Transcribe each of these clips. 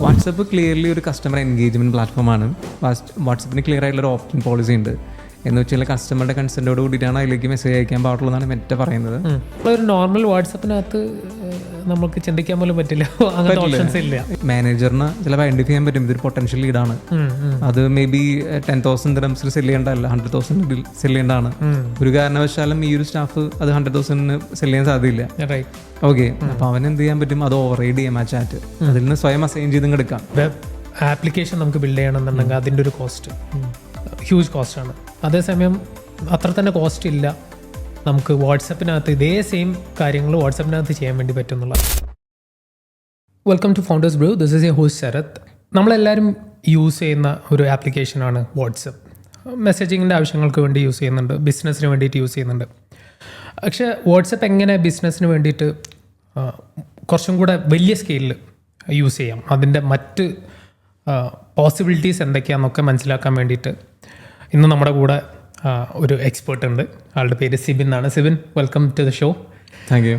WhatsApp clearly ഒരു customer engagement പ്ലാറ്റ്ഫോമാണ്. വാട്സപ്പിന് clear ആയിട്ടുള്ളൊരു ഓപ്ഷൻ പോളിസി ഉണ്ട്. എന്ന് വെച്ചാൽ കസ്റ്റമറുടെ കൺസെൻറ്റോട് കൂടിയിട്ടാണ് അതിലേക്ക് മെസ്സേജ് അയക്കാൻ പാടുള്ളൂ എന്നാണ് മെറ്റ പറയുന്നത്. ഒരു നോർമൽ വാട്സപ്പിനകത്ത് നമുക്ക് ചിന്തിക്കാൻ പോലും പറ്റില്ല, അങ്ങനത്തെ ഓപ്ഷൻസ് ഇല്ല. മാനേജറിന് ചിലപ്പോൾ ഐഡന്റിഫൈ ചെയ്യാൻ പറ്റും ഇതൊരു പൊട്ടൻഷ്യൽ ലീഡാണ്, അത് മേ ബി 10,000 dirhamsൽ സെല് ചെയ്യേണ്ടതല്ല 100,000 സെല് ചെയ്യേണ്ടതാണ്. ഒരു കാരണവശാലും ഈ ഒരു സ്റ്റാഫ് അത് 100,000 സെല് ചെയ്യാൻ സാധ്യതയില്ല. ഓക്കെ, അപ്പൊ അവൻ എന്ത് ചെയ്യാൻ പറ്റും, അത് ഓവർ റൈഡ് ചെയ്യാം ആ ചാറ്റ്, അതിൽ നിന്ന് സ്വയം അസൈൻ ചെയ്ത് എടുക്കാം. വെബ് ആപ്ലിക്കേഷൻ നമുക്ക് ബിൽഡ് ചെയ്യണമെന്നുണ്ടെങ്കിൽ അതിൻ്റെ ഒരു കോസ്റ്റ് ഹ്യൂജ് കോസ്റ്റാണ്. അതേസമയം അത്ര തന്നെ കോസ്റ്റ് ഇല്ല നമുക്ക് വാട്സപ്പിനകത്ത് ഇതേ സെയിം കാര്യങ്ങൾ വാട്സപ്പിനകത്ത് ചെയ്യാൻ വേണ്ടി പറ്റുന്നുള്ള. Welcome to founders brew, this is a host Sarath. നമ്മളെല്ലാവരും യൂസ് ചെയ്യുന്ന ഒരു ആപ്ലിക്കേഷനാണ് വാട്സപ്പ്. മെസ്സേജിങ്ങിൻ്റെ ആവശ്യങ്ങൾക്ക് വേണ്ടി യൂസ് ചെയ്യുന്നുണ്ട്, ബിസിനസ്സിന് വേണ്ടിയിട്ട് യൂസ് ചെയ്യുന്നുണ്ട്. പക്ഷേ വാട്സപ്പ് എങ്ങനെ ബിസിനസ്സിന് വേണ്ടിയിട്ട് കുറച്ചും കൂടെ വലിയ സ്കെയിലിൽ യൂസ് ചെയ്യാം, അതിൻ്റെ മറ്റ് പോസിബിലിറ്റീസ് എന്തൊക്കെയാണെന്നൊക്കെ മനസ്സിലാക്കാൻ വേണ്ടിയിട്ട് ഇന്ന് നമ്മുടെ കൂടെ ഒരു എക്സ്പേർട്ട് ഉണ്ട്. ആളുടെ പേര് സിബിൻ എന്നാണ്. Sibin, welcome to the show. Thank you.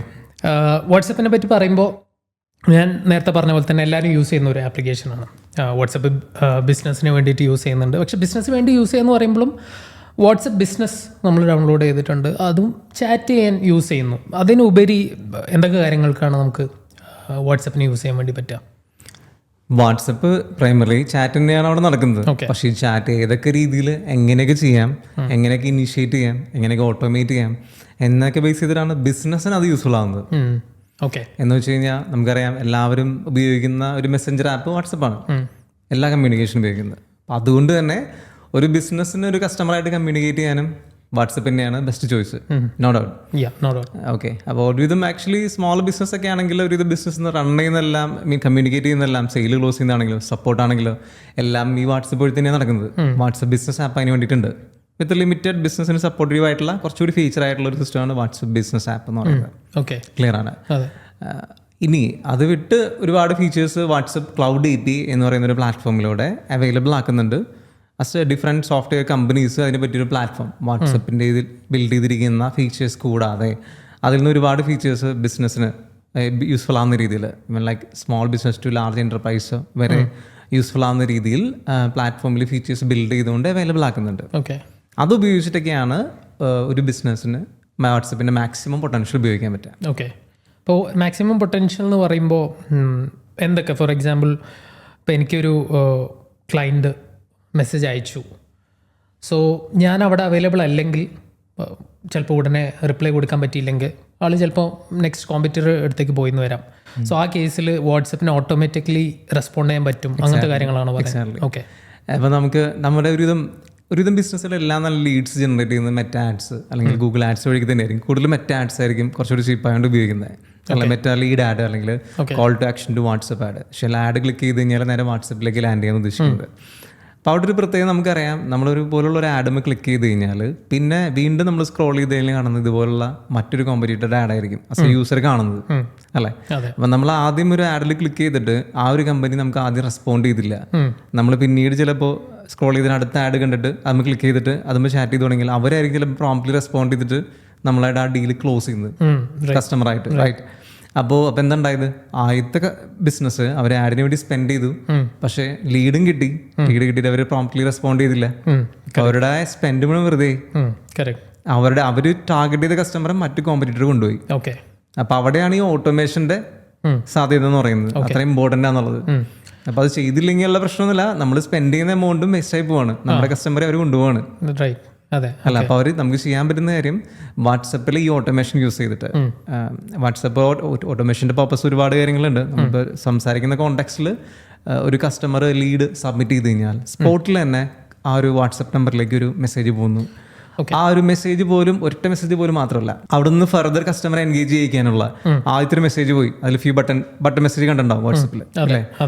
വാട്സപ്പിനെ പറ്റി പറയുമ്പോൾ ഞാൻ നേരത്തെ പറഞ്ഞ പോലെ തന്നെ എല്ലാവരും യൂസ് ചെയ്യുന്ന ഒരു ആപ്ലിക്കേഷനാണ് വാട്സപ്പ്. ബിസിനസ്സിന് വേണ്ടിയിട്ട് യൂസ് ചെയ്യുന്നുണ്ട്. പക്ഷേ ബിസിനസ്സിന് വേണ്ടി യൂസ് ചെയ്യുന്ന പറയുമ്പോഴും വാട്സപ്പ് ബിസിനസ് നമ്മൾ ഡൗൺലോഡ് ചെയ്തിട്ടുണ്ട്, അതും ചാറ്റ് ചെയ്യാൻ യൂസ് ചെയ്യുന്നു. അതിനുപരി എന്തൊക്കെ കാര്യങ്ങൾക്കാണ് നമുക്ക് വാട്സപ്പിന് യൂസ് ചെയ്യാൻ വേണ്ടി പറ്റുക? വാട്സപ്പ് പ്രൈമറി ചാറ്റ് തന്നെയാണ് അവിടെ നടക്കുന്നത്. പക്ഷേ ഈ ചാറ്റ് ഏതൊക്കെ രീതിയിൽ എങ്ങനെയൊക്കെ ചെയ്യാം, എങ്ങനെയൊക്കെ ഇനിഷ്യേറ്റ് ചെയ്യാം, എങ്ങനെയൊക്കെ ഓട്ടോമേറ്റ് ചെയ്യാം എന്നൊക്കെ ബേസ് ചെയ്തിട്ടാണ് ബിസിനസ്സിന് അത് യൂസ്ഫുൾ ആവുന്നത്. ഓക്കെ, എന്ന് വെച്ച് കഴിഞ്ഞാൽ നമുക്കറിയാം എല്ലാവരും ഉപയോഗിക്കുന്ന ഒരു മെസ്സഞ്ചർ ആപ്പ് വാട്സപ്പാണ്, എല്ലാ കമ്മ്യൂണിക്കേഷനും ഉപയോഗിക്കുന്നത്. അപ്പം അതുകൊണ്ട് തന്നെ ഒരു ബിസിനസ്സിന് ഒരു കസ്റ്റമറായിട്ട് കമ്മ്യൂണിക്കേറ്റ് ചെയ്യാനും വാട്സപ്പ് തന്നെയാണ് best choice, no doubt. Okay, അപ്പോൾ ഒരുവിധം ആക്ച്വലി സ്മോൾ ബിസിനസ് ഒക്കെ ആണെങ്കിൽ ഒരുവിധം ബിസിനസ് റൺ ചെയ്യുന്നതെല്ലാം കമ്മ്യൂണിക്കേറ്റ് ചെയ്യുന്നതെല്ലാം, സെയിൽ ക്ലോസ് ചെയ്യുന്നതാണെങ്കിലും സപ്പോർട്ടാണെങ്കിലും എല്ലാം ഈ വാട്സപ്പ് വഴി തന്നെയാണ് നടക്കുന്നത്. വാട്സപ്പ് ബിസിനസ് ആപ്പ് അതിന് വേണ്ടിയിട്ടുണ്ട്. വിത്ത് ലിമിറ്റഡ് ബിസിനസ്സിന് സപ്പോർട്ടീവ് ആയിട്ടുള്ള കുറച്ചുകൂടി ഫീച്ചർ ആയിട്ടുള്ള ഒരു സിസ്റ്റമാണ് വാട്സപ്പ് ബിസിനസ് ആപ്പ് എന്ന് പറയുന്നത്. ഓക്കെ, ക്ലിയർ ആണ്. ഇനി അത് വിട്ട് ഒരുപാട് ഫീച്ചേഴ്സ് വാട്സപ്പ് ക്ലൗഡ് API എന്ന് പറയുന്ന ഒരു പ്ലാറ്റ്ഫോമിലൂടെ അവൈലബിൾ ആക്കുന്നുണ്ട്. അസ് ഡിഫറെൻറ്റ് സോഫ്റ്റ്വെയർ കമ്പനീസ് അതിനെ പറ്റിയൊരു പ്ലാറ്റ്ഫോം വാട്സപ്പിൻ്റെ ഇതിൽ ബിൽഡ് ചെയ്തിരിക്കുന്ന ഫീച്ചേഴ്സ് കൂടാതെ അതിൽ നിന്ന് ഒരുപാട് ഫീച്ചേഴ്സ് ബിസിനസ്സിന് യൂസ്ഫുൾ ആവുന്ന രീതിയിൽ, like small business to large enterprise വരെ യൂസ്ഫുൾ ആവുന്ന രീതിയിൽ പ്ലാറ്റ്ഫോമിൽ ഫീച്ചേഴ്സ് ബിൽഡ് ചെയ്തുകൊണ്ട് അവൈലബിൾ ആക്കുന്നുണ്ട്. ഓക്കെ, അത് ഉപയോഗിച്ചിട്ടൊക്കെയാണ് ഒരു ബിസിനസ്സിന് വാട്സപ്പിൻ്റെ മാക്സിമം പൊട്ടൻഷ്യൽ ഉപയോഗിക്കാൻ പറ്റുക. ഓക്കെ, അപ്പോൾ മാക്സിമം പൊട്ടൻഷ്യൽ എന്ന് പറയുമ്പോൾ എന്തൊക്കെ? ഫോർ എക്സാമ്പിൾ, ഇപ്പോൾ എനിക്കൊരു ക്ലയൻറ്റ് മെസ്സേജ് അയച്ചു, സോ ഞാൻ അവിടെ അവൈലബിൾ അല്ലെങ്കിൽ ചിലപ്പോൾ ഉടനെ റിപ്ലൈ കൊടുക്കാൻ പറ്റിയില്ലെങ്കിൽ ആൾ ചിലപ്പോൾ നെക്സ്റ്റ് കോമ്പറ്റീറ്റർ അടുത്തേക്ക് പോയിന്ന് വരാം. സോ ആ കേസിൽ വാട്സപ്പിന് ഓട്ടോമാറ്റിക്കലി റെസ്പോണ്ട് ചെയ്യാൻ പറ്റും, അങ്ങനത്തെ കാര്യങ്ങളാണ് പറയുന്നത്. ഓക്കെ, അപ്പോൾ നമുക്ക് നമ്മുടെ ഒരുവിധം ബിസിനസ്സിലെല്ലാം നല്ല ലീഡ്സ് ജനറേറ്റ് ചെയ്യുന്നത് മെറ്റ ആഡ്സ് അല്ലെങ്കിൽ ഗൂഗിൾ ആഡ്സ് വഴി തന്നെ ആയിരിക്കും. കൂടുതൽ മെറ്റ ആഡ്സ് ആയിരിക്കും കുറച്ചുകൂടി ചീപ്പായതുകൊണ്ട് ഉപയോഗിക്കുന്നത്. അല്ല, മെറ്റ ലീഡ് ആഡ് അല്ലെങ്കിൽ call to action to WhatsApp ad. പക്ഷേ ആഡ് ക്ലിക്ക് ചെയ്ത് കഴിഞ്ഞാൽ നേരെ വാട്സപ്പിലേക്ക് ലാൻഡ് ചെയ്യാൻ ഉദ്ദേശിക്കുന്നത്. അപ്പോൾ അവിടെ ഒരു പ്രത്യേകം നമുക്കറിയാം, നമ്മളൊരു പോലുള്ള ഒരു ആഡുമ്പോൾ ക്ലിക്ക് ചെയ്ത് കഴിഞ്ഞാൽ പിന്നെ വീണ്ടും നമ്മൾ സ്ക്രോൾ ചെയ്ത് കഴിഞ്ഞാൽ കാണുന്നത് ഇതുപോലുള്ള മറ്റൊരു കോമ്പറ്റീറ്ററുടെ ആഡായിരിക്കും ആസ് എ യൂസർ കാണുന്നത്, അല്ലേ? അപ്പം നമ്മൾ ആദ്യം ഒരു ആഡിൽ ക്ലിക്ക് ചെയ്തിട്ട് ആ ഒരു കമ്പനി നമുക്ക് ആദ്യം റെസ്പോണ്ട് ചെയ്തില്ല, നമ്മൾ പിന്നീട് ചിലപ്പോൾ സ്ക്രോൾ ചെയ്തിട്ട് അടുത്ത ആഡ് കണ്ടിട്ട് അത് ക്ലിക്ക് ചെയ്തിട്ട് അതുമ്പോൾ ചാറ്റ് ചെയ്ത് തുടങ്ങിയാൽ അവരായിരിക്കും ചിലപ്പോൾ പ്രോംപ്റ്റ്ലി റെസ്പോണ്ട് ചെയ്തിട്ട് നമ്മളായിട്ട് ആ ഡീൽ ക്ലോസ് ചെയ്യുന്നത് കസ്റ്റമറായിട്ട്, റൈറ്റ്? അപ്പോൾ എന്തുണ്ടായത്, ആദ്യത്തെ ബിസിനസ് അവർ ആഡിന് വേണ്ടി സ്പെൻഡ് ചെയ്തു, പക്ഷേ ലീഡ് കിട്ടിയിട്ട് അവർ പ്രോംപ്റ്റ്ലി റെസ്പോണ്ട് ചെയ്തില്ല. അവരുടെ സ്പെൻഡ് മുഴുവൻ വെറുതെ. അവർ ടാർഗറ്റ് ചെയ്ത കസ്റ്റമറെ മറ്റു കോമ്പറ്റീറ്റർ കൊണ്ടുപോയി. അപ്പോൾ അവിടെയാണ് ഈ ഓട്ടോമേഷന്റെ സാധ്യത എന്ന് പറയുന്നത് അത്ര ഇമ്പോർട്ടൻ്റ് ആണെന്നുള്ളത്. അപ്പോൾ അത് ചെയ്തില്ലെങ്കിൽ ഉള്ള പ്രശ്നമൊന്നുമില്ല, നമ്മൾ സ്പെൻഡ് ചെയ്യുന്ന എമൗണ്ടും വേസ്റ്റ് ആയി പോവാണ്, നമ്മുടെ കസ്റ്റമറെ അവർ കൊണ്ടുപോവാണ്. അല്ല, അപ്പോൾ അവർ നമുക്ക് ചെയ്യാൻ പറ്റുന്ന കാര്യം വാട്സപ്പിൽ ഈ ഓട്ടോമേഷൻ യൂസ് ചെയ്തിട്ട്, വാട്സപ്പ് ഓട്ടോമേഷൻ്റെ പർപ്പസ് ഒരുപാട് കാര്യങ്ങളുണ്ട്. നമുക്ക് സംസാരിക്കുന്ന കോണ്ടാക്ട്സിൽ ഒരു കസ്റ്റമർ ലീഡ് സബ്മിറ്റ് ചെയ്ത് കഴിഞ്ഞാൽ സ്പോട്ടിൽ തന്നെ ആ ഒരു വാട്സപ്പ് നമ്പറിലേക്ക് ഒരു മെസ്സേജ് പോകുന്നു. ആ ഒരു മെസ്സേജ് പോലും ഒറ്റ മെസ്സേജ് പോലും മാത്രമല്ല, അവിടെ നിന്ന് ഫർദർ കസ്റ്റമറെ എൻഗേജ് ചെയ്യിക്കാനുള്ള ആദ്യത്തെ മെസ്സേജ് പോയി അതിൽ ഫ്യൂ ബട്ടൺ മെസ്സേജ് കണ്ടിട്ടുണ്ടാവും വാട്സപ്പിൽ, അല്ലേ?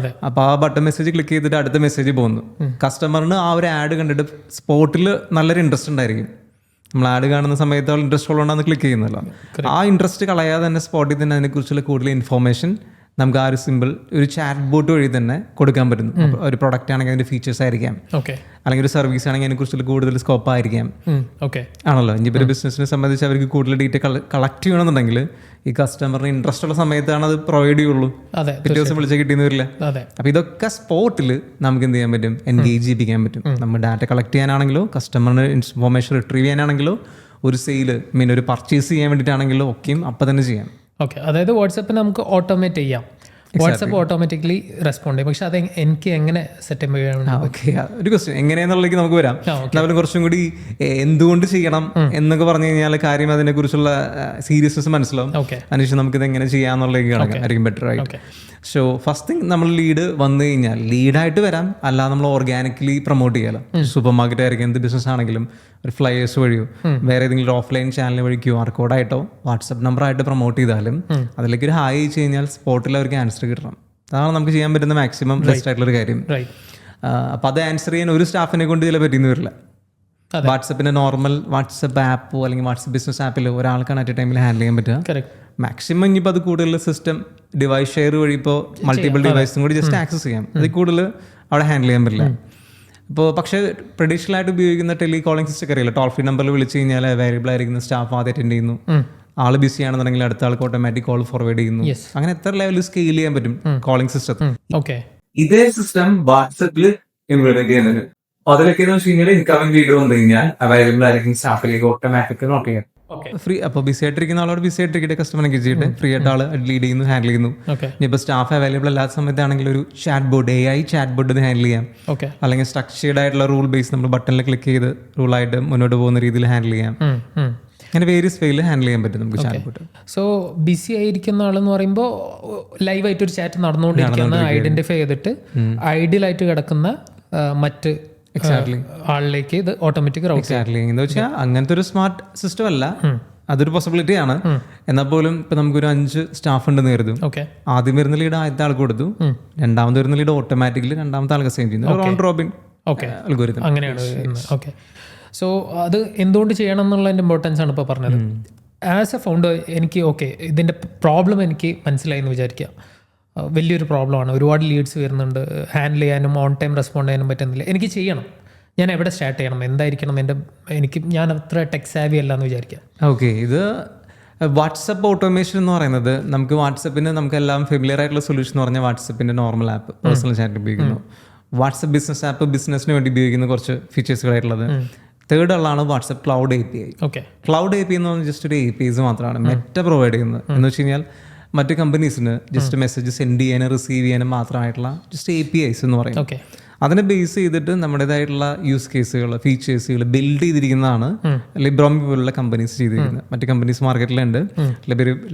അപ്പോൾ ആ ബട്ടൺ മെസ്സേജ് ക്ലിക്ക് ചെയ്തിട്ട് അടുത്ത മെസ്സേജ് പോകുന്നു. കസ്റ്റമറിന് ആ ഒരു ആഡ് കണ്ടിട്ട് സ്പോട്ടിൽ നല്ലൊരു ഇൻട്രസ്റ്റ് ഉണ്ടായിരിക്കും. നമ്മൾ ആഡ് കാണുന്ന സമയത്ത് അവൾ ഇൻട്രസ്റ്റ് ഉള്ളതുകൊണ്ടാണ് ക്ലിക്ക് ചെയ്യുന്നല്ലോ. ആ ഇൻട്രസ്റ്റ് കളയാതെ തന്നെ സ്പോട്ടിൽ തന്നെ അതിനെക്കുറിച്ചുള്ള കൂടുതൽ ഇൻഫോർമേഷൻ നമുക്ക് ആ ഒരു സിമ്പിൾ ഒരു ചാറ്റ് ബോട്ട് വഴി തന്നെ കൊടുക്കാൻ പറ്റുന്നു. ഒരു പ്രൊഡക്റ്റ് ആണെങ്കിൽ അതിൻ്റെ ഫീച്ചേഴ്സ് ആയിരിക്കാം, ഓക്കെ, അല്ലെങ്കിൽ ഒരു സർവീസ് ആണെങ്കിൽ അതിനെക്കുറിച്ചുള്ള കൂടുതൽ സ്കോപ്പ് ആയിരിക്കാം. ഓക്കെ ആണല്ലോ. ഇനിയിപ്പോൾ ഒരു ബിസിനസ്സിനെ സംബന്ധിച്ച് അവർക്ക് കൂടുതൽ ഡീറ്റ കളക്ട് ചെയ്യണമെന്നുണ്ടെങ്കിൽ ഈ കസ്റ്റമറിന് ഇൻട്രസ്റ്റ് ഉള്ള സമയത്താണ് അത് പ്രൊവൈഡ് ചെയ്യുള്ളൂ. അതെ, പിറ്റേ ദിവസം വിളിച്ചാൽ കിട്ടിയെന്ന് വരില്ല. അതെ. അപ്പോൾ ഇതൊക്കെ സ്പോട്ടിൽ നമുക്ക് എന്ത് ചെയ്യാൻ പറ്റും, എൻഗേജ് ചെയ്യിപ്പിക്കാൻ പറ്റും. നമ്മൾ ഡാറ്റ കളക്ട് ചെയ്യാനാണെങ്കിലോ കസ്റ്റമറിന് ഇൻഫോർമേഷൻ റിട്രീവ് ചെയ്യാനാണെങ്കിലോ ഒരു സെയിൽ ഒരു പർച്ചേസ് ചെയ്യാൻ വേണ്ടിയിട്ടാണെങ്കിലോ ഒക്കെയും അപ്പം തന്നെ ചെയ്യാം. ഓക്കെ, അതായത് വാട്സപ്പിന് നമുക്ക് ഓട്ടോമേറ്റ് ചെയ്യാം. വാട്സപ്പ് ഓട്ടോമാറ്റിക്കലി റെസ്പോണ്ട് ചെയ്യും. പക്ഷെ അത് എനിക്ക് എങ്ങനെ സെറ്റപ്പ് ചെയ്യണം? ഓക്കെ, ഒരു ക്വസ്റ്റ്യൻ എങ്ങനെയാന്നുള്ളതിലേക്ക് നമുക്ക് വരാം. നമ്മൾ കുറച്ചും കൂടി എന്തുകൊണ്ട് ചെയ്യണം എന്നൊക്കെ പറഞ്ഞു കഴിഞ്ഞാൽ കാര്യം അതിനെക്കുറിച്ചുള്ള സീരിയസ്നെസ് മനസ്സിലാവും. അതിനുശേഷം നമുക്കിത് എങ്ങനെ ചെയ്യാന്നുള്ളതൊക്കെ ആയിരിക്കും ബെറ്റർ ആയിട്ട്. സോ ഫസ്റ്റ് തിങ്, നമ്മൾ ലീഡ് വന്നു കഴിഞ്ഞാൽ ലീഡായിട്ട് വരാം, അല്ലാതെ നമ്മൾ ഓർഗാനിക്കലി പ്രൊമോട്ട് ചെയ്യാലോ. സൂപ്പർ മാർക്കറ്റ് ആയിരിക്കും, എന്ത് ബിസിനസ് ആണെങ്കിലും ഒരു ഫ്ലയേഴ്സ് വഴിയോ വേറെ ഏതെങ്കിലും ഓഫ്ലൈൻ ചാനൽ വഴി QR കോഡായിട്ടോ വാട്സപ്പ് നമ്പറായിട്ട് പ്രൊമോട്ട് ചെയ്താലും അതിലേക്ക് ഒരു ഹായ് അയച്ചു കഴിഞ്ഞാൽ സ്പോട്ടിൽ അവർക്ക് ആൻസർ കിട്ടണം. അതാണ് നമുക്ക് ചെയ്യാൻ പറ്റുന്ന മാക്സിമം ബെസ്റ്റ് ആയിട്ടുള്ളൊരു കാര്യം. അപ്പം അത് ആൻസർ ചെയ്യാൻ ഒരു സ്റ്റാഫിനെ കൊണ്ട് ചില പറ്റിയെന്ന് വരില്ല. വാട്സപ്പിൻ്റെ നോർമൽ വാട്സപ്പ് ആപ്പോ അല്ലെങ്കിൽ വാട്സപ്പ് ബിസിനസ് ആപ്പിലോ ഒരാൾക്കാണ് അറ്റ് എ ടൈമിൽ ഹാൻഡിൽ ചെയ്യാൻ പറ്റുക. മാക്സിമം ഇനിയിപ്പോൾ അത് കൂടുതൽ സിസ്റ്റം ഡിവൈസ് ഷെയർ വഴി ഇപ്പോൾ മൾട്ടിപ്പിൾ ഡിവൈസും കൂടി ജസ്റ്റ് ആക്സസ് ചെയ്യാം. അതിൽ കൂടുതൽ അവിടെ ഹാൻഡിൽ ചെയ്യാൻ പറ്റില്ല. ഇപ്പോൾ പക്ഷേ ട്രഡീഷണൽ ആയിട്ട് ഉപയോഗിക്കുന്ന ടെലി കോളിംഗ് സിസ്റ്റം ഒക്കെ അറിയില്ല. ടോൾ ഫ്രീ നമ്പറിൽ വിളിച്ച് കഴിഞ്ഞാൽ അവൈലബിൾ ആയിരിക്കുന്ന സ്റ്റാഫ് ആദ്യം അറ്റൻഡ് ചെയ്യുന്നു. ആൾ ബിസി ആണെന്നുണ്ടെങ്കിൽ അടുത്ത ആൾക്ക് ഓട്ടോമാറ്റിക് കോൾ ഫോർവേഡ് ചെയ്യുന്നു. അങ്ങനെ എത്ര ലെവലിൽ സ്കെയിൽ ചെയ്യാൻ പറ്റും കോളിംഗ് സിസ്റ്റം. ഇതേ സിസ്റ്റം വാട്സപ്പിൽ ഇംപ്ലിമെന്റ് ചെയ്യുന്നത്. അതിലൊക്കെ ഇൻകമിംഗ് വീഡിയോ വന്നു കഴിഞ്ഞാൽ അവൈലബിൾ ആയിരിക്കും സ്റ്റാഫിലേക്ക് ഓട്ടോമാറ്റിക് നോട്ട് ചെയ്യാം. ഫ്രീ. അപ്പോൾ ബിസി ആയിട്ടിരിക്കുന്ന ആളോട് ബിസി ആയിട്ടിരിക്കട്ടെ, കസ്റ്റമർ എൻഗേജ് ചെയ്തിട്ട് ഫ്രീ ആയിട്ട് ആൾ ലീഡ് ചെയ്യുന്നു, ഹാൻഡിൽ ചെയ്യുന്നു. ഇനിയിപ്പോൾ സ്റ്റാഫ് അവൈലബിൾ അല്ലാത്ത സമയത്താണെങ്കിൽ ഒരു chat board, AI chat board ഇത് ഹാൻഡിൽ ചെയ്യാം. അല്ലെങ്കിൽ സ്ട്രക്ചേർഡ് ആയിട്ടുള്ള റൂൾ ബേസ് നമ്മൾ ബട്ടണിൽ ക്ലിക്ക് ചെയ്ത് റൂളായിട്ട് മുന്നോട്ട് പോകുന്ന രീതിയിൽ ഹാൻഡിൽ ചെയ്യാം. അങ്ങനെ വേരിയസ് വേയിൽ ഹാൻഡിൽ ചെയ്യാൻ പറ്റും നമുക്ക് ചാറ്റ് ബോട്ട്. സോ ബിസി ആയിരിക്കുന്ന ആളെന്ന് പറയുമ്പോൾ ലൈവായിട്ട് ഒരു ചാറ്റ് നടന്നുകൊണ്ടിരിക്കുന്ന ഐഡന്റിഫൈ ചെയ്തിട്ട് ഐഡിയലായിട്ട് കിടക്കുന്ന മറ്റ് ആളിലേക്ക് ഇത് ഓട്ടോമാറ്റിക് എന്ന് വെച്ചാൽ അങ്ങനത്തെ ഒരു സ്മാർട്ട് സിസ്റ്റം അല്ല, അതൊരു പോസിബിലിറ്റി ആണ്. എന്നാൽ പോലും ഇപ്പൊ നമുക്കൊരു 5 സ്റ്റാഫ് ഉണ്ടെന്ന് കരുതും. ആദ്യം വരുന്ന ലീഡ് ആദ്യത്തെ ആൾക്ക് കൊടുത്തു, രണ്ടാമത് വരുന്ന ലീഡ് ഓട്ടോമാറ്റിക്കലി രണ്ടാമത്തെ ആൾക്ക് സെയിം ചെയ്യുന്നു. റൗണ്ട് റോബിൻ അൽഗോരിതം അങ്ങനെയാണ്. ഓക്കെ, സോ അത് എന്തുകൊണ്ട് ചെയ്യണം എന്നുള്ളതിന്റെ ഇമ്പോർട്ടൻസ് ആണ് ഇപ്പോൾ പറഞ്ഞത്. ആസ് എ ഫൗണ്ടർ എനിക്ക് ഇതിന്റെ പ്രോബ്ലം എനിക്ക് മനസ്സിലായി എന്ന് വിചാരിക്കുക. വലിയൊരു പ്രോബ്ലമാണ്. ഒരുപാട് ലീഡ്സ് വരുന്നുണ്ട്, ഹാൻഡിൽ ചെയ്യാനും ഓൺ ടൈം റെസ്പോണ്ട് ചെയ്യാനും പറ്റുന്നില്ല. എനിക്ക് ചെയ്യണം, ഞാൻ എവിടെ സ്റ്റാർട്ട് ചെയ്യണം, എന്തായിരിക്കണം ഞാൻ അത്ര ടെക് സാവി അല്ല എന്ന് വിചാരിക്കാം. ഓക്കെ, ഇത് വാട്സപ്പ് ഓട്ടോമേഷൻ എന്ന് പറയുന്നത് നമുക്ക് വാട്സപ്പിന് നമുക്ക് എല്ലാം ഫെമിലിയർ ആയിട്ടുള്ള സൊല്യൂഷൻ എന്ന് പറഞ്ഞാൽ വാട്സപ്പിന്റെ നോർമൽ ആപ്പ് പേഴ്സണൽ ചാറ്റ് ഉപയോഗിക്കുന്നു. വാട്സപ്പ് ബിസിനസ് ആപ്പ് ബിസിനസ്സിന് വേണ്ടി ഉപയോഗിക്കുന്ന കുറച്ച് ഫീച്ചേഴ്സുകളായിട്ടുള്ളത്. തേർഡ് ഉള്ളതാണ് WhatsApp cloud API. Cloud API എന്ന് പറഞ്ഞാൽ ജസ്റ്റ് ഒരു APIs മാത്രമാണ് മെറ്റ പ്രൊവൈഡ് ചെയ്യുന്നത്. എന്ന് വെച്ച് കഴിഞ്ഞാൽ മറ്റ് കമ്പനീസിന് ജസ്റ്റ് മെസ്സേജ് സെൻഡ് ചെയ്യാനും റിസീവ് ചെയ്യാനും മാത്രമായിട്ടുള്ള ജസ്റ്റ് APIs എന്ന് പറയും. അതിനെ ബേസ് ചെയ്തിട്ട് നമ്മുടേതായിട്ടുള്ള യൂസ് കേസുകൾ, ഫീച്ചേഴ്സുകൾ ബിൽഡ് ചെയ്തിരിക്കുന്നതാണ് ലിബ്രോമി പോലുള്ള കമ്പനീസ് ചെയ്തിരിക്കുന്നത്. മറ്റ് കമ്പനീസ് മാർക്കറ്റിലുണ്ട്.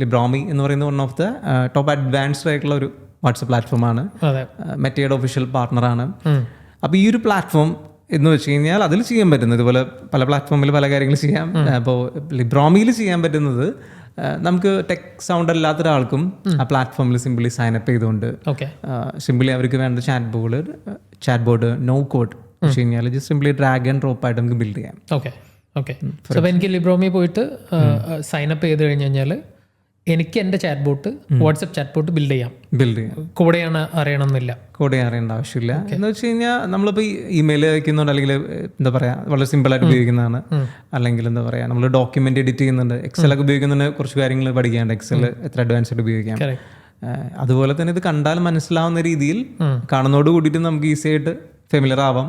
ലിബ്രോമി എന്ന് പറയുന്ന one of the top advanced ആയിട്ടുള്ള ഒരു വാട്സപ്പ് പ്ലാറ്റ്ഫോമാണ്. മെറ്റയുടെ ഒഫീഷ്യൽ പാർട്ണറാണ്. അപ്പോൾ ഈ ഒരു പ്ലാറ്റ്ഫോം എന്ന് വെച്ച് കഴിഞ്ഞാൽ അതിൽ ചെയ്യാൻ പറ്റുന്നത് ഇതുപോലെ പല പ്ലാറ്റ്ഫോമിൽ പല കാര്യങ്ങൾ ചെയ്യാം. അപ്പോൾ ലിബ്രോമിയിൽ ചെയ്യാൻ പറ്റുന്നത് നമുക്ക് ടെക് സൗണ്ട് അല്ലാത്ത ഒരാൾക്കും ആ പ്ലാറ്റ്ഫോമിൽ സിംപിളി സൈനപ്പ് ചെയ്തുകൊണ്ട് സിംപിളി അവർക്ക് വേണ്ട ചാറ്റ് ബോർഡ് നോ കോഡ് വെച്ച് കഴിഞ്ഞാൽ just simply drag and drop ആയിട്ട് നമുക്ക് ബിൽഡ് ചെയ്യാം. സോ എനിക്ക് ലിബ്രോമി പോയിട്ട് സൈനപ്പ് ചെയ്ത് കഴിഞ്ഞ് കഴിഞ്ഞാൽ എനിക്ക് എൻ്റെ chat bot WhatsApp chat bot build ചെയ്യാം. കോഡെയാണ് അറിയണമെന്നില്ല, കോഡ് അറിയേണ്ട ആവശ്യമില്ല. എന്ന് വെച്ച് കഴിഞ്ഞാൽ നമ്മളിപ്പോൾ ഇമെയിൽ അയക്കുന്നുണ്ട്, അല്ലെങ്കിൽ എന്താ പറയുക വളരെ സിമ്പിളായിട്ട് ഉപയോഗിക്കുന്നതാണ്. അല്ലെങ്കിൽ എന്താ പറയുക നമ്മൾ ഡോക്യുമെന്റ് എഡിറ്റ് ചെയ്യുന്നുണ്ട്, എക്സലൊക്കെ ഉപയോഗിക്കുന്നുണ്ട്, കുറച്ച് കാര്യങ്ങൾ പഠിക്കാണ്ട് എക്സൽ എത്ര അഡ്വാൻസ് ആയിട്ട് ഉപയോഗിക്കാം. അതുപോലെ തന്നെ ഇത് കണ്ടാൽ മനസ്സിലാവുന്ന രീതിയിൽ കാണുന്നതോട് കൂടിയിട്ട് നമുക്ക് ഈസി ആയിട്ട് ഫെമിലിയർ ആവാം,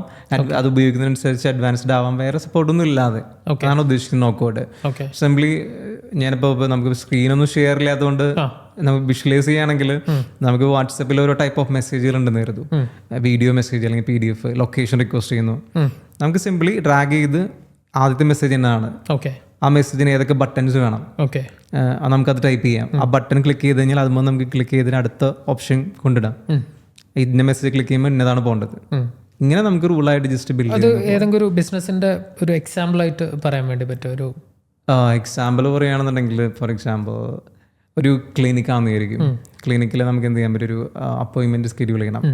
അത് ഉപയോഗിക്കുന്നതിനനുസരിച്ച് അഡ്വാൻസ്ഡ് ആവാം, വേറെ സപ്പോർട്ടൊന്നും ഇല്ലാതെ അതാണ് ഉദ്ദേശിക്കുന്നത്. നോക്കോഡ് സിംപ്ലി ഞാനിപ്പോൾ നമുക്ക് സ്ക്രീനൊന്നും ഷെയർ ഇല്ലാത്തതുകൊണ്ട് നമുക്ക് വിഷ്വലൈസ് ചെയ്യുകയാണെങ്കിൽ നമുക്ക് വാട്സപ്പിൽ ഓരോ ടൈപ്പ് ഓഫ് മെസ്സേജുകൾ ഉണ്ടെന്ന് കരുതും. വീഡിയോ മെസ്സേജ് അല്ലെങ്കിൽ PDF, ലൊക്കേഷൻ റിക്വസ്റ്റ് ചെയ്യുന്നു. നമുക്ക് സിംപ്ലി ഡ്രാഗ് ചെയ്ത് ആദ്യത്തെ മെസ്സേജ് തന്നെയാണ്, ആ മെസ്സേജിന് ഏതൊക്കെ ബട്ടൺസ് വേണം നമുക്കത് ടൈപ്പ് ചെയ്യാം. ആ ബട്ടൺ ക്ലിക്ക് ചെയ്ത് കഴിഞ്ഞാൽ അതുമ്പോൾ നമുക്ക് ക്ലിക്ക് ചെയ്തതിന് അടുത്ത ഓപ്ഷൻ കൊണ്ടിടാം. ഇന്ന മെസ്സേജ് ക്ലിക്ക് ചെയ്യുമ്പോൾ ഇന്നതാണ് പോകേണ്ടത്. ഇങ്ങനെ നമുക്ക് റൂളായിട്ട് ജസ്റ്റ് ബിൽഡ് അത് ഏതെങ്കിലും ഒരു ബിസിനസിന്റെ ഒരു എക്സാമ്പിൾ ആയിട്ട് പറയാൻ വേണ്ടി പറ്റും. ഒരു എക്സാമ്പിൾ പറയുകയാണെന്നുണ്ടെങ്കിൽ ഫോർ എക്സാമ്പിൾ ഒരു ക്ലിനിക് ആണെന്നായിരിക്കും. ക്ലിനിക്കിൽ നമുക്ക് എന്ത് ചെയ്യാൻ പറ്റും, ഒരു അപ്പോയിൻമെന്റ് സ്കെഡ്യൂൾ ചെയ്യണം.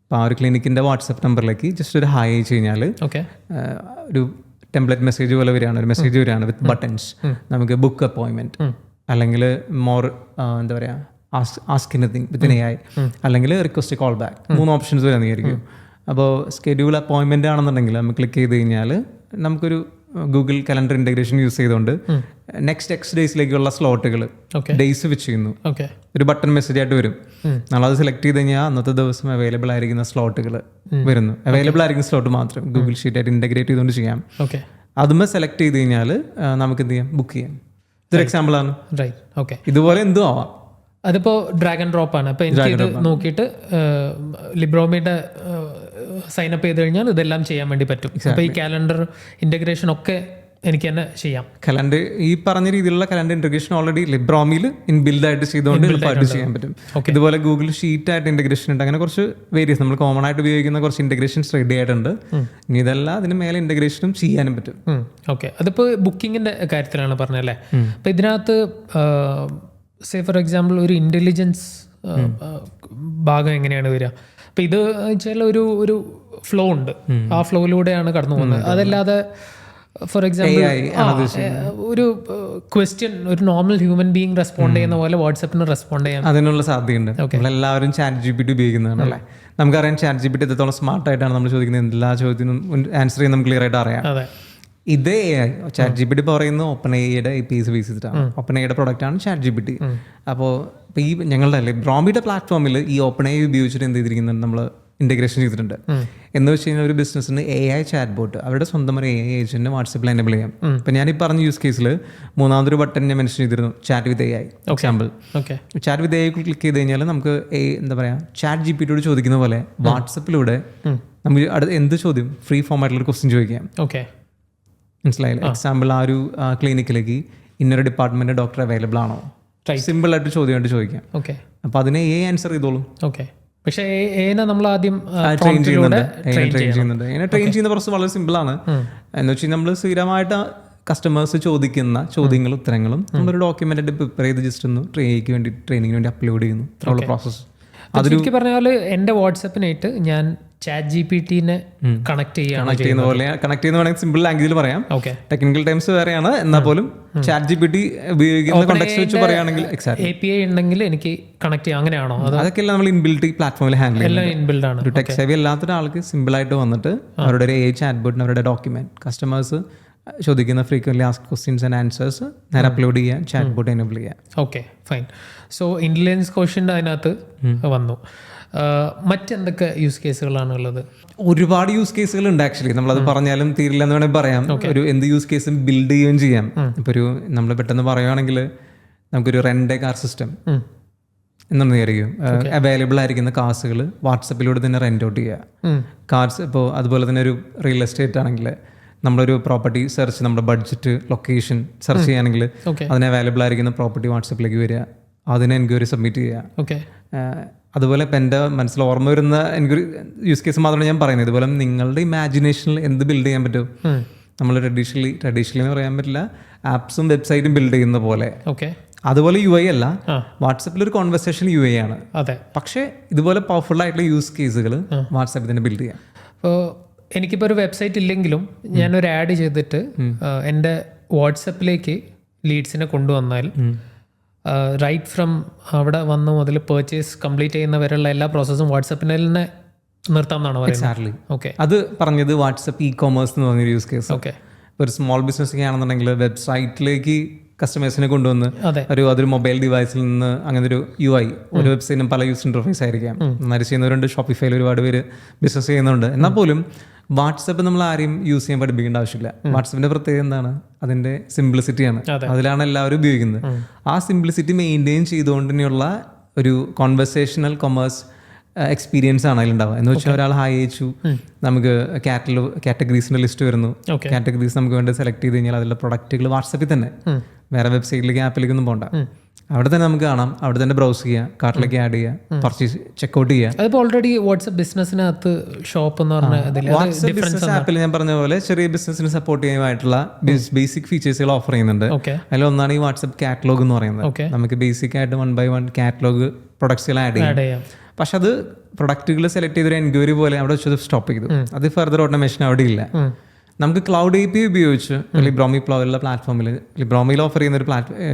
അപ്പോൾ ആ ഒരു ക്ലിനിക്കിന്റെ വാട്സപ്പ് നമ്പറിലേക്ക് ജസ്റ്റ് ഒരു ഹായ് അയച്ചു കഴിഞ്ഞാൽ ഒരു ടെംപ്ലേറ്റ് മെസ്സേജ് പോലെ വരികയാണ്, ഒരു മെസ്സേജ് വരികയാണ് വിത്ത് ബട്ടൺസ്. നമുക്ക് ബുക്ക് അപ്പോയിൻമെന്റ് അല്ലെങ്കിൽ മോർ എന്താ പറയുക ആസ്ക് എനിത്തിങ് വിത്തിൻ AI, അല്ലെങ്കിൽ റിക്വസ്റ്റ് കോൾ ബാക്ക്, 3 ഓപ്ഷൻസ് വരുന്നതായിരിക്കും. അപ്പോൾ സ്കെഡ്യൂൾ അപ്പോയിൻമെൻ്റ് ആണെന്നുണ്ടെങ്കിൽ നമ്മൾ ക്ലിക്ക് ചെയ്ത് കഴിഞ്ഞാൽ നമുക്കൊരു ഗൂഗിൾ കലണ്ടർ ഇൻ്റഗ്രേഷൻ യൂസ് ചെയ്തുകൊണ്ട് നെക്സ്റ്റ് X ഡേയ്സിലേക്കുള്ള സ്ലോട്ടുകൾ ഡേയ്സ് വെച്ച് ചെയ്യുന്നു. ഒരു ബട്ടൺ മെസ്സേജ് ആയിട്ട് വരും. നമ്മളത് സെലക്ട് ചെയ്ത് കഴിഞ്ഞാൽ അന്നത്തെ ദിവസം അവൈലബിൾ ആയിരിക്കുന്ന സ്ലോട്ടുകൾ വരുന്നു. അവൈലബിൾ ആയിരിക്കുന്ന സ്ലോട്ട് മാത്രം ഗൂഗിൾ ഷീറ്റായിട്ട് ഇൻ്റഗ്രേറ്റ് ചെയ്തുകൊണ്ട് ചെയ്യാം. അതുമേ സെലക്ട് ചെയ്ത് കഴിഞ്ഞാൽ നമുക്ക് എന്ത് ചെയ്യാം, ബുക്ക് ചെയ്യാം. ഇതൊരു എക്സാമ്പിളാണ്. ഇതുപോലെ എന്തും ആവാം. അതിപ്പോൾ ഡ്രാഗ് ആൻഡ് ഡ്രോപ്പ് ആണ്. അപ്പോൾ എനിക്ക് ഇത് നോക്കിയിട്ട് ലിബ്രോമിയുടെ സൈനപ്പ് ചെയ്ത് കഴിഞ്ഞാൽ ഇതെല്ലാം ചെയ്യാൻ വേണ്ടി പറ്റും. അപ്പോൾ ഈ കാലണ്ടർ ഇൻ്റഗ്രേഷൻ ഒക്കെ എനിക്ക് തന്നെ ചെയ്യാം. കലണ്ടർ ഈ പറഞ്ഞ രീതിയിലുള്ള കലണ്ടർ ഇൻ്റഗ്രേഷൻ ഓൾറെഡി ലിബ്രോമിയിൽ ഇൻബിൽഡ് ആയിട്ട് ചെയ്തുകൊണ്ട് എളുപ്പമായിട്ട് ചെയ്യാൻ പറ്റും. ഇതുപോലെ ഗൂഗിൾ ഷീറ്റ് ആയിട്ട് ഇൻ്റഗ്രേഷൻ ഉണ്ട്. അങ്ങനെ കുറച്ച് വേരിയസ് നമ്മൾ കോമൺ ആയിട്ട് ഉപയോഗിക്കുന്ന കുറച്ച് ഇൻ്റഗ്രേഷൻസ് റെഡി ആയിട്ടുണ്ട്. ഇനി ഇതെല്ലാം അതിന് മേലെ ഇൻ്റഗ്രേഷനും ചെയ്യാനും പറ്റും. അതിപ്പോൾ ബുക്കിങ്ങിൻ്റെ കാര്യത്തിലാണ് പറഞ്ഞല്ലേ. അപ്പോൾ ഇതിനകത്ത് സേ ഫോർ എക്സാമ്പിൾ ഒരു ഇൻ്റലിജൻസ് ഭാഗം എങ്ങനെയാണ് വരിക? അപ്പം ഇത് വെച്ചാൽ ഒരു ഫ്ലോ ഉണ്ട്, ആ ഫ്ലോയിലൂടെയാണ് കടന്നു പോകുന്നത്. അതല്ലാതെ ഫോർ എക്സാമ്പിൾ ഒരു ക്വസ്റ്റ്യൻ ഒരു നോർമൽ ഹ്യൂമൻ ബീങ് റെസ്പോണ്ട് ചെയ്യുന്ന പോലെ വാട്സാപ്പിന് റെസ്പോണ്ട് ചെയ്യാൻ അതിനുള്ള സാധ്യതയുണ്ട്. നമ്മളെല്ലാവരും ChatGPT ഉപയോഗിക്കുന്നതാണല്ലേ. നമുക്കറിയാം ChatGPT എത്രത്തോളം സ്മാർട്ടായിട്ടാണ് നമ്മൾ ചോദിക്കുന്നത്. എല്ലാ ചോദ്യത്തിനും ആൻസർ ചെയ്യുന്ന നമുക്ക് ക്ലിയർ ആയിട്ട് അറിയാം. ഇതേ ChatGPT പറയുന്നത് OpenAIയുടെ APIs ബേസ് ചെയ്തിട്ടാണ്. OpenAIയുടെ പ്രൊഡക്റ്റാണ് ChatGPT. അപ്പോൾ ഇപ്പോൾ ഈ ഞങ്ങളുടെ ലിബ്രോമിയുടെ പ്ലാറ്റ്ഫോമിൽ ഈ OpenAI ഉപയോഗിച്ചിട്ട് എന്ത് ചെയ്തിരിക്കുന്നുണ്ട്, നമ്മൾ ഇൻ്റഗ്രേഷൻ ചെയ്തിട്ടുണ്ട്. എന്ന് വെച്ച് കഴിഞ്ഞാൽ ഒരു ബിസിനസ്സിന് AI ചാറ്റ് ബോട്ട് അവരുടെ സ്വന്തം ഒരു AI ഏജൻറ്റിനെ വാട്സപ്പിൽ എനേബിൾ ചെയ്യാം. ഇപ്പം ഞാൻ ഈ പറഞ്ഞ യൂസ് കേസിൽ മൂന്നാമതൊരു ബട്ടൺ ഞാൻ മെൻഷൻ ചെയ്തിരുന്നു, chat with AI. Example, chat with AI click ചെയ്ത് കഴിഞ്ഞാൽ നമുക്ക് എന്താ പറയുക, ChatGPTയോട് ചോദിക്കുന്ന പോലെ വാട്സപ്പിലൂടെ നമുക്ക് അടുത്ത എന്ത് ചോദ്യം ഫ്രീ ഫോമായിട്ടുള്ള ഒരു ക്വസ്റ്റ്യൻ ചോദിക്കാം. മനസ്സിലായില്ലേ? എക്സാമ്പിൾ, ആ ഒരു ക്ലിനിക്കിലേക്ക് ഇന്നൊരു ഡിപ്പാർട്ട്മെന്റ് ഡോക്ടർ അവൈലബിൾ ആണോ, സിമ്പിൾ ആയിട്ട് ചോദ്യമായിട്ട് ചോദിക്കാം. അപ്പോൾ അതിനെ AI ആൻസർ ചെയ്തോളും. പക്ഷേ നമ്മൾ ആദ്യം ട്രെയിൻ ചെയ്യുന്നുണ്ട്. അങ്ങനെ ട്രെയിൻ ചെയ്യുന്ന പ്രോസസ് വളരെ സിമ്പിളാണ്. എന്ന് വെച്ചാൽ നമ്മൾ സ്ഥിരമായിട്ട് കസ്റ്റമേഴ്സ് ചോദിക്കുന്ന ചോദ്യങ്ങളും ഉത്തരങ്ങളും നമ്മളൊരു ഡോക്യുമെന്റ് പ്രിപ്പയർ ചെയ്ത് ജസ്റ്റ് ഒന്ന് ട്രെയിനിങ്ങിന് വേണ്ടി അപ്ലോഡ് ചെയ്യുന്നു. അത്രയുള്ള പ്രോസസ്സ്. അതൊരു പറഞ്ഞാൽ എൻ്റെ വാട്സപ്പിനായിട്ട് ഞാൻ ChatGPTനെ കണക്ട് ചെയ്യുന്ന പോലെ കണക്ട് ചെയ്യുന്ന വേണമെങ്കിൽ സിമ്പിൾ ലാംഗ്വേജിൽ പറയാം. ടെക്നിക്കൽ ടൈംസ് വേറെയാണ്, എന്നാൽ പോലും ChatGPT ഉപയോഗിക്കുന്ന കോണ്ടെക്സ്റ്റ് വെച്ച് പറയുകയാണെങ്കിൽ API ഉണ്ടെങ്കിൽ എനിക്ക് കണക്ട് ചെയ്യാം. അങ്ങനെയാണോ? അതൊക്കെ എല്ലാം നമ്മൾ പ്ലാറ്റ്ഫോമിൽ ഹാൻഡിൽ ചെയ്യുന്നത്. ഒരു ടെക് സേവി അല്ലാത്ത ഒരാൾക്ക് സിമ്പിൾ ആയിട്ട് വന്നിട്ട് അവരുടെ ഒരു AI ചാറ്റ് ബോട്ടിന് അവരുടെ ഡോക്യുമെന്റ് കസ്റ്റമേഴ്സ് ചോദിക്കുന്ന frequently ask questions and answers നേരെ അപ്ലോഡ് ചെയ്യാം, ചാറ്റ് ബോട്ട് എനേബിൾ ചെയ്യാം. ഫൈൻ. സോ ഇന്റലിജൻസ് ക്വസ്റ്റ്യൻ അതിനകത്ത് വന്നു. മറ്റെന്തൊക്കെ യൂസ് കേസുകളാണ് ഉള്ളത്? ഒരുപാട് യൂസ് കേസുകൾ ഉണ്ട് ആക്ച്വലി. നമ്മളത് പറഞ്ഞാലും തീരില്ല എന്ന് വേണമെങ്കിൽ പറയാം. ഒരു എന്ത് യൂസ് കേസും ബിൽഡ് ചെയ്യുകയും ചെയ്യാം. ഇപ്പോൾ ഒരു നമ്മൾ പെട്ടെന്ന് പറയുകയാണെങ്കിൽ നമുക്കൊരു റെൻ്റ് കാർ സിസ്റ്റം എന്നു വിചാരിക്കും. അവൈലബിൾ ആയിരിക്കുന്ന കാസുകൾ വാട്സപ്പിലൂടെ തന്നെ റെൻ്റ് ഔട്ട് ചെയ്യുക. കാർസ് ഇപ്പോൾ അതുപോലെ തന്നെ ഒരു റിയൽ എസ്റ്റേറ്റ് ആണെങ്കിൽ നമ്മളൊരു പ്രോപ്പർട്ടി സെർച്ച്, നമ്മുടെ ബഡ്ജറ്റ്, ലൊക്കേഷൻ സെർച്ച് ചെയ്യുകയാണെങ്കിൽ അതിന് അവൈലബിൾ ആയിരിക്കുന്ന പ്രോപ്പർട്ടി വാട്സപ്പിലേക്ക് വരിക, അതിന് എൻക്വയറി സബ്മിറ്റ് ചെയ്യുക. അതുപോലെ ഇപ്പം എൻ്റെ മനസ്സിൽ ഓർമ്മ വരുന്ന എൻക്വയറി യൂസ് കേസ് മാത്രമാണ് ഞാൻ പറയുന്നത്. ഇതുപോലെ നിങ്ങളുടെ ഇമാജിനേഷനിൽ എന്ത് ബിൽഡ് ചെയ്യാൻ പറ്റും, നമ്മൾ ട്രഡീഷണലി എന്ന് പറയാൻ പറ്റില്ല, ആപ്സും വെബ്സൈറ്റും ബിൽഡ് ചെയ്യുന്ന പോലെ. അതുപോലെ UI അല്ല, വാട്സപ്പിലൊരു കോൺവെർസേഷൻ UI ആണ്. പക്ഷേ ഇതുപോലെ പവർഫുൾ ആയിട്ടുള്ള യൂസ് കേസുകൾ വാട്സാപ്പിൽ തന്നെ ബിൽഡ് ചെയ്യാം. അപ്പോൾ എനിക്കിപ്പോൾ ഒരു വെബ്സൈറ്റ് ഇല്ലെങ്കിലും ഞാനൊരു ആഡ് ചെയ്തിട്ട് എൻ്റെ വാട്സപ്പിലേക്ക് ലീഡ്സിനെ കൊണ്ടുവന്നാൽ റൈറ്റ് ഫ്രം അവിടെ വന്ന് മുതൽ പർച്ചേസ് കംപ്ലീറ്റ് ചെയ്യുന്നവരുള്ള എല്ലാ പ്രോസസ്സും വാട്സപ്പിനെ തന്നെ നിർത്താം എന്നാണ് പറയുന്നത്. അത് പറഞ്ഞത് വാട്സപ്പ് ഇ-കോമേഴ്സ് എന്ന് പറഞ്ഞൊരു യൂസ് കേസ്. ഒരു സ്മോൾ ബിസിനസ് ഒക്കെ ആണെന്നുണ്ടെങ്കിൽ വെബ്സൈറ്റിലേക്ക് കസ്റ്റമേഴ്സിനെ കൊണ്ടുവന്ന് അതൊരു മൊബൈൽ ഡിവൈസിൽ നിന്ന് അങ്ങനെ ഒരു UI, ഒരു വെബ്സൈറ്റിനും പല യൂസ് ഇന്റർഫേസ് ആയിരിക്കാം. നന്നായി ചെയ്യുന്നവരുണ്ട്, ഷോപ്പിഫൈയിൽ ഒരുപാട് പേര് ബിസിനസ് ചെയ്യുന്നുണ്ട്. എന്നാൽ പോലും വാട്സപ്പ് നമ്മൾ ആരെയും യൂസ് ചെയ്യാൻ പഠിപ്പിക്കേണ്ട ആവശ്യമില്ല. വാട്സപ്പിന്റെ പ്രത്യേകത എന്താണ്? അതിന്റെ സിംപ്ലിസിറ്റിയാണ്. അതിലാണ് എല്ലാവരും ഉപയോഗിക്കുന്നത്. ആ സിംപ്ലിസിറ്റി മെയിൻറ്റെയിൻ ചെയ്തുകൊണ്ട് തന്നെയുള്ള ഒരു കോൺവെർസേഷണൽ കൊമേഴ്സ് എക്സ്പീരിയൻസ് ആണ് അതിലുണ്ടാവുക. എന്ന് വെച്ചാൽ ഒരാൾ ഹായ് അയച്ചു, നമുക്ക് കാറ്റഗറീസിന്റെ ലിസ്റ്റ് വരുന്നു. കാറ്റഗറീസ് നമുക്ക് വേണ്ടി സെലക്ട് ചെയ്ത് കഴിഞ്ഞാൽ അതിലുള്ള പ്രൊഡക്റ്റുകൾ വാട്സപ്പിൽ തന്നെ, വേറെ വെബ്സൈറ്റിലേക്ക് ആപ്പിലേക്കൊന്നും പോകണ്ട, അവിടെ തന്നെ നമുക്ക് കാണാം. അവിടെ തന്നെ ബ്രൗസ് ചെയ്യുക, കാർട്ടിലേക്ക് ആഡ് ചെയ്യുക, പർച്ചേസ് ചെക്ക്ഔട്ട് ചെയ്യുക. അതിപ്പോൾ ഓൾറെഡി വാട്സ്ആപ്പ് ബിസിനസ്സിനകത്ത് ഷോപ്പ് എന്ന് പറഞ്ഞ വാട്സ്ആപ്പ് ബിസിനസ് ആപ്പിൽ ഞാൻ പറഞ്ഞ പോലെ ചെറിയ ബിസിനസ്സിന് സപ്പോർട്ട് ചെയ്യാനായിട്ടുള്ള ബേസിക് ഫീച്ചേഴ്സുകൾ ഓഫർ ചെയ്യുന്നുണ്ട്. അതിലൊന്നാണ് ഈ വാട്സ്ആപ്പ് കാറ്റലോഗ് എന്ന് പറയുന്നത്. നമുക്ക് ബേസിക് ആയിട്ട് 1 by 1 കാറ്റലോഗ് പ്രൊഡക്ട്സുകൾ ആഡ് ചെയ്യാം. പക്ഷെ അത് പ്രൊഡക്റ്റുകൾ സെലക്ട് ചെയ്തൊരു എൻക്വയറി പോലെ അവിടെ വെച്ചത് സ്റ്റോപ്പ് ചെയ്തു. അത് ഫർദർ ഓട്ടോമേഷൻ അവിടെ ഇല്ല. നമുക്ക് ക്ലൗഡ് API ഉപയോഗിച്ച് ലിബ്രോമി പോലുള്ള പ്ലാറ്റ്ഫോമിൽ ലിബ്രോമിയിൽ ഓഫർ ചെയ്യുന്ന ഒരു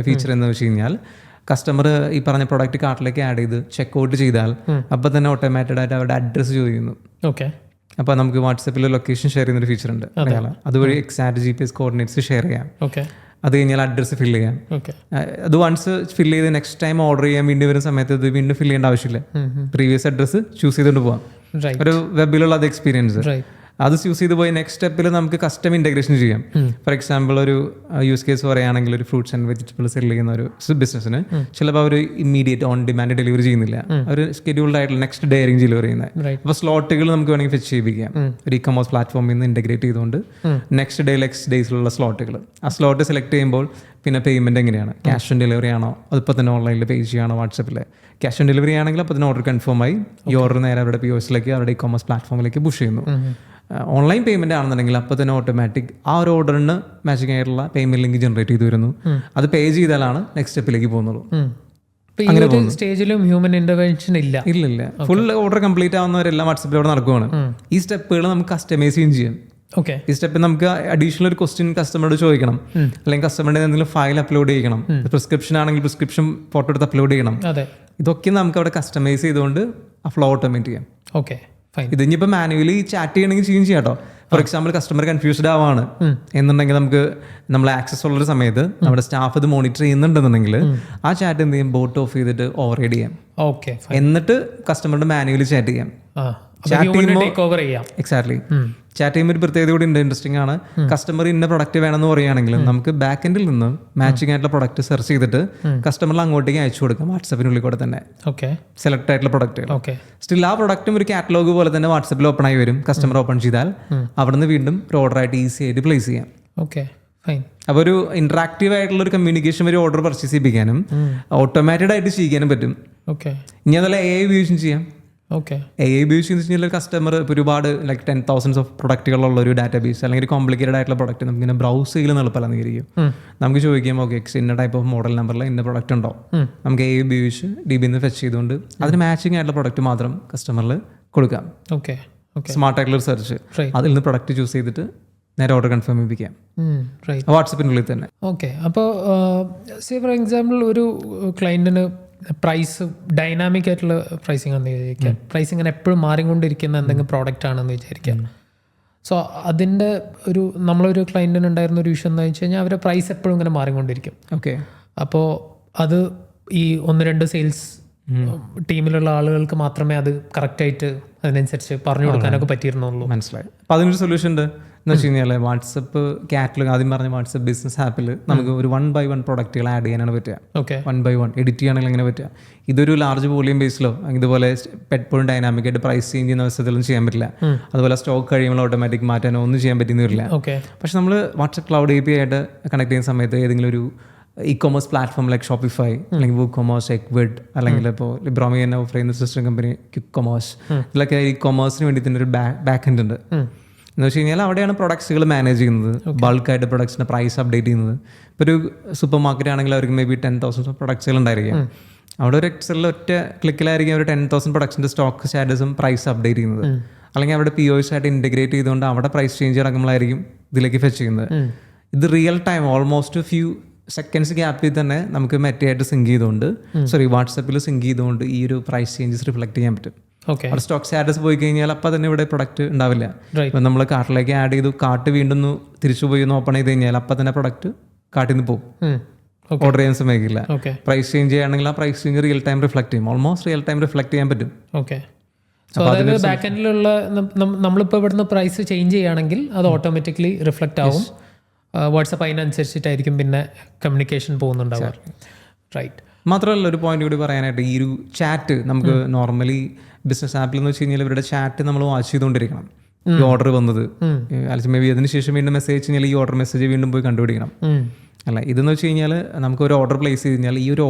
ഫീച്ചർ എന്ന് വെച്ച് കഴിഞ്ഞാൽ കസ്റ്റമർ ഈ പറഞ്ഞ പ്രൊഡക്റ്റ് കാർട്ടിലേക്ക് ആഡ് ചെയ്ത് ചെക്ക് ചെയ്താൽ അപ്പോൾ തന്നെ ഓട്ടോമാറ്റഡ് ആയിട്ട് അവരുടെ അഡ്രസ്സ് ചോദിക്കുന്നു. ഓക്കെ. അപ്പോൾ നമുക്ക് വാട്സപ്പിൽ ലൊക്കേഷൻ ഷെയർ ചെയ്യുന്നൊരു ഫീച്ചർ ഉണ്ട്. അതുവഴി എക്സാക്ട് GPS കോർഡിനേറ്റ്സ് ഷെയർ ചെയ്യാം. ഓക്കെ. അത് കഴിഞ്ഞാൽ അഡ്രസ്സ് ഫില്ല് ചെയ്യാം. ഓക്കെ. അത് വൺസ് ഫില്ല് ചെയ്ത് നെക്സ്റ്റ് ടൈം ഓർഡർ ചെയ്യാൻ വേണ്ടി വരുന്ന സമയത്ത് ഇത് വീണ്ടും ഫില്ല് ചെയ്യേണ്ട ആവശ്യമില്ല. പ്രീവിയസ് അഡ്രസ്സ് ചൂസ് ചെയ്തുകൊണ്ട് പോകാം. ഒരു വെബിലുള്ള അത് എക്സ്പീരിയൻസ്. അത് ചൂസ് ചെയ്ത് പോയി നെക്സ്റ്റ് സ്റ്റെപ്പിൽ നമുക്ക് കസ്റ്റം ഇൻറ്റഗ്രേഷൻ ചെയ്യാം. ഫോർ എക്സാമ്പിൾ ഒരു യൂസ് കേസ് പറയുകയാണെങ്കിൽ ഒരു ഫ്രൂട്ട്സ് ആൻഡ് വെജിറ്റബിൾസ് സെൽ ചെയ്യുന്ന ഒരു ബിസിനസ്സിന് ചിലപ്പോൾ അവർ ഇമ്മീഡിയറ്റ് ഓൺ ഡിമാൻഡ് ഡെലിവറി ചെയ്യുന്നില്ല. അവർ സ്കെഡ്യൂൾഡ് ആയിട്ടുള്ള നെക്സ്റ്റ് ഡേ ആയിരിക്കും ഡെലിവറി ചെയ്യുന്നത്. അപ്പോൾ സ്ലോട്ടുകൾ നമുക്ക് വേണമെങ്കിൽ ഫെച്ച് ചെയ്യിപ്പിക്കാം. ഒരു ഇ-കൊമേഴ്സ് പ്ലാറ്റ്ഫോമിൽ നിന്ന് ഇൻറ്റഗ്രേറ്റ് ചെയ്തുകൊണ്ട് നെക്സ്റ്റ് ഡേയ്സിലുള്ള സ്ലോട്ടുകൾ. ആ സ്ലോട്ട് സെലക്ട് ചെയ്യുമ്പോൾ പിന്നെ പേയ്മെൻറ്റ് എങ്ങനെയാണ്? ക്യാഷ് ഓൺ ഡെലിവറി ആണോ? അതിപ്പോൾ തന്നെ ഓൺലൈനിൽ പേ ചെയ്യുകയാണോ? വാട്സപ്പിൽ ക്യാഷ് ഓൺ ഡെലിവറി ആണെങ്കിൽ അപ്പോൾ തന്നെ ഓർഡർ കൺഫേം ആയി ഈ ഓർഡർ നേരെ അവരുടെ POSലേക്ക് അവരുടെ ഇ-കൊമേഴ്സ് പ്ലാറ്റ്ഫോമിലേക്ക് പുഷ് ചെയ്യുന്നു. ഓൺലൈൻ പേയ്മെന്റ് ആണെന്നുണ്ടെങ്കിൽ അപ്പോൾ തന്നെ ഓട്ടോമാറ്റിക് ആ ഒരു ഓർഡറിന് മാച്ചിങ് ആയിട്ടുള്ള പേയ്മെന്റ് ലിങ്ക് ജനറേറ്റ് ചെയ്ത് വരുന്നു. അത് പേ ചെയ്താലാണ് നെക്സ്റ്റ് സ്റ്റെപ്പിലേക്ക് പോകുന്നുള്ളൂ. സ്റ്റേജിലും ഹ്യൂമൻ ഇന്റർവെൻഷൻ ഇല്ല. ഫുൾ ഓർഡർ കംപ്ലീറ്റ് ആവുന്നവരെല്ലാം വാട്സപ്പിലൂടെ നടക്കുവാണ്. ഈ സ്റ്റെപ്പുകൾ നമുക്ക് കസ്റ്റമൈസ് ചെയ്യാം. ഓക്കെ. ഈ സ്റ്റെപ്പിൽ നമുക്ക് അഡീഷണൽ ഒരു ക്വസ്റ്റ്യൻ കസ്റ്റമറോട് ചോദിക്കണം, അല്ലെങ്കിൽ കസ്റ്റമറുടെ എന്തെങ്കിലും ഫയൽ അപ്ലോഡ് ചെയ്യണം. പ്രിസ്ക്രിപ്ഷൻ ആണെങ്കിൽ പ്രിസ്ക്രിപ്ഷൻ ഫോട്ടോ എടുത്ത് അപ്ലോഡ് ചെയ്യണം. ഇതൊക്കെ നമുക്ക് അവിടെ കസ്റ്റമൈസ് ചെയ്തുകൊണ്ട് ആ ഫ്ലോ ഓട്ടോമേറ്റ് ചെയ്യാം. ഓക്കെ. ഇത് ഇനിയിപ്പോൾ മാനുവലി ചാറ്റ് ചെയ്യണമെങ്കിൽ ചെയ്യാം കേട്ടോ. ഫോർ എക്സാമ്പിൾ കസ്റ്റമർ കൺഫ്യൂസ്ഡ് ആവാണ് എന്നുണ്ടെങ്കിൽ നമുക്ക് നമ്മൾ ആക്സസ് ഉള്ളൊരു സമയത്ത് നമ്മുടെ സ്റ്റാഫ് ഇത് മോണിറ്റർ ചെയ്യുന്നുണ്ടെന്നുണ്ടെങ്കിൽ ആ ചാറ്റ് എന്ത് ചെയ്യും? ബോട്ട് ഓഫ് ചെയ്തിട്ട് ഓവർറൈഡ് ചെയ്യാം. ഓക്കെ. എന്നിട്ട് കസ്റ്റമറുടെ മാനുവലി ചാറ്റ് ചെയ്യാം. എക്സാക്ട്ലി. ചാറ്റ് ചെയ്യുമ്പോൾ ഒരു പ്രത്യേകത കൂടി ഉണ്ട്, ഇൻട്രസ്റ്റിംഗ് ആണ്. കസ്റ്റമർ ഇന്ന പ്രൊഡക്റ്റ് വേണമെന്ന് പറയുകയാണെങ്കിൽ നമുക്ക് ബാക്ക് എൻഡിൽ നിന്ന് മാച്ചിങ് ആയിട്ടുള്ള പ്രൊഡക്റ്റ് സെർച്ച് ചെയ്തിട്ട് കസ്റ്റമറിൽ അങ്ങോട്ടേക്ക് അയച്ചു കൊടുക്കാം വാട്സപ്പിനുള്ളിൽ കൂടെ തന്നെ. സെലക്ട് ആയിട്ടുള്ള പ്രൊഡക്റ്റ് സ്റ്റിൽ ആ പ്രൊഡക്റ്റും ഒരു കാറ്റലോഗ് പോലെ തന്നെ വാട്സപ്പിൽ ഓപ്പൺ ആയി വരും. കസ്റ്റമർ ഓപ്പൺ ചെയ്താൽ അവിടുന്ന് വീണ്ടും ഒരു ഓർഡർ ആയിട്ട് ഈസി ആയിട്ട് പ്ലേസ് ചെയ്യാം. അപ്പോൾ ഒരു ഇന്ററാക്റ്റീവ് ആയിട്ടുള്ള ഒരു കമ്മ്യൂണിക്കേഷൻ വഴി ഓർഡർ പർച്ചേസ് ചെയ്യിപ്പിക്കാനും ഓട്ടോമാറ്റഡ് ആയിട്ട് ചെയ്യാനും പറ്റും. ഇനി അതല്ല AI ഉപയോഗിച്ചും ചെയ്യാം. AI ഉപയോഗിച്ച് വെച്ചാൽ കസ്റ്റമർ ഇപ്പോൾ ഒരുപാട് ലൈക്ക് 10,000 ഓഫ് പ്രൊഡക്റ്റുകളുള്ള ഒരു ഡാറ്റാബേസ് അല്ലെങ്കിൽ ഒരു കോംപ്ലിക്കേറ്റഡ് ആയിട്ടുള്ള പ്രൊഡക്റ്റ് നമുക്ക് ഇങ്ങനെ ബ്രൗസ് ചെയ്യൽ എളുപ്പമല്ലാന്നിരിക്കും. നമുക്ക് ചോദിക്കാം, ഓക്കെ ഇന്ന ടൈപ്പ് ഓഫ് മോഡൽ നമ്പറിൽ ഇന്ന പ്രൊഡക്റ്റ് ഉണ്ടോ? നമുക്ക് AI ഉപയോഗിച്ച് DBന്ന് ഫെച്ച് ചെയ്തുകൊണ്ട് അതിന് മാച്ചിങ് ആയിട്ടുള്ള പ്രൊഡക്റ്റ് മാത്രം കസ്റ്റമറിൽ കൊടുക്കാം. സ്മാർട്ട് ആയിട്ടുള്ള ഒരു സെർച്ച്, അതിൽ നിന്ന് പ്രൊഡക്റ്റ് ചൂസ് ചെയ്തിട്ട് നേരെ ഓർഡർ കൺഫേം ചെയ്യിപ്പിക്കാം വാട്സപ്പിനുള്ളിൽ തന്നെ. ഓക്കെ. അപ്പോൾ ഫോർ എക്സാമ്പിൾ ഒരു ക്ലയൻറ്റിന് പ്രൈസ് ഡൈനാമിക് ആയിട്ടുള്ള പ്രൈസിങ് ആണെന്ന് വിചാരിക്കാം. പ്രൈസിങ് അങ്ങനെ എപ്പോഴും മാറിക്കൊണ്ടിരിക്കുന്ന എന്തെങ്കിലും പ്രോഡക്റ്റ് ആണെന്ന് വിചാരിക്കാം. സോ അതിൻ്റെ നമ്മളൊരു ക്ലയൻറ്റിന് ഉണ്ടായിരുന്ന ഒരു ഇഷ്യൂ എന്ന് വെച്ച് കഴിഞ്ഞാൽ അവരുടെ പ്രൈസ് എപ്പോഴും ഇങ്ങനെ മാറിക്കൊണ്ടിരിക്കും. അപ്പോൾ അത് ഈ 1-2 സെയിൽസ് ടീമിലുള്ള ആളുകൾക്ക് മാത്രമേ അത് കറക്റ്റായിട്ട് അതിനനുസരിച്ച് പറഞ്ഞു കൊടുക്കാനൊക്കെ പറ്റിയിരുന്നുള്ളൂ. മനസ്സിലായി. അപ്പോൾ അതിനൊരു സൊല്യൂഷൻ ഉണ്ട് എന്ന് വെച്ച് കഴിഞ്ഞാൽ വാട്സപ്പ് കാറ്റലോഗ്, ആദ്യം പറഞ്ഞ വാട്സപ്പ് ബിസിനസ് ആപ്പിൽ നമുക്ക് ഒരു 1/1 പ്രൊഡക്റ്റുകൾ ആഡ് ചെയ്യാനാണ് പറ്റുക. 1/1 എഡിറ്റ് ചെയ്യാണെങ്കിൽ എങ്ങനെ പറ്റുക? ഇതൊരു ലാർജ് വോളിയം ബേസിലോ ഇതുപോലെ എപ്പോഴും ഡൈനാമിക് ആയിട്ട് പ്രൈസ് ചേഞ്ച് ചെയ്യുന്ന അവസരത്തിലൊന്നും ചെയ്യാൻ പറ്റില്ല. അതുപോലെ സ്റ്റോക്ക് കഴിയുമ്പോൾ ഓട്ടോമാറ്റിക് മാറ്റാനോ ഒന്നും ചെയ്യാൻ പറ്റുന്ന വരില്ല. പക്ഷെ നമ്മൾ വാട്സപ്പ് ക്ലൗഡ് API ആയിട്ട് കണക്ട് ചെയ്യുന്ന സമയത്ത് ഏതെങ്കിലും ഒരു ഇ-കൊമേഴ്സ് പ്ലാറ്റ്ഫോം ലൈക്ക് ഷോപ്പിഫൈ അല്ലെങ്കിൽ WooCommerce, എക്വിഡ് അല്ലെങ്കിൽ ഇപ്പോൾ ലിബ്രോമി തന്നെ ഓഫർ ചെയ്യുന്ന സിസ്റ്റം കമ്പനി ക്വിക്ക്-കൊമേഴ്സ്, ഇതിലൊക്കെ ഇ-കൊമേഴ്സിന് വേണ്ടി തന്നെ ഒരു ബാക്ക് എൻഡ് ഉണ്ട്. എന്ന് വെച്ച് കഴിഞ്ഞാൽ അവിടെയാണ് പ്രൊഡക്ട്സുകൾ മാനേജ് ചെയ്യുന്നത്, ബൾക്കായിട്ട് പ്രൊഡക്ട്സിൻ്റെ പ്രൈസ് അപ്ഡേറ്റ് ചെയ്യുന്നത്. ഇപ്പോൾ ഒരു സൂപ്പർ മാർക്കറ്റ് ആണെങ്കിൽ അവർക്ക് മേ ബി 10,000 പ്രൊഡക്ട്സുകൾ ഉണ്ടായിരിക്കും. അവിടെ ഒരു എക്സലിൽ ഒറ്റ ക്ലിക്കിലായിരിക്കും അവർ 10,000 പ്രൊഡക്ട്സിൻ്റെ സ്റ്റോക്ക് സ്റ്റാറ്റസും പ്രൈസ് അപ്ഡേറ്റ് ചെയ്യുന്നത്. അല്ലെങ്കിൽ അവിടെ POS ആയിട്ട് ഇൻറ്റഗ്രേറ്റ് ചെയ്തുകൊണ്ട് അവിടെ പ്രൈസ് ചേഞ്ച് നടക്കുമ്പോഴായിരിക്കും ഇതിലേക്ക് ഫെച്ച് ചെയ്യുന്നത്. ഇത് real time almost few seconds ഗ്യാപ്പിൽ തന്നെ നമുക്ക് മെറ്റയായിട്ട് സിങ്ക് ചെയ്തുകൊണ്ട് വാട്സപ്പിൽ സിങ്ക് ചെയ്തുകൊണ്ട് ഈ ഒരു പ്രൈസ് ചേഞ്ചസ് റിഫ്ലക്ട് ചെയ്യാൻ പറ്റും. അവിടെ സ്റ്റോക്ക് സ്റ്റാറ്റസ് പോയി കഴിഞ്ഞാൽ അപ്പം തന്നെ ഇവിടെ പ്രൊഡക്റ്റ് ഉണ്ടാവില്ല. ഇപ്പം നമ്മൾ കാർട്ടിലേക്ക് ആഡ് ചെയ്തു, കാർട്ട് വീണ്ടും തിരിച്ചു പോയി ഒന്ന് ഓപ്പൺ ചെയ്ത് കഴിഞ്ഞാൽ അപ്പം തന്നെ പ്രൊഡക്റ്റ് കാർട്ടിൽ നിന്ന് പോകും. ഓർഡർ ചെയ്യാൻ സമയമില്ല. പ്രൈസ് ചേഞ്ച് ചെയ്യുകയാണെങ്കിൽ ആ price change real time reflect ചെയ്യും. ഓൾമോസ്റ്റ് റിയൽ ടൈം റിഫ്ലക്ട് ചെയ്യാൻ പറ്റും. അതായത് ബാക്ക് എൻഡിലുള്ള നമ്മളിപ്പോൾ ഇവിടുന്ന് പ്രൈസ് ചേഞ്ച് ചെയ്യുകയാണെങ്കിൽ അത് ഓട്ടോമാറ്റിക്കലി റിഫ്ലക്റ്റ് ആവും. വാട്സപ്പ് അതിനനുസരിച്ചിട്ടായിരിക്കും പിന്നെ കമ്മ്യൂണിക്കേഷൻ പോകുന്നുണ്ടാവുക. റൈറ്റ്. മാത്രമല്ല ഒരു പോയിന്റ് കൂടി പറയാനായിട്ട്, ഈ ഒരു ചാറ്റ് നമുക്ക് നോർമലി ബിസിനസ് ആപ്പിൽ എന്ന് വെച്ച് കഴിഞ്ഞാൽ ഇവരുടെ ചാറ്റ് നമ്മൾ വാച്ച് ചെയ്തുകൊണ്ടിരിക്കണം. ഈ ഓർഡർ വന്നത് അല്ലെങ്കിൽ മേ ബി അതിന് ശേഷം വീണ്ടും മെസ്സേജ് കഴിഞ്ഞാൽ ഈ ഓർഡർ മെസ്സേജ് വീണ്ടും പോയി കണ്ടുപിടിക്കണം. അല്ല, ഇതെന്ന് വെച്ച് കഴിഞ്ഞാൽ നമുക്ക് ഒരു ഓർഡർ പ്ലേസ് ചെയ്ത് കഴിഞ്ഞാൽ ഈ ഒരു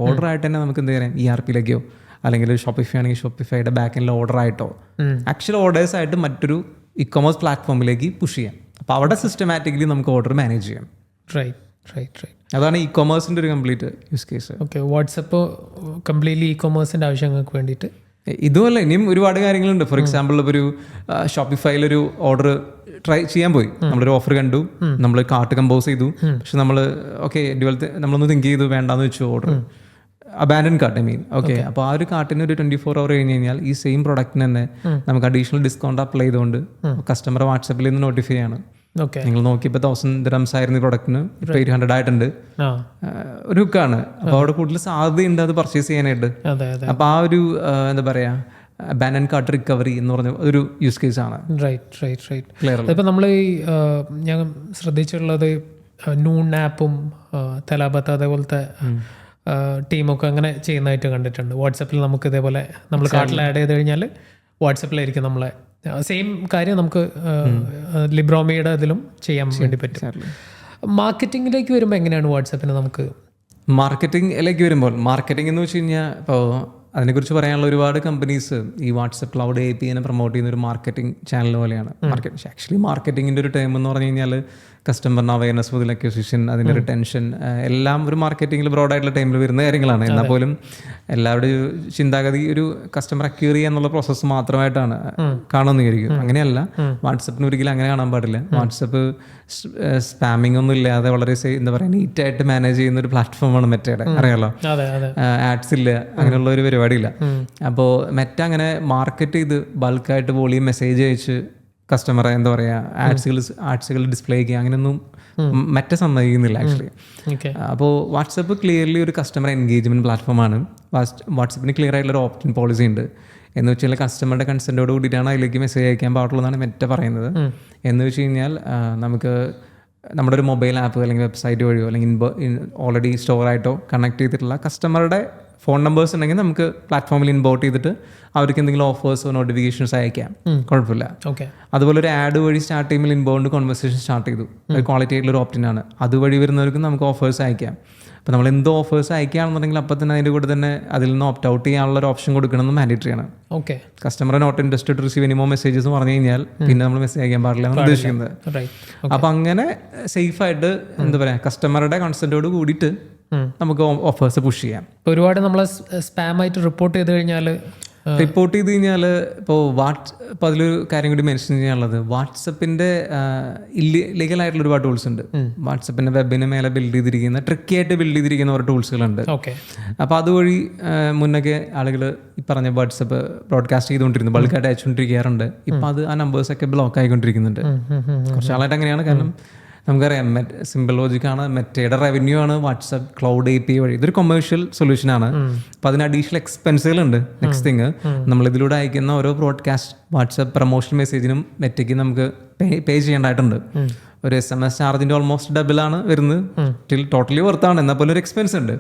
ഓർഡറായിട്ട് തന്നെ നമുക്ക് എന്ത് ചെയ്യാം, ERPയിലേക്കോ അല്ലെങ്കിൽ ഷോപ്പിഫൈ ആണെങ്കിൽ ഷോപ്പിഫൈയുടെ ബാക്ക് എൻഡിൽ ഓർഡർ ആയിട്ടോ ആക്ച്വൽ ഓർഡേഴ്സ് ആയിട്ട് മറ്റൊരു ഇ-കൊമേഴ്സ് പ്ലാറ്റ്ഫോമിലേക്ക് പുഷ് ചെയ്യാം. അപ്പോൾ അവിടെ സിസ്റ്റമാറ്റിക്കലി നമുക്ക് ഓർഡർ മാനേജ് ചെയ്യാം. അതാണ് ഇ-കൊമേഴ്സിൻ്റെ ഒരു complete use case. WhatsApp completely ഇ-കൊമേഴ്സിൻ്റെ ആവശ്യങ്ങൾക്ക് വേണ്ടിയിട്ട് ഇതുമല്ല ഇനിയും ഒരുപാട് കാര്യങ്ങളുണ്ട്. ഫോർ എക്സാമ്പിൾ ഒരു ഷോപ്പിഫൈയിലൊരു ഓർഡർ ട്രൈ ചെയ്യാൻ പോയി, നമ്മളൊരു ഓഫർ കണ്ടു, നമ്മൾ കാർട്ട് കമ്പോസ് ചെയ്തു, പക്ഷെ നമ്മൾ ഓക്കെ നമ്മളൊന്ന് തിങ്ക് ചെയ്തു വേണ്ടാന്ന് വെച്ചു ഓർഡർ. Abandon cart okay. അപ്പോൾ ആ ഒരു കാർട്ടിന് ഒരു 24 hour കഴിഞ്ഞ് കഴിഞ്ഞാൽ ഈ സെയിം പ്രൊഡക്റ്റിന് തന്നെ നമുക്ക് അഡീഷണൽ ഡിസ്കൗണ്ട് അപ്ലൈ ചെയ്തുകൊണ്ട് കസ്റ്റമർ വാട്സപ്പിൽ നിന്ന് നോട്ടിഫൈ ആണ്. നിങ്ങൾ നോക്കിയപ്പോൾ 1000 dirhams ആയിരുന്നു ഈ പ്രൊഡക്റ്റിന്, ഇപ്പോൾ 800 ആയിട്ടുണ്ട്. ഒരു ഹുക്കാണ്. അപ്പോൾ അവിടെ കൂടുതൽ സാധ്യതയുണ്ട് അത് പർച്ചേസ് ചെയ്യാനായിട്ട്. അപ്പോൾ ആ ഒരു എന്താ പറയുക, അബാൻഡൻ കാർട്ട് റിക്കവറി എന്ന് പറഞ്ഞ ഒരു യൂസ് കേസ് ആണ്. റൈറ്റ്. ഇപ്പം നമ്മൾ ഈ ഞാൻ ശ്രദ്ധിച്ചിട്ടുള്ളത് നൂൺ ആപ്പും തലാബത്ത് അതേപോലത്തെ ടീമൊക്കെ അങ്ങനെ ചെയ്യുന്നതായിട്ട് കണ്ടിട്ടുണ്ട്. വാട്സപ്പിൽ നമുക്ക് ഇതേപോലെ നമ്മൾ കാർട്ടിൽ ആഡ് ചെയ്ത് കഴിഞ്ഞാൽ വാട്സപ്പിലായിരിക്കും നമ്മളെ സെയിം കാര്യം നമുക്ക് ലിബ്രോമിയുടെ ഇതിലും ചെയ്യാൻ വേണ്ടി പറ്റും. മാർക്കറ്റിങ്ങിലേക്ക് വരുമ്പോൾ എങ്ങനെയാണ് വാട്സപ്പിന് നമുക്ക് മാർക്കറ്റിംഗിലേക്ക് വരുമ്പോൾ മാർക്കറ്റിംഗ് എന്ന് വെച്ച് കഴിഞ്ഞാൽ ഇപ്പോൾ അതിനെക്കുറിച്ച് പറയാനുള്ള ഒരുപാട് കമ്പനീസ് ഈ വാട്സപ്പ് ക്ലൗഡ് APIനെ പ്രൊമോട്ട് ചെയ്യുന്ന ഒരു മാർക്കറ്റിംഗ് ചാനൽ പോലെയാണ്. ആക്ച്വലി മാർക്കറ്റിങ്ങിൻ്റെ ഒരു ടൈം എന്ന് പറഞ്ഞു കഴിഞ്ഞാൽ കസ്റ്റമറിന് അവയർനെസ് മുതൽ അക്വിസിഷൻ, അതിൻ്റെ റിട്ടൻഷൻ എല്ലാം ഒരു മാർക്കറ്റിംഗിൽ ബ്രോഡായിട്ടുള്ള ടൈമിൽ വരുന്ന കാര്യങ്ങളാണ്. എന്നാൽ പോലും എല്ലാവരുടെയും ചിന്താഗതി ഒരു കസ്റ്റമർ അക്യൂർ ചെയ്യുക എന്നുള്ള പ്രോസസ്സ് മാത്രമായിട്ടാണ് കാണുമെന്ന് വിചാരിക്കും. അങ്ങനെയല്ല, വാട്സപ്പിന് ഒരിക്കലും അങ്ങനെ കാണാൻ പാടില്ല. വാട്സപ്പ് സ്പാമിംഗ് ഒന്നും ഇല്ലാതെ വളരെ എന്താ പറയുക നീറ്റായിട്ട് മാനേജ് ചെയ്യുന്ന ഒരു പ്ലാറ്റ്ഫോമാണ് മെറ്റയുടെ. അറിയാലോ, ആഡ്സ് ഇല്ല, അങ്ങനെയുള്ള ഒരു പരിപാടിയില്ല. അപ്പോൾ മെറ്റ അങ്ങനെ മാർക്കറ്റ് ചെയ്ത് ബൾക്കായിട്ട് വോളിയം മെസ്സേജ് അയച്ച് കസ്റ്റമറെ എന്താ പറയുക ആഡ്സുകൾ ഡിസ്പ്ലേ ചെയ്യുക അങ്ങനെയൊന്നും മെറ്റ സമ്മതിക്കുന്നില്ല ആക്ച്വലി. അപ്പോൾ വാട്സപ്പ് ക്ലിയർലി ഒരു കസ്റ്റമർ എൻഗേജ്മെൻറ്റ് പ്ലാറ്റ്ഫോമാണ്. വാട്സപ്പിന് ക്ലിയർ ആയിട്ടുള്ളൊരു ഓപ്റ്റിൻ പോളിസി ഉണ്ട്. എന്ന് വെച്ചാൽ കസ്റ്റമറുടെ കൺസെൻറ്റോട് കൂടിയിട്ടാണ് അതിലേക്ക് മെസ്സേജ് അയക്കാൻ പാടുള്ളൂ എന്നാണ് മെറ്റ പറയുന്നത്. എന്ന് വെച്ച് കഴിഞ്ഞാൽ നമുക്ക് നമ്മുടെ ഒരു മൊബൈൽ ആപ്പ് അല്ലെങ്കിൽ വെബ്സൈറ്റ് വഴിയോ അല്ലെങ്കിൽ ഓൾറെഡി സ്റ്റോറായിട്ടോ കണക്ട് ചെയ്തിട്ടുള്ള കസ്റ്റമറുടെ ഫോൺ നമ്പേഴ്സ് ഉണ്ടെങ്കിൽ നമുക്ക് പ്ലാറ്റ്ഫോമിൽ ഇൻബോട്ട് ചെയ്തിട്ട് അവർക്ക് എന്തെങ്കിലും ഓഫേഴ്സോ നോട്ടിഫിക്കേഷൻസ് അയക്കാം, കുഴപ്പമില്ല. അതുപോലെ ഒരു ആഡ് വഴി സ്റ്റാർട്ട് ചെയ്യുമ്പോൾ ഇൻബൗണ്ട് കോൺവെർസേഷൻ സ്റ്റാർട്ട് ചെയ്തു, ക്വാളിറ്റി ആയിട്ടുള്ള ഓപ്ഷനാണ്. അതുവഴി വരുന്നവർക്ക് നമുക്ക് ഓഫേഴ്സ് അയക്കാം. അപ്പോൾ നമ്മൾ എന്തോ ഓഫേഴ്സ് അയക്കുകയാണെന്നുണ്ടെങ്കിൽ അപ്പം തന്നെ അതിൻ്റെ കൂടെ തന്നെ അതിൽ നിന്ന് ഓപ്റ്റ് ഔട്ട് ചെയ്യാനുള്ള ഒരു ഓപ്ഷൻ കൊടുക്കണമെന്ന് മാൻഡേറ്ററി ആണ്. Customer not interested receive any more messages പറഞ്ഞു കഴിഞ്ഞാൽ പിന്നെ നമ്മൾ മെസ്സേജ് അയക്കാൻ പാടില്ല എന്നാണ് ഉദ്ദേശിക്കുന്നത്. അപ്പം അങ്ങനെ സേഫായിട്ട് എന്താ പറയുക കസ്റ്റമറുടെ കൺസെൻറ്റോട് കൂടിയിട്ട് നമുക്ക് ഓഫേഴ്സ് പുഷ് ചെയ്യാം. ഒരുപാട് നമ്മളെ സ്പാമായിട്ട് റിപ്പോർട്ട് ചെയ്ത് കഴിഞ്ഞാൽ ഇപ്പോൾ അതിലൊരു കാര്യം കൂടി മെൻഷൻ ചെയ്യാനുള്ളത്, വാട്സപ്പിൻ്റെ ഇല്ലീഗലായിട്ടുള്ള ഒരുപാട് ടൂൾസ് ഉണ്ട്. വാട്സപ്പിൻ്റെ വെബിന് മേലെ ബിൽഡ് ചെയ്തിരിക്കുന്ന ട്രിക്കി ആയിട്ട് ബിൽഡ് ചെയ്തിരിക്കുന്ന ഒരു ടൂൾസുകളുണ്ട്. അപ്പോൾ അതുവഴി മുന്നൊക്കെ ആളുകൾ ഈ പറഞ്ഞ വാട്സപ്പ് ബ്രോഡ്കാസ്റ്റ് ചെയ്തുകൊണ്ടിരുന്നു, ബൾക്കായിട്ട് അയച്ചുകൊണ്ടിരിക്കാറുണ്ട്. ഇപ്പം അത് ആ നമ്പേഴ്സൊക്കെ ബ്ലോക്ക് ആയിക്കൊണ്ടിരിക്കുന്നുണ്ട്. കുറച്ച് ആളായിട്ട് അങ്ങനെയാണ്. കാരണം നമുക്കറിയാം സിമ്പിൾ ലോജിക്കാണ്, മെറ്റയുടെ റവന്യൂ ആണ് വാട്സപ്പ് ക്ലൗഡ് API വഴി. ഇതൊരു കൊമേഴ്ഷ്യൽ സൊല്യൂഷനാണ്. അപ്പോൾ അതിന് അഡീഷണൽ എക്സ്പെൻസുകളുണ്ട്. നെക്സ്റ്റ് തിങ്, നമ്മളിതിലൂടെ അയക്കുന്ന ഓരോ ബ്രോഡ്കാസ്റ്റ് വാട്സപ്പ് പ്രൊമോഷൻ മെസ്സേജിനും മെറ്റയ്ക്ക് നമുക്ക് പേ ചെയ്യേണ്ടതായിട്ടുണ്ട്. ഒരു SMS ചാർജിൻ്റെ ഓൾമോസ്റ്റ് ഡബിളാണ് വരുന്നത്. ടോട്ടലി വർത്താണ്, എന്നാൽ പോലും ഒരു എക്സ്പെൻസ് ഉണ്ട്.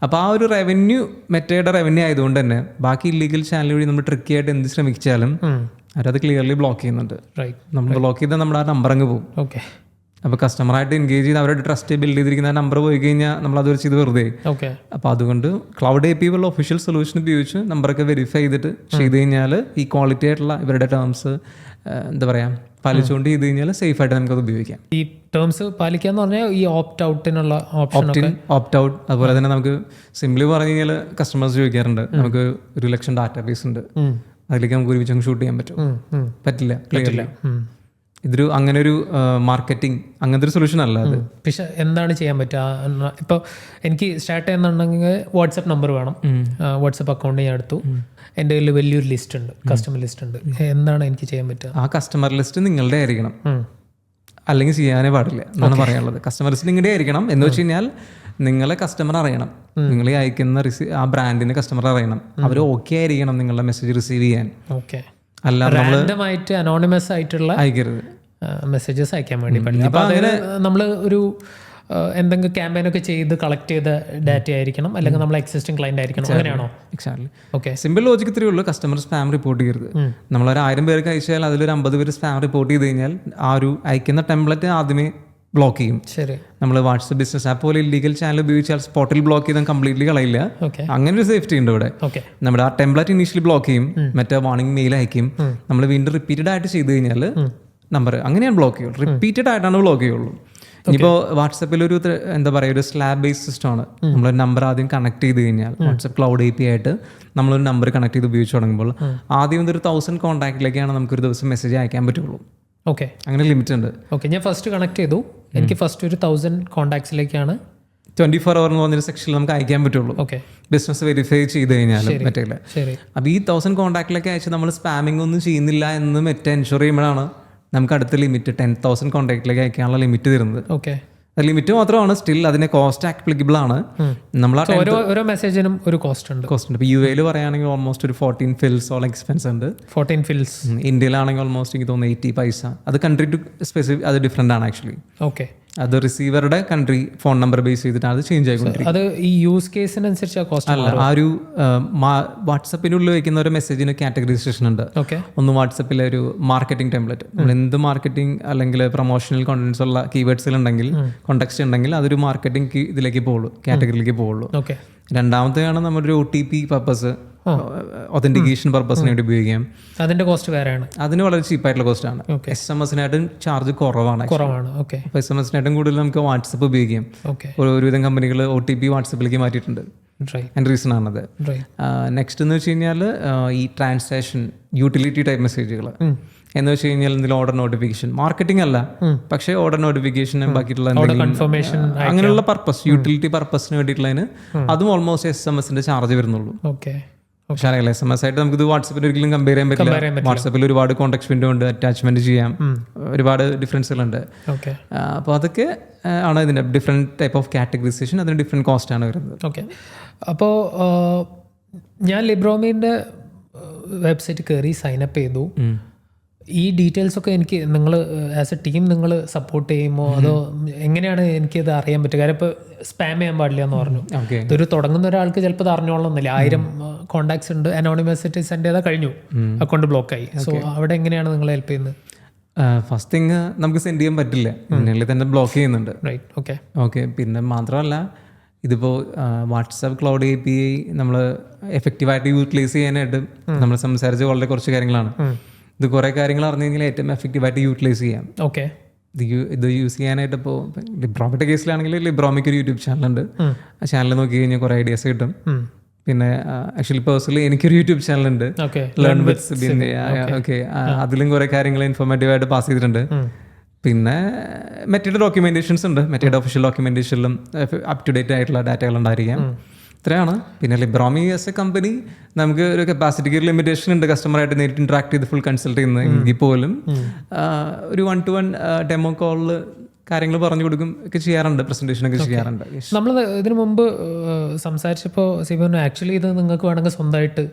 അപ്പോൾ ആ ഒരു റവന്യൂ മെറ്റയുടെ റവന്യൂ ആയതുകൊണ്ട് തന്നെ ബാക്കി ഇല്ലീഗൽ ചാനൽ വഴി നമ്മൾ ട്രിക്കി ആയിട്ട് എന്ത് ശ്രമിച്ചാലും അവരത് ക്ലിയർലി ബ്ലോക്ക് ചെയ്യുന്നുണ്ട്. നമ്മൾ ബ്ലോക്ക് ചെയ്താൽ നമ്മുടെ ആ നമ്പർ അങ്ങ് പോകും. അപ്പോൾ കസ്റ്റമറായിട്ട് എൻഗേജ് ചെയ്ത് അവരുടെ ട്രസ്റ്റ് ബിൽഡ് ചെയ്തിരിക്കുന്ന നമ്പർ പോയി കഴിഞ്ഞാൽ നമ്മൾ അത് വെച്ച് ഇത് വെറുതെ. അപ്പോൾ അതുകൊണ്ട് ക്ലൗഡ് API ഉള്ള ഒഫീഷ്യൽ സൊല്യൂഷൻ ഉപയോഗിച്ച് നമ്പറൊക്കെ വെരിഫൈ ചെയ്തിട്ട് ചെയ്ത് കഴിഞ്ഞാൽ ഈ ക്വാളിറ്റി ആയിട്ടുള്ള ഇവരുടെ ടേംസ് എന്താ പറയുക പാലിച്ചുകൊണ്ട് ചെയ്ത് കഴിഞ്ഞാൽ സേഫ് ആയിട്ട് നമുക്കത് ഉപയോഗിക്കാം. ഈ ടേംസ് പാലിക്കാന്ന് പറഞ്ഞാൽ ഈ ഓപ്റ്റ് ഔട്ടിനുള്ള ഓപ്റ്റ് ഔട്ട്. അതുപോലെ തന്നെ നമുക്ക് സിംപ്ലി പറഞ്ഞു കഴിഞ്ഞാൽ കസ്റ്റമേഴ്സ് ചോദിക്കാറുണ്ട്, നമുക്ക് 1,00,000 ഡാറ്റാബേസ് ഉണ്ട്, അതിലേക്ക് നമുക്ക് ഒരുമിച്ച് ഷൂട്ട് ചെയ്യാൻ പറ്റില്ല. ഇതൊരു അങ്ങനെ ഒരു മാർക്കറ്റിംഗ് അങ്ങനത്തെ ഒരു സൊല്യൂഷൻ അല്ല അത്. പക്ഷെ എന്താണ് ചെയ്യാൻ പറ്റുക? ഇപ്പോൾ എനിക്ക് സ്റ്റാർട്ട് ചെയ്യുന്നുണ്ടെങ്കിൽ വാട്സപ്പ് നമ്പർ വേണം, വാട്സപ്പ് അക്കൗണ്ട് ഞാൻ എടുത്തു, എൻ്റെ കയ്യിൽ വലിയൊരു ലിസ്റ്റ് ഉണ്ട്, കസ്റ്റമർ ലിസ്റ്റ് ഉണ്ട്. എന്താണ് എനിക്ക് ചെയ്യാൻ പറ്റുക? ആ കസ്റ്റമർ ലിസ്റ്റ് നിങ്ങളുടെ ആയിരിക്കണം, അല്ലെങ്കിൽ ചെയ്യാനേ പാടില്ല എന്നാണ് പറയാനുള്ളത്. കസ്റ്റമർ ലിസ്റ്റ് നിങ്ങളുടെ ആയിരിക്കണം എന്ന് വെച്ച് കഴിഞ്ഞാൽ നിങ്ങളെ കസ്റ്റമർ അറിയണം, നിങ്ങൾ അയക്കുന്ന ആ ബ്രാൻഡിന്റെ കസ്റ്റമർ അറിയണം, അവർ ഓക്കെ ആയിരിക്കണം നിങ്ങളുടെ മെസ്സേജ് റിസീവ് ചെയ്യാൻ. അല്ലാതെ അനോണിമസ് ആയിട്ടുള്ള അയക്കരുത് മെസ്സേജസ് അയക്കാൻ വേണ്ടി പറ്റില്ല. അപ്പോൾ അതിന് നമ്മൾ ഒരു എന്തെങ്കിലും ക്യാമ്പയിനൊക്കെ ചെയ്ത് കളക്ട് ചെയ്ത ഡാറ്റ ആയിരിക്കണം, അല്ലെങ്കിൽ നമ്മൾ എക്സിസ്റ്റിംഗ് ക്ലയന്റ് ആയിരിക്കണം, അങ്ങനെയാണോ? എക്സാക്ട്ലി. ഓക്കെ, സിമ്പിൾ ലോജിക് ഇത്രയേ ഉള്ളൂ. കസ്റ്റമർ സ്പാം റിപ്പോർട്ട് ചെയ്യരുത്. നമ്മളൊരു 1000 പേർക്ക് അയച്ചാൽ അതിലൊരു 50 പേര് സ്പാം റിപ്പോർട്ട് ചെയ്ത് കഴിഞ്ഞാൽ ആ ഒരു അയക്കുന്ന ടെംപ്ലേറ്റ് ആദ്യമേ ബ്ലോക്ക് ചെയ്യും. ശരി, നമ്മൾ വാട്സപ്പ് ബിസിനസ് ആപ്പ് പോലെ ഇല്ലീഗൽ ചാനൽ ഉപയോഗിച്ചാൽ സ്പോട്ടിൽ ബ്ലോക്ക് ചെയ്താൽ കംപ്ലീറ്റ്ലി കളയില്ല. അങ്ങനെ ഒരു സേഫ്റ്റി ഉണ്ട് ഇവിടെ. നമ്മുടെ ആ ടെംപ്ലേറ്റ് ഇനീഷ്യലി ബ്ലോക്ക് ചെയ്യും, മറ്റേ വാർണിംഗ് മെയിൽ അയക്കും. നമ്മൾ വീണ്ടും റിപ്പീറ്റഡ് ആയിട്ട് ചെയ്ത് കഴിഞ്ഞാൽ നമ്പർ അങ്ങനെയാണ് ബ്ലോക്ക് ചെയ്യുള്ളൂ, റിപ്പീറ്റഡ് ആയിട്ടാണ് ബ്ലോക്ക് ചെയ്യുള്ളൂ. ഇനിയിപ്പോൾ വാട്സപ്പിലൊരു എന്താ പറയുക ഒരു സ്ലാബ് ബേസ്ഡ് സിസ്റ്റമാണ്. നമ്മളൊരു നമ്പർ ആദ്യം കണക്ട് ചെയ്ത് കഴിഞ്ഞാൽ വാട്സപ്പ് ക്ലൗഡ് API ആയിട്ട് നമ്മളൊരു നമ്പർ കണക്ട് ചെയ്ത് ഉപയോഗിച്ച് തുടങ്ങുമ്പോൾ ആദ്യം ഒരു 1000 കോൺടാക്റ്റിലേക്കാണ് നമുക്കൊരു ദിവസം മെസ്സേജ് അയക്കാൻ പറ്റുള്ളൂ. ഓക്കെ, അങ്ങനെ ലിമിറ്റ് ഉണ്ട്. ഓക്കെ, ഞാൻ ഫസ്റ്റ് കണക്ട് ചെയ്തു, എനിക്ക് ഫസ്റ്റ് ഒരു 1000 കോൺടാക്ട്സിലേക്കാണ് 24 hour എന്ന് പറഞ്ഞൊരു സെക്ഷനിൽ നമുക്ക് അയക്കാൻ പറ്റുള്ളൂ. ഓക്കെ, ബിസിനസ് വെരിഫൈ ചെയ്ത് കഴിഞ്ഞാൽ മറ്റേ. ശരി. അപ്പോൾ ഈ 1000 കോൺടാക്റ്റിലേക്ക് അയച്ച് നമ്മൾ സ്പാമിംഗ് ഒന്നും ചെയ്യുന്നില്ല എന്ന് മറ്റേ എൻഷുർ ചെയ്യുമ്പോഴാണ് നമുക്ക് അടുത്ത ലിമിറ്റ് 10,000 കോൺടാക്റ്റിലേക്ക് അയക്കാനുള്ള ലിമിറ്റ് തരുന്നത്. ഓക്കെ, ലിമിറ്റ് മാത്രമാണ്, സ്റ്റിൽ അതിന് കോസ്റ്റ് ആപ്ലിക്കബിൾ ആണ്. നമ്മൾ ഓരോ മെസ്സേജിനും ഒരു കോസ്റ്റ് ഉണ്ട്. ഇപ്പോൾ UAE പറയുകയാണെങ്കിൽ ഓൾമോസ്റ്റ് ഒരു 14 ഫിൽസ് ഓൾ എക്സ്പെൻസ് ഉണ്ട്. 14 ഫിൽസ്. ഇന്ത്യയിലാണെങ്കിൽ ഓൾമോസ്റ്റ് എനിക്ക് തോന്നുന്നു 80 പൈസ. അത് കൺട്രി ടു സ്പെസിഫിക് അത് ഡിഫറെൻ്റ് ആണ് ആക്ച്വലി. ഓക്കെ, അത് റിസീവറുടെ കൺട്രി ഫോൺ നമ്പർ ബേസ് ചെയ്തിട്ടാണ് അത് ചേഞ്ച് ആയിക്കൊണ്ടിരിക്കുന്നത്. അത് ഈ യൂസ് കേസിനനുസരിച്ച് ആ കോസ്റ്റ് അല്ല, ആ ഒരു വാട്സപ്പിനുള്ളിൽ വയ്ക്കുന്ന ഒരു മെസ്സേജിന് കാറ്റഗറൈസേഷൻ ഉണ്ട്. ഓക്കെ, ഒന്ന് വാട്സപ്പിലെ ഒരു മാർക്കറ്റിംഗ് ടെംപ്ലേറ്റ്, നമ്മൾ എന്ത് മാർക്കറ്റിംഗ് അല്ലെങ്കിൽ പ്രൊമോഷണൽ കോണ്ടന്റ്സ് ഉള്ള കീവേഡ്സിൽ ഉണ്ടെങ്കിൽ, കോണ്ടെക്സ്റ്റ് ഉണ്ടെങ്കിൽ അതൊരു മാർക്കറ്റിംഗ് ഇതിലേക്ക് പോകുള്ളൂ, കാറ്റഗറിയിലേക്ക് പോകുള്ളൂ. ഓക്കെ, രണ്ടാമത്തെയാണ് നമ്മുടെ ഒരു OTP പർപ്പസ്, ഒതന്റിക്കേഷൻ പർപ്പസിന് വേണ്ടി ഉപയോഗിക്കാം. അതിന്റെ കോസ്റ്റ് വേറെയാണ്. അതിന് വളരെ ചീപ്പായിട്ടുള്ള കോസ്റ്റ് ആണ്. SMS-നായിട്ടും ചാർജ് കുറവാണ്. ഓക്കെ, അപ്പോൾ SMS-നായിട്ടും കൂടുതൽ നമുക്ക് വാട്സപ്പ് ഉപയോഗിക്കാം. ഓക്കെ, ഒരുവിധം കമ്പനികൾ OTP വാട്സപ്പിലേക്ക് മാറ്റിയിട്ടുണ്ട്. അതിൻ്റെ റീസൺ ആണത്. നെക്സ്റ്റ് എന്ന് വെച്ച് കഴിഞ്ഞാൽ ഈ ട്രാൻസാക്ഷൻ യൂട്ടിലിറ്റി ടൈപ്പ് മെസ്സേജുകൾ എന്ന് വെച്ച് കഴിഞ്ഞാൽ എന്തെങ്കിലും ഓർഡർ നോട്ടിഫിക്കേഷൻ, മാർക്കറ്റിംഗ് അല്ല, പക്ഷേ ഓർഡർ നോട്ടിഫിക്കേഷൻ ബാക്കിയിട്ടുള്ള അങ്ങനെയുള്ള പർപ്പസ്, യൂട്ടിലിറ്റി പർപ്പസിന് വേണ്ടിയിട്ടുള്ളതിന് അതും ഓൾമോസ്റ്റ് SMS-ന്റെ ചാർജ് വരുന്നുള്ളൂ. ഓക്കെ, പക്ഷേ അറിയില്ല, SMS ആയിട്ട് നമുക്ക് ഇത് വാട്സപ്പിൽ ഒരിക്കലും കമ്പയർ ചെയ്യാൻ പറ്റില്ല. വാട്സപ്പിൽ ഒരുപാട് കോൺടാക്ട് വിൻഡോ ഉണ്ട്, അറ്റാച്ച്മെന്റ് ചെയ്യാം, ഒരുപാട് ഡിഫറൻസുകളുണ്ട്. അപ്പോൾ അതൊക്കെ ആണ് ഇതിൻ്റെ ഡിഫറെൻറ്റ് ടൈപ്പ് ഓഫ് കാറ്റഗറൈസേഷൻ, അതിന് ഡിഫറെൻറ്റ് കോസ്റ്റ് ആണ് വരുന്നത്. ഓക്കെ, അപ്പോൾ ഞാൻ ലിബ്രോമീൻ്റെ വെബ്സൈറ്റ് കയറി സൈനപ്പ് ചെയ്തു. ഈ ഡീറ്റെയിൽസ് ഒക്കെ എനിക്ക് നിങ്ങൾ ആസ് എ ടീം നിങ്ങൾ സപ്പോർട്ട് ചെയ്യുമോ, അതോ എങ്ങനെയാണ് എനിക്കത് അറിയാൻ പറ്റുക? കാര്യം ഇപ്പോൾ സ്പാം ചെയ്യാൻ പാടില്ല എന്ന് പറഞ്ഞു. ഇതൊരു തുടങ്ങുന്ന ഒരാൾക്ക് ചിലപ്പോൾ ഇത് അറിഞ്ഞോളണമെന്നില്ല. 1000 കോൺടാക്ട്സ് ഉണ്ട്, അനോണിമസ് സെൻഡ് ചെയ്താൽ കഴിഞ്ഞു, അക്കൗണ്ട് ബ്ലോക്കായി. സോ അവിടെ എങ്ങനെയാണ് നിങ്ങൾ ഹെൽപ്പ് ചെയ്യുന്നത്? ഫസ്റ്റ് തിങ് നമുക്ക് സെൻഡ് ചെയ്യാൻ പറ്റില്ല, ഇന്ത്യയിൽ തന്നെ ബ്ലോക്ക് ചെയ്യുന്നുണ്ട്. Right, okay, okay. പിന്നെ മാത്രമല്ല, ഇതിപ്പോൾ വാട്സാപ്പ് ക്ലൗഡ് API നമ്മൾ എഫക്റ്റീവായിട്ട് യൂട്ടിലൈസ് ചെയ്യാനായിട്ട് നമ്മൾ സംസാരിച്ച വളരെ കുറച്ച് കാര്യങ്ങളാണ്. ഇത് കുറേ കാര്യങ്ങൾ അറിഞ്ഞു കഴിഞ്ഞാൽ ഏറ്റവും എഫക്റ്റീവായിട്ട് യൂട്ടിലൈസ് ചെയ്യാം. ഓക്കെ, ഇത് യൂസ് ചെയ്യാനായിട്ട് ഇപ്പോൾ ലിബ്രോമിയുടെ കേസിലാണെങ്കിൽ ലിബ്രോമിക്ക് ഒരു യൂട്യൂബ് ചാനലുണ്ട്. ആ ചാനൽ നോക്കി കഴിഞ്ഞാൽ കുറേ ഐഡിയാസ് കിട്ടും. പിന്നെ ആക്ച്വലി പേഴ്സണലി എനിക്കൊരു യൂട്യൂബ് ചാനലുണ്ട്, ലേൺ വിത്ത് ബിൻ. ഓക്കെ, അതിലും കുറേ കാര്യങ്ങൾ ഇൻഫോർമേറ്റീവായിട്ട് പാസ് ചെയ്തിട്ടുണ്ട്. പിന്നെ മെറ്റയുടെ ഡോക്യുമെന്റേഷൻസ് ഉണ്ട്, മെറ്റയുടെ ഒഫീഷ്യൽ ഡോക്യുമെന്റേഷനിലും അപ് ടു ഡേറ്റ് ആയിട്ടുള്ള ഡാറ്റകൾ ഉണ്ടായിരിക്കാം. ഇത്രയാണ്. പിന്നെ ലിബ്രോമി ആസ് എ കമ്പനി നമുക്ക് ഒരു കപ്പാസിറ്റിക്ക് ഒരു ലിമിറ്റേഷൻ ഉണ്ട്, കസ്റ്റമറായിട്ട് നേരിട്ട് ഇന്ററാക്ട് ചെയ്ത് ഫുൾ കൺസൾട്ട് ചെയ്യുന്നത്. എങ്കിൽ പോലും ഒരു 1-to-1 ഡെമോ കോളിൽ കാര്യങ്ങൾ പറഞ്ഞു കൊടുക്കും ഒക്കെ ചെയ്യാറുണ്ട്, പ്രസന്റേഷൻ ഒക്കെ ചെയ്യാറുണ്ട്. നമ്മൾ ഇതിനു മുമ്പ് സംസാരിച്ചപ്പോൾ സിബിൻ ആക്ച്വലി ഇത് നിങ്ങൾക്ക് വേണമെങ്കിൽ സ്വന്തമായിട്ട്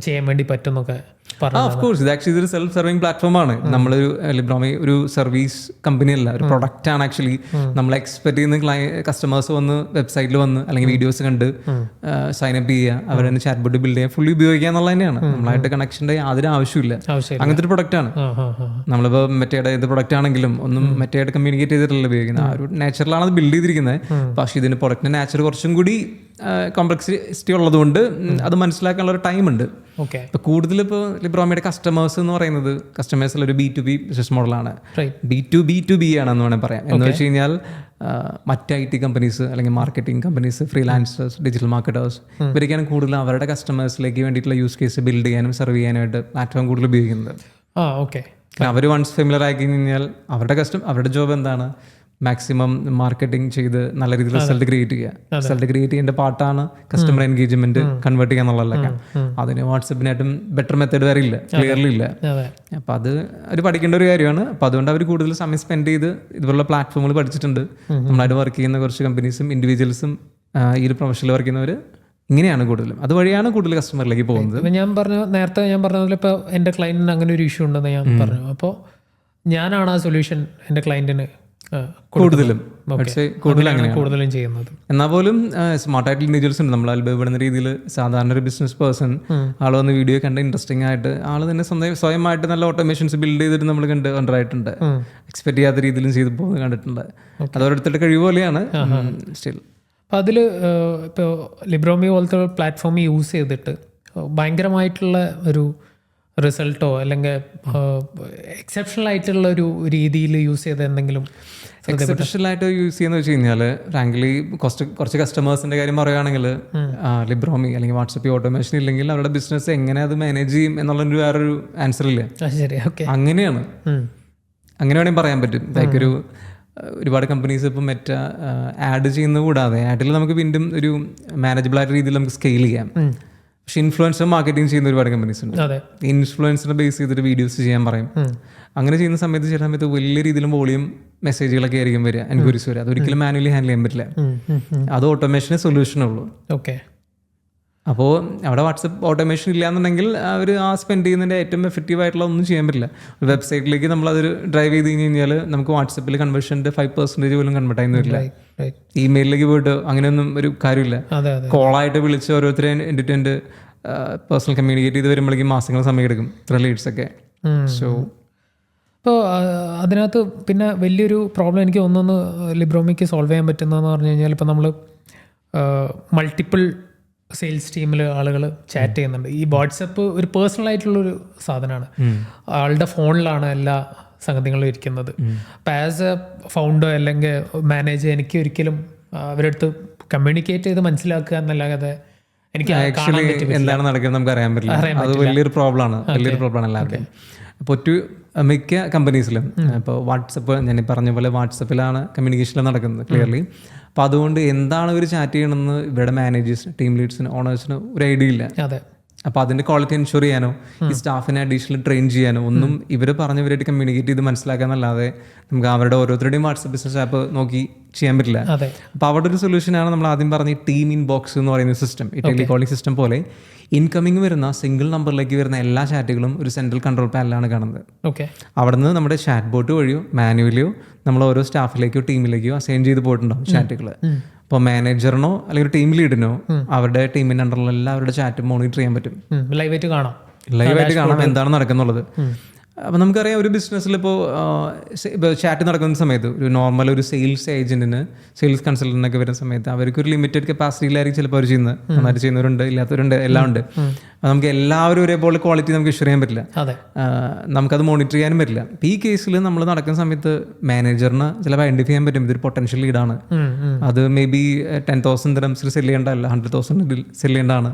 ചെയ്യാൻ വേണ്ടി പറ്റുന്നൊക്കെ പറഞ്ഞു. ഓഫ് കോഴ്സ്, ഇത് ആക്ച്വലി ഇതൊരു സെൽഫ് സർവിങ് പ്ലാറ്റ്ഫോമാണ്. നമ്മളൊരു ലിബ്രോമി ഒരു സർവീസ് കമ്പനി അല്ല, ഒരു പ്രൊഡക്റ്റ് ആണ്. ആക്ച്വലി നമ്മൾ എക്സ്പെക്ട് ചെയ്യുന്ന കസ്റ്റമേഴ്സ് വന്ന് വെബ്സൈറ്റിൽ വന്ന് അല്ലെങ്കിൽ വീഡിയോസ് കണ്ട് സൈനപ്പ് ചെയ്യുക, അവരെ ചാറ്റ് ബോട്ട് ബിൽഡ് ചെയ്യുക, ഫുള്ളി ഉപയോഗിക്കുക എന്നുള്ളത് തന്നെയാണ്. നമ്മളായിട്ട് കണക്ഷൻ്റെ യാതൊരു ആവശ്യമില്ല. അങ്ങനത്തെ ഒരു പ്രൊഡക്റ്റ് ആണ്. നമ്മളിപ്പോൾ മറ്റേയുടെ ഏത് പ്രൊഡക്റ്റ് ആണെങ്കിലും ഒന്നും മറ്റേയായിട്ട് കമ്മ്യൂണിക്കേറ്റ് ചെയ്തിട്ടല്ല ഉപയോഗിക്കുന്നത്. ആ ഒരു നാച്ചുറലാണ് അത് ബിൽഡ് ചെയ്തിരിക്കുന്നത്. പക്ഷേ ഇതിന് പ്രൊഡക്റ്റിന്റെ നാച്ചർ കുറച്ചും കൂടി കോംപ്ലക്സിറ്റി ഉള്ളതുകൊണ്ട് അത് മനസ്സിലാക്കാനുള്ള ഒരു ടൈം ഉണ്ട്. ഓക്കെ, ഇപ്പോൾ കൂടുതൽ ഇപ്പോൾ ലിബ്രോമിയുടെ കസ്റ്റമേഴ്സ് എന്ന് പറയുന്നത് കസ്റ്റമേഴ്സിൽ ഒരു B2B ബിസിനസ് മോഡലാണ്. B2B2B ആണെന്ന് വേണമെങ്കിൽ പറയാം. എന്ന് വെച്ച് കഴിഞ്ഞാൽ മറ്റ് IT കമ്പനീസ് അല്ലെങ്കിൽ marketing companies, freelancers, digital marketers, ഇവരൊക്കെയാണ് കൂടുതൽ അവരുടെ കസ്റ്റമേഴ്സിലേക്ക് വേണ്ടിയിട്ടുള്ള യൂസ് കേസ് ബിൽഡ് ചെയ്യാനും സെർവ് ചെയ്യാനായിട്ട് പ്ലാറ്റ്ഫോം കൂടുതൽ ഉപയോഗിക്കുന്നത്. ഓക്കെ, അവർ വൺസ് ഫെമിലർ ആയി കഴിഞ്ഞാൽ അവരുടെ ജോബ് എന്താണ്? മാക്സിമം മാർക്കറ്റിംഗ് ചെയ്ത് നല്ല രീതിയിൽ റിസൾട്ട് ക്രിയേറ്റ് ചെയ്യുക. റിസൾട്ട് ക്രിയേറ്റ് ചെയ്യേണ്ട പാർട്ടാണ് കസ്റ്റമർ എൻഗേജ്മെന്റ് കൺവേർട്ട് ചെയ്യുക എന്നുള്ളതൊക്കെ. അതിന് വാട്സപ്പിനായിട്ടും ബെറ്റർ മെത്തേഡ് വേറെ ഇല്ല, ക്ലിയർലി ഇല്ല. അപ്പം അത് അവർ പഠിക്കേണ്ട ഒരു കാര്യമാണ്. അപ്പം അതുകൊണ്ട് അവർ കൂടുതൽ സമയം സ്പെൻഡ് ചെയ്ത് ഇതുപോലുള്ള പ്ലാറ്റ്ഫോമുകൾ പഠിച്ചിട്ടുണ്ട്. നമ്മളായിട്ട് വർക്ക് ചെയ്യുന്ന കുറച്ച് കമ്പനീസും ഇൻഡിവിജ്വൽസും ഈ ഒരു പ്രൊഫഷനിൽ വർക്ക് ചെയ്യുന്നവർ ഇങ്ങനെയാണ് കൂടുതലും, അതുവഴിയാണ് കൂടുതൽ കസ്റ്റമറിലേക്ക് പോകുന്നത്. നേരത്തെ ഞാൻ പറഞ്ഞ പോലെ ഇപ്പോൾ എൻ്റെ ക്ലയൻറ്റിന് അങ്ങനെ ഒരു ഇഷ്യൂ ഉണ്ടെന്ന് ഞാൻ പറഞ്ഞു. അപ്പോൾ ഞാനാണ് ആ സൊല്യൂഷൻ എൻ്റെ ക്ലയൻറ്റിന് കൂടുതലും കൂടുതലും ചെയ്യുന്നത്. എന്നാൽ പോലും സ്മാർട്ടായിട്ട് ഇൻഡിവിജ്വൽസ് ഉണ്ട്. നമ്മൾ അത്ഭുതപ്പെടുന്ന രീതിയിൽ സാധാരണ ഒരു ബിസിനസ് പേഴ്സൺ ആൾ വന്ന് വീഡിയോ കണ്ട് ഇൻട്രസ്റ്റിംഗ് ആയിട്ട് ആൾ തന്നെ സ്വയമായിട്ട് നല്ല ഓട്ടോമേഷൻസ് ബിൽഡ് ചെയ്തിട്ട് നമ്മൾ കണ്ടായിട്ടുണ്ട്. എക്സ്പെക്ട് ചെയ്യാത്ത രീതിയിലും ചെയ്ത് പോകുന്നത് കണ്ടിട്ടുണ്ട്. അത് ഓരോരുത്തരുടെ കഴിവ് പോലെയാണ്. സ്റ്റിൽ അപ്പോൾ അതിൽ ഇപ്പോൾ ലിബ്രോമി പോലത്തെ പ്ലാറ്റ്ഫോം യൂസ് ചെയ്തിട്ട് ഭയങ്കരമായിട്ടുള്ള ഒരു റിസൾട്ടോ അല്ലെങ്കിൽ എക്സെപ്ഷണൽ ആയിട്ടുള്ള ഒരു രീതിയിൽ യൂസ് ചെയ്ത എന്തെങ്കിലും എക്സെപ്ഷണൽ ആയിട്ട് യൂസ് ചെയ്യുന്ന വെച്ച് കഴിഞ്ഞാൽ ഫ്രാങ്ക്ലി കുറച്ച് കസ്റ്റമേഴ്സിന്റെ കാര്യം പറയുകയാണെങ്കിൽ ലിബ്രോമി അല്ലെങ്കിൽ വാട്സപ്പ് ഓട്ടോമേഷൻ ഇല്ലെങ്കിൽ അവരുടെ ബിസിനസ് എങ്ങനെ അത് മാനേജ് ചെയ്യും എന്നുള്ളൊരു വേറൊരു ആൻസർ ഇല്ല. അങ്ങനെയാണ്, അങ്ങനെ വേണമെങ്കിൽ പറയാൻ പറ്റും. ലൈക്ക് ഒരു ഒരുപാട് കമ്പനീസ് ഇപ്പം ആഡ് ചെയ്യുന്നത് കൂടാതെ ആഡിൽ നമുക്ക് വീണ്ടും ഒരു മാനേജബിൾ ആയിട്ട് രീതിയിൽ നമുക്ക് സ്കെയിൽ ചെയ്യാം. പക്ഷെ ഇൻഫ്ലുവൻസർ മാർക്കറ്റിംഗ് ചെയ്യുന്ന ഒരുപാട് കമ്പനീസ് ഉണ്ട്. ഇൻഫ്ലുവൻസറിനെ ബേസ് ചെയ്തിട്ട് വീഡിയോസ് ചെയ്യാൻ പറയും. അങ്ങനെ ചെയ്യുന്ന സമയത്ത് ചില സമയത്ത് വലിയ രീതിയിലും വോളിയം മെസ്സേജുകളൊക്കെ ആയിരിക്കും വരിക, എൻക്വയറീസ് വരിക. അതൊരിക്കലും മാനുവലി ഹാൻഡിൽ ചെയ്യാൻ പറ്റില്ല. അത് ഓട്ടോമേഷന് സൊല്യൂഷനുള്ളൂ. ഓക്കെ. അപ്പോൾ അവിടെ വാട്സപ്പ് ഓട്ടോമേഷൻ ഇല്ലാന്നുണ്ടെങ്കിൽ അവർ ആ സ്പെൻഡ് ചെയ്യുന്നതിൻ്റെ ഏറ്റവും എഫക്റ്റീവ് ആയിട്ടുള്ള ഒന്നും ചെയ്യാൻ പറ്റില്ല. വെബ്സൈറ്റിലേക്ക് നമ്മളതൊരു ഡ്രൈവ് ചെയ്ത് കഴിഞ്ഞാൽ നമുക്ക് വാട്സപ്പിൽ കൺവേർഷൻ്റെ 5% പോലും കൺവേർട്ട് ആയി വരില്ല. ഇമെയിലിലേക്ക് പോയിട്ട് അങ്ങനെയൊന്നും ഒരു കാര്യമില്ല. കോളായിട്ട് വിളിച്ച് ഓരോരുത്തരെ എൻ്റെ പേഴ്സണൽ കമ്മ്യൂണിക്കേറ്റ് ചെയ്ത് വരുമ്പോഴേക്കും മാസങ്ങൾ സമയം എടുക്കും ഇത്ര ലീഡ്സൊക്കെ. സോ ഇപ്പോൾ അതിനകത്ത് പിന്നെ വലിയൊരു പ്രോബ്ലം എനിക്ക് ഒന്നൊന്ന് ലിബ്രോമിക്ക് സോൾവ് ചെയ്യാൻ പറ്റുന്നതെന്ന് പറഞ്ഞു കഴിഞ്ഞാൽ ഇപ്പോൾ നമ്മൾ മൾട്ടിപ്പിൾ സെയിൽസ് ടീമിൽ ആളുകൾ ചാറ്റ് ചെയ്യുന്നുണ്ട്. ഈ വാട്സപ്പ് ഒരു പേഴ്സണൽ ആയിട്ടുള്ളൊരു സാധനമാണ്. ആളുടെ ഫോണിലാണ് എല്ലാ സംഗതികളും ഇരിക്കുന്നത്. അപ്പം ആസ് എ ഫൗണ്ടർ അല്ലെങ്കിൽ മാനേജർ എനിക്ക് ഒരിക്കലും അവരുടെ അടുത്ത് കമ്മ്യൂണിക്കേറ്റ് ചെയ്ത് മനസ്സിലാക്കുക എന്നല്ലാതെ എനിക്ക് ആക്ച്വലി എന്താണ് നടക്കുന്നത് നമുക്ക് അറിയാൻ പറ്റില്ല. അത് വലിയൊരു പ്രോബ്ലമാണ് എല്ലാവർക്കും. അപ്പോൾ മിക്ക കമ്പനീസിലും ഇപ്പോൾ വാട്സപ്പ് ഞാൻ പറഞ്ഞ പോലെ വാട്സപ്പിലാണ് കമ്മ്യൂണിക്കേഷൻ നടക്കുന്നത് ക്ലിയർലി. അപ്പോൾ അതുകൊണ്ട് എന്താണ് ഇവർ ചാറ്റ് ചെയ്യണമെന്ന് ഇവരുടെ മാനേജേഴ്സിന്, ടീം ലീഡ്സിന്, ഓണേഴ്സിന് ഒരു ഐഡിയ ഇല്ല. അപ്പോൾ അതിൻ്റെ ക്വാളിറ്റി എൻഷുർ ചെയ്യാനോ ഈ സ്റ്റാഫിനെ അഡീഷണൽ ട്രെയിൻ ചെയ്യാനോ ഒന്നും ഇവർ പറഞ്ഞവരായിട്ട് കമ്മ്യൂണിക്കേറ്റ് ചെയ്ത് മനസ്സിലാക്കാന്നല്ലാതെ നമുക്ക് അവരുടെ ഓരോരുത്തരുടെയും വാട്സപ്പ് ബിസിനസ് ആപ്പ് നോക്കി ചെയ്യാൻ പറ്റില്ല. അപ്പോൾ അവിടെ ഒരു സൊല്യൂഷനാണ് നമ്മൾ ആദ്യം പറഞ്ഞ ടീം ഇൻബോക്സ് എന്ന് പറയുന്ന സിസ്റ്റം. ഈ ടെലികോളിംഗ് സിസ്റ്റം പോലെ ഇൻകമിങ് വരുന്ന സിംഗിൾ നമ്പറിലേക്ക് വരുന്ന എല്ലാ ചാറ്റുകളും ഒരു സെൻട്രൽ കൺട്രോൾ പാനലാണ് കാണുന്നത്. അവിടെ നിന്ന് നമ്മുടെ ചാറ്റ് ബോട്ട് വഴിയോ മാനുവലിയോ നമ്മൾ ഓരോ സ്റ്റാഫിലേക്കോ ടീമിലേക്കോ അസൈൻ ചെയ്ത് പോയിട്ടുണ്ടാവും ചാറ്റുകൾ. ഇപ്പോൾ മാനേജറിനോ അല്ലെങ്കിൽ ടീം ലീഡിനോ അവരുടെ ടീമിൻ്റെ അണ്ടറിലുള്ള എല്ലാവരുടെ ചാറ്റ് മോണിറ്റർ ചെയ്യാൻ പറ്റും. ലൈവായിട്ട് കാണാം എന്താണ് നടക്കുന്നുള്ളത്. അപ്പോൾ നമുക്കറിയാം ഒരു ബിസിനസ്സിൽ ഇപ്പോൾ ചാറ്റ് നടക്കുന്ന സമയത്ത് ഒരു നോർമൽ ഒരു സെയിൽസ് ഏജന്റിന്, സെയിൽസ് കൺസൾട്ടൻ്റൊക്കെ വരുന്ന സമയത്ത് അവർക്ക് ഒരു ലിമിറ്റഡ് കപ്പാസിറ്റിയിലായിരിക്കും ചിലപ്പോൾ അവർ ചെയ്യുന്നത്. നന്നായിട്ട് ചെയ്യുന്നവരുണ്ട്, ഇല്ലാത്തവരുണ്ട്, എല്ലാം ഉണ്ട്. അപ്പോൾ നമുക്ക് എല്ലാവരും ഒരേപോലെ ക്വാളിറ്റി നമുക്ക് ഇഷ്യർ ചെയ്യാൻ പറ്റില്ല, നമുക്കത് മോണിറ്റർ ചെയ്യാനും പറ്റില്ല. ഈ കേസിൽ നമ്മൾ നടക്കുന്ന സമയത്ത് മാനേജറിന് ചിലപ്പോൾ ഐഡന്റിഫൈ ചെയ്യാൻ പറ്റും ഇതൊരു പൊട്ടൻഷ്യൽ ലീഡാണ്. അത് മേ ബി 10,000 ദിർഹംസിൽ സെല് ചെയ്യേണ്ടതല്ല, 100,000 സെല് ചെയ്യേണ്ടതാണ്.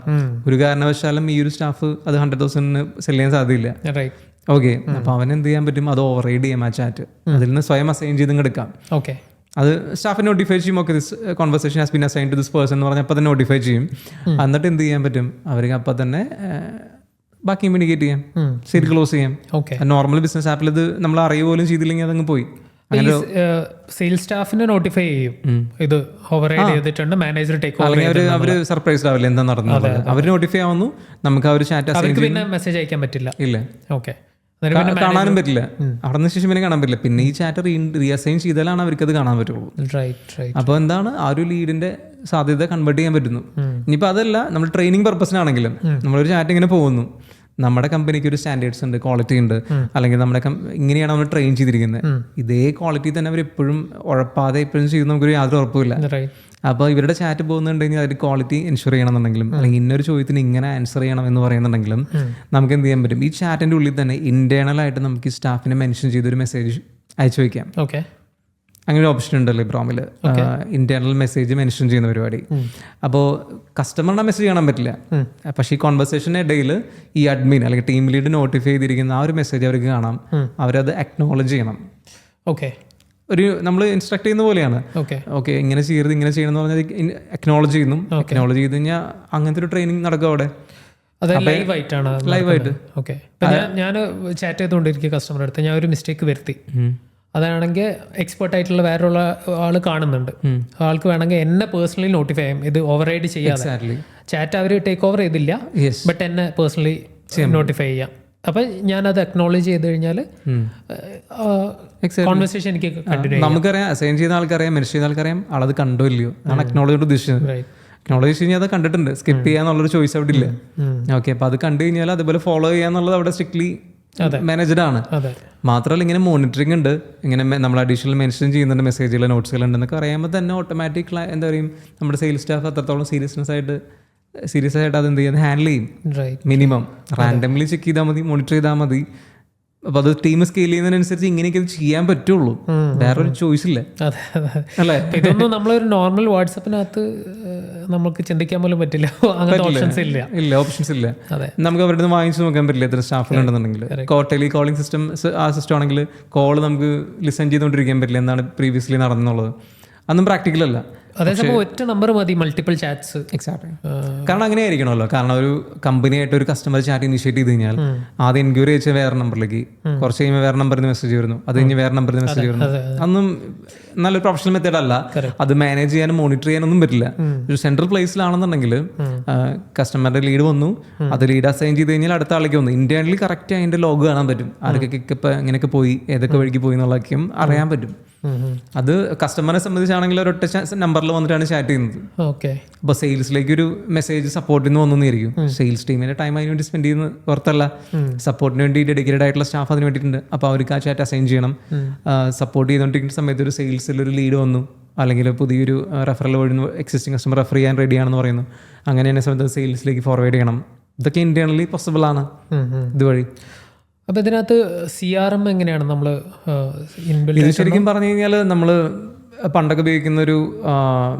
ഒരു കാരണവശാലും ഈ ഒരു സ്റ്റാഫ് അത് 100,000 സെല് ചെയ്യാൻ സാധ്യതയില്ല. ഓക്കെ. അപ്പോൾ അവൻ എന്ത് ചെയ്യാൻ പറ്റും, അത് ഓവർ റൈഡ് ചെയ്യാം ആ ചാറ്റ്. അതിൽ നിന്ന് സ്വയം അസൈൻ ചെയ്ത് എടുക്കാം. ഓക്കെ. അത് സ്റ്റാഫിനെ നോട്ടിഫൈ ചെയ്യും. Okay, this conversation has been assign to this person എന്ന് പറഞ്ഞാൽ അപ്പോൾ തന്നെ നോട്ടിഫൈ ചെയ്യും. എന്നിട്ട് എന്ത് ചെയ്യാൻ പറ്റും, അവർക്ക് അപ്പം തന്നെ ബാക്കി കമ്മ്യൂണിക്കേറ്റ് ചെയ്യാം, സീറ്റ് ക്ലോസ് ചെയ്യാം. നോർമൽ ബിസിനസ് ആപ്പിൽ ഇത് നമ്മൾ അറിയുക പോലും ചെയ്തില്ലെങ്കിൽ അതങ്ങ് പോയി. സെയിൽസ് സ്റ്റാഫിനെ നോട്ടിഫൈ ചെയ്യും ഇത് ഓവർറൈഡ് ചെയ്തിട്ടുണ്ട്, മാനേജർ ടേക്ക് ഓവർ. അവര് സർപ്രൈസ്ഡ് ആവില്ല എന്താ നടന്നത്. അവർ നോട്ടിഫൈ ആവുന്നു, നമുക്ക് ആ ഒരു ചാറ്റ് പിന്നെ മെസ്സേജ് അയക്കാൻ പറ്റില്ല. ഇല്ല. ഓക്കെ. കാണാനും പറ്റില്ല, അവിടെ നിന്ന് ശേഷം പിന്നെ കാണാൻ പറ്റില്ല. പിന്നെ ഈ ചാറ്റ് റീഅസൈൻ ചെയ്താലാണ് അവർക്ക് അത് കാണാൻ പറ്റുള്ളൂ. അപ്പോൾ എന്താണ് ആ ഒരു ലീഡിന്റെ സാധ്യത കൺവേർട്ട് ചെയ്യാൻ പറ്റുന്നു. ഇനിയിപ്പോൾ അതല്ല, നമ്മൾ ട്രെയിനിങ് പർപ്പസിനാണെങ്കിലും നമ്മളൊരു ചാറ്റ് ഇങ്ങനെ പോകുന്നു, നമ്മുടെ കമ്പനിക്ക് ഒരു സ്റ്റാൻഡേർഡ്സ് ഉണ്ട്, ക്വാളിറ്റി ഉണ്ട്, അല്ലെങ്കിൽ നമ്മുടെ ഇങ്ങനെയാണ് നമ്മൾ ട്രെയിൻ ചെയ്തിരിക്കുന്നത്. ഇതേ ക്വാളിറ്റി തന്നെ അവർ എപ്പോഴും ഉഴപ്പാതെ എപ്പോഴും ചെയ്യുന്ന നമുക്കൊരു യാതൊരു ഉറപ്പില്ല. അപ്പോൾ ഇവരുടെ ചാറ്റ് പോകുന്നുണ്ടെങ്കിൽ അതിൽ ക്വാളിറ്റി എൻഷുർ ചെയ്യണമെന്നുണ്ടെങ്കിലും അല്ലെങ്കിൽ ഇന്നൊരു ചോദ്യത്തിന് ഇങ്ങനെ ആൻസർ ചെയ്യണം എന്ന് പറയുന്നുണ്ടെങ്കിലും നമുക്ക് എന്ത് ചെയ്യാൻ പറ്റും, ഈ ചാറ്റിൻ്റെ ഉള്ളിൽ തന്നെ ഇന്റേണലായിട്ട് നമുക്ക് ഈ സ്റ്റാഫിനെ മെൻഷൻ ചെയ്തൊരു മെസ്സേജ് അയച്ചു വയ്ക്കാം. ഓക്കെ. അങ്ങനെ ഒരു ഓപ്ഷൻ ഉണ്ടല്ലോ ബ്രോമിൽ, ഇന്റേണൽ മെസ്സേജ് മെൻഷൻ ചെയ്യുന്ന പരിപാടി. അപ്പോൾ കസ്റ്റമറിനെ മെസ്സേജ് കാണാൻ പറ്റില്ല, പക്ഷേ ഈ കോൺവെർസേഷൻ ഇടയിൽ ഈ അഡ്മിൻ അല്ലെങ്കിൽ ടീം ലീഡ് നോട്ടിഫൈ ചെയ്തിരിക്കുന്ന ആ ഒരു മെസ്സേജ് അവർക്ക് കാണാം, അവരത് അക്നോളജ് ചെയ്യണം. ഓക്കെ. ഒരു നമ്മൾ ഇൻസ്ട്രക്ട് ചെയ്യുന്ന പോലെയാണ്. ഓക്കെ, ഇങ്ങനെ ചെയ്യരുത്, ഇങ്ങനെ ചെയ്യണം എന്ന് പറഞ്ഞാൽ അക്നോളജ് ചെയ്യുന്നു. അക്നോളജ് ചെയ്ത് കഴിഞ്ഞാൽ അങ്ങനത്തെ ഒരു ട്രെയിനിങ് നടക്കും അവിടെ. ലൈവായിട്ട്. ഓക്കെ. ഞാൻ ചാറ്റ് ചെയ്തുകൊണ്ടിരിക്കുക കസ്റ്റമറുടെ അടുത്ത്, ഞാൻ ഒരു മിസ്റ്റേക്ക് വരുത്തി. അതാണെങ്കിൽ എക്സ്പെർട്ട് ആയിട്ടുള്ള വേറെയുള്ള ആൾ കാണുന്നുണ്ട്, ആൾക്ക് വേണമെങ്കിൽ എന്നെ പേഴ്സണലി നോട്ടിഫൈ ചെയ്യും, ഇത് ഓവർ റൈഡ് ചെയ്യാതെ. ചാറ്റ് അവർ ടേക്ക് ഓവർ ചെയ്തില്ല, ബട്ട് എന്നെ പേഴ്സണലി നോട്ടിഫൈ ചെയ്യാം. അപ്പം ഞാനത് അക്നോളജ് ചെയ്ത് കഴിഞ്ഞാൽ കോൺവെർസേഷൻ എനിക്ക് കണ്ടിന്യൂ. നമുക്കറിയാം, അസൈൻ ചെയ്യുന്ന ആൾക്കറിയാം, മെൻഷൻ ചെയ്യുന്ന ആൾക്കറിയാം, ആളത് കണ്ടോ ഇല്ലയോ ആണ് അക്നോളജ് ഉദ്ദേശിച്ചത്. അക്നോളജ് കഴിഞ്ഞാൽ അത് കണ്ടിട്ടുണ്ട്, സ്കിപ്പ് ചെയ്യാന്നുള്ളൊരു ചോയ്സ് അവിടെ ഇല്ല. ഓക്കെ. അപ്പോൾ അത് കണ്ടു കഴിഞ്ഞാൽ അതുപോലെ ഫോളോ ചെയ്യാന്നുള്ളത് അവിടെ സ്ട്രിക്ട്ലി മാനേജ്ഡ് ആണ്. മാത്രമല്ല ഇങ്ങനെ മോണിറ്ററിംഗ് ഉണ്ട്, ഇങ്ങനെ നമ്മൾ അഡീഷണൽ മെൻഷൻ ചെയ്യുന്നുണ്ട്, മെസ്സേജുകൾ, നോട്ട്സുകൾ ഉണ്ടെന്നൊക്കെ അറിയുമ്പോൾ തന്നെ ഓട്ടോമാറ്റിക് എന്താ പറയും, നമ്മുടെ സെയിൽസ് സ്റ്റാഫ് അത്രത്തോളം സീരിയസ് ആയിട്ട് അത് എന്ത് ചെയ്യാൻ ഹാൻഡിൽ ചെയ്യും. മിനിമം റാൻഡംലി ചെക്ക് ചെയ്താൽ മതി, മോണിറ്റർ ചെയ്താൽ മതി. അപ്പൊ അത് ടീം സ്കെയിൽ ചെയ്യുന്നതിനനുസരിച്ച് ഇങ്ങനെയൊക്കെ ഇത് ചെയ്യാൻ പറ്റുള്ളൂ, വേറൊരു ചോയ്സ് ഇല്ല. അതെ അതെ. അല്ലേ? ഇതൊന്നും നമ്മളൊരു നോർമൽ വാട്സപ്പിനകത്ത് നമുക്ക് ചിന്തിക്കാൻ പോലും പറ്റില്ല. അങ്ങനത്തെ ഓപ്ഷൻസ് ഇല്ല. ഓപ്ഷൻസ് ഇല്ല. അതെ. നമുക്ക് അവരുടെ നിന്ന് വാങ്ങിച്ചു നോക്കാൻ പറ്റില്ല എത്ര സ്റ്റാഫുകളുണ്ടെന്നുണ്ടെങ്കിൽ. ടെലി കോളിംഗ് സിസ്റ്റം ആ സിസ്റ്റം ആണെങ്കിൽ കോള് നമുക്ക് ലിസൺ ചെയ്തുകൊണ്ടിരിക്കാൻ പറ്റില്ല എന്നാണ് പ്രീവിയസ്ലി നടന്നുള്ളത്. അതൊന്നും പ്രാക്ടിക്കൽ അല്ല. അതേസമയം ഒറ്റ നമ്പർ മതി മൾട്ടിപ്പിൾ ചാറ്റ്സ്. എക്സാക്ട്ലി. കാരണം അങ്ങനെ ആയിരിക്കണമല്ലോ. കാരണം ഒരു കമ്പനിയായിട്ട് ഒരു കസ്റ്റമർ ചാറ്റ് ഇനിഷ്യേറ്റ് ചെയ്ത് കഴിഞ്ഞാൽ ആദ്യം എൻക്വയറി അയച്ച വേറെ നമ്പറിലേക്ക്, കുറച്ച് കഴിയുമ്പോൾ വേറെ നമ്പറിൽ നിന്ന് മെസ്സേജ് വരുന്നു, അത് കഴിഞ്ഞ് വേറെ നമ്പറിൽ നിന്ന് മെസ്സേജ് വരുന്നു. അതൊന്നും നല്ലൊരു പ്രൊഫഷണൽ മെത്തേഡ് അല്ല. അത് മാനേജ് ചെയ്യാനും മോണിറ്റർ ചെയ്യാനൊന്നും പറ്റില്ല. ഒരു സെൻട്രൽ പ്ലേസിലാണെന്നുണ്ടെങ്കിൽ കസ്റ്റമറുടെ ലീഡ് വന്നു, അത് ലീഡ് അസൈൻ ചെയ്ത് കഴിഞ്ഞാൽ അടുത്ത ആളേക്ക് വന്നു, ഇന്റേണലി കറക്റ്റ് അതിന്റെ ലോഗ് കാണാൻ പറ്റും, ആർക്കൊക്കെ ഇപ്പം എങ്ങനെയൊക്കെ പോയി, ഏതൊക്കെ വഴിക്ക് പോയി എന്നുള്ളതൊക്കെയും അറിയാൻ പറ്റും. അത് കസ്റ്റമറെ സംബന്ധിച്ചാണെങ്കിൽ ഒരൊറ്റ നമ്പറിൽ വന്നിട്ടാണ് ചാറ്റ് ചെയ്യുന്നത്. അപ്പോൾ സെയിൽസിലേക്ക് ഒരു മെസ്സേജ് സപ്പോർട്ടിൽ നിന്ന് വന്നിരിക്കും. സെയിൽസ് ടീമിന്റെ ടൈം അതിന് വേണ്ടി സ്പെൻഡ് ചെയ്യുന്നത് പുറത്തല്ല, സപ്പോർട്ടിന് വേണ്ടി ഡെഡിക്കേറ്റഡ് ആയിട്ടുള്ള സ്റ്റാഫ് അതിന് വേണ്ടിയിട്ടുണ്ട്. അപ്പോൾ അവർക്ക് ആ ചാറ്റ് അസൈൻ ചെയ്യണം. സപ്പോർട്ട് ചെയ്തുകൊണ്ടിരിക്കുന്ന സമയത്ത് ഒരു സെയിൽസിൽ ഒരു ലീഡ് വന്നു, അല്ലെങ്കിൽ പുതിയൊരു റെഫറൽ വഴി എക്സിസ്റ്റിംഗ് കസ്റ്റമർ റെഫർ ചെയ്യാൻ റെഡിയാണെന്ന് പറയുന്നു, അങ്ങനെ തന്നെ സമയത്ത് സെയിൽസിലേക്ക് ഫോർവേഡ് ചെയ്യണം. ഇതൊക്കെ ഇന്റേണലി പോസിബിൾ ആണ് ഇതുവഴി. അപ്പോൾ ഇതിനകത്ത് CRM എങ്ങനെയാണ് നമ്മൾ ഇത് ശരിക്കും പറഞ്ഞു കഴിഞ്ഞാൽ നമ്മൾ പണ്ടൊക്കെ ഉപയോഗിക്കുന്ന ഒരു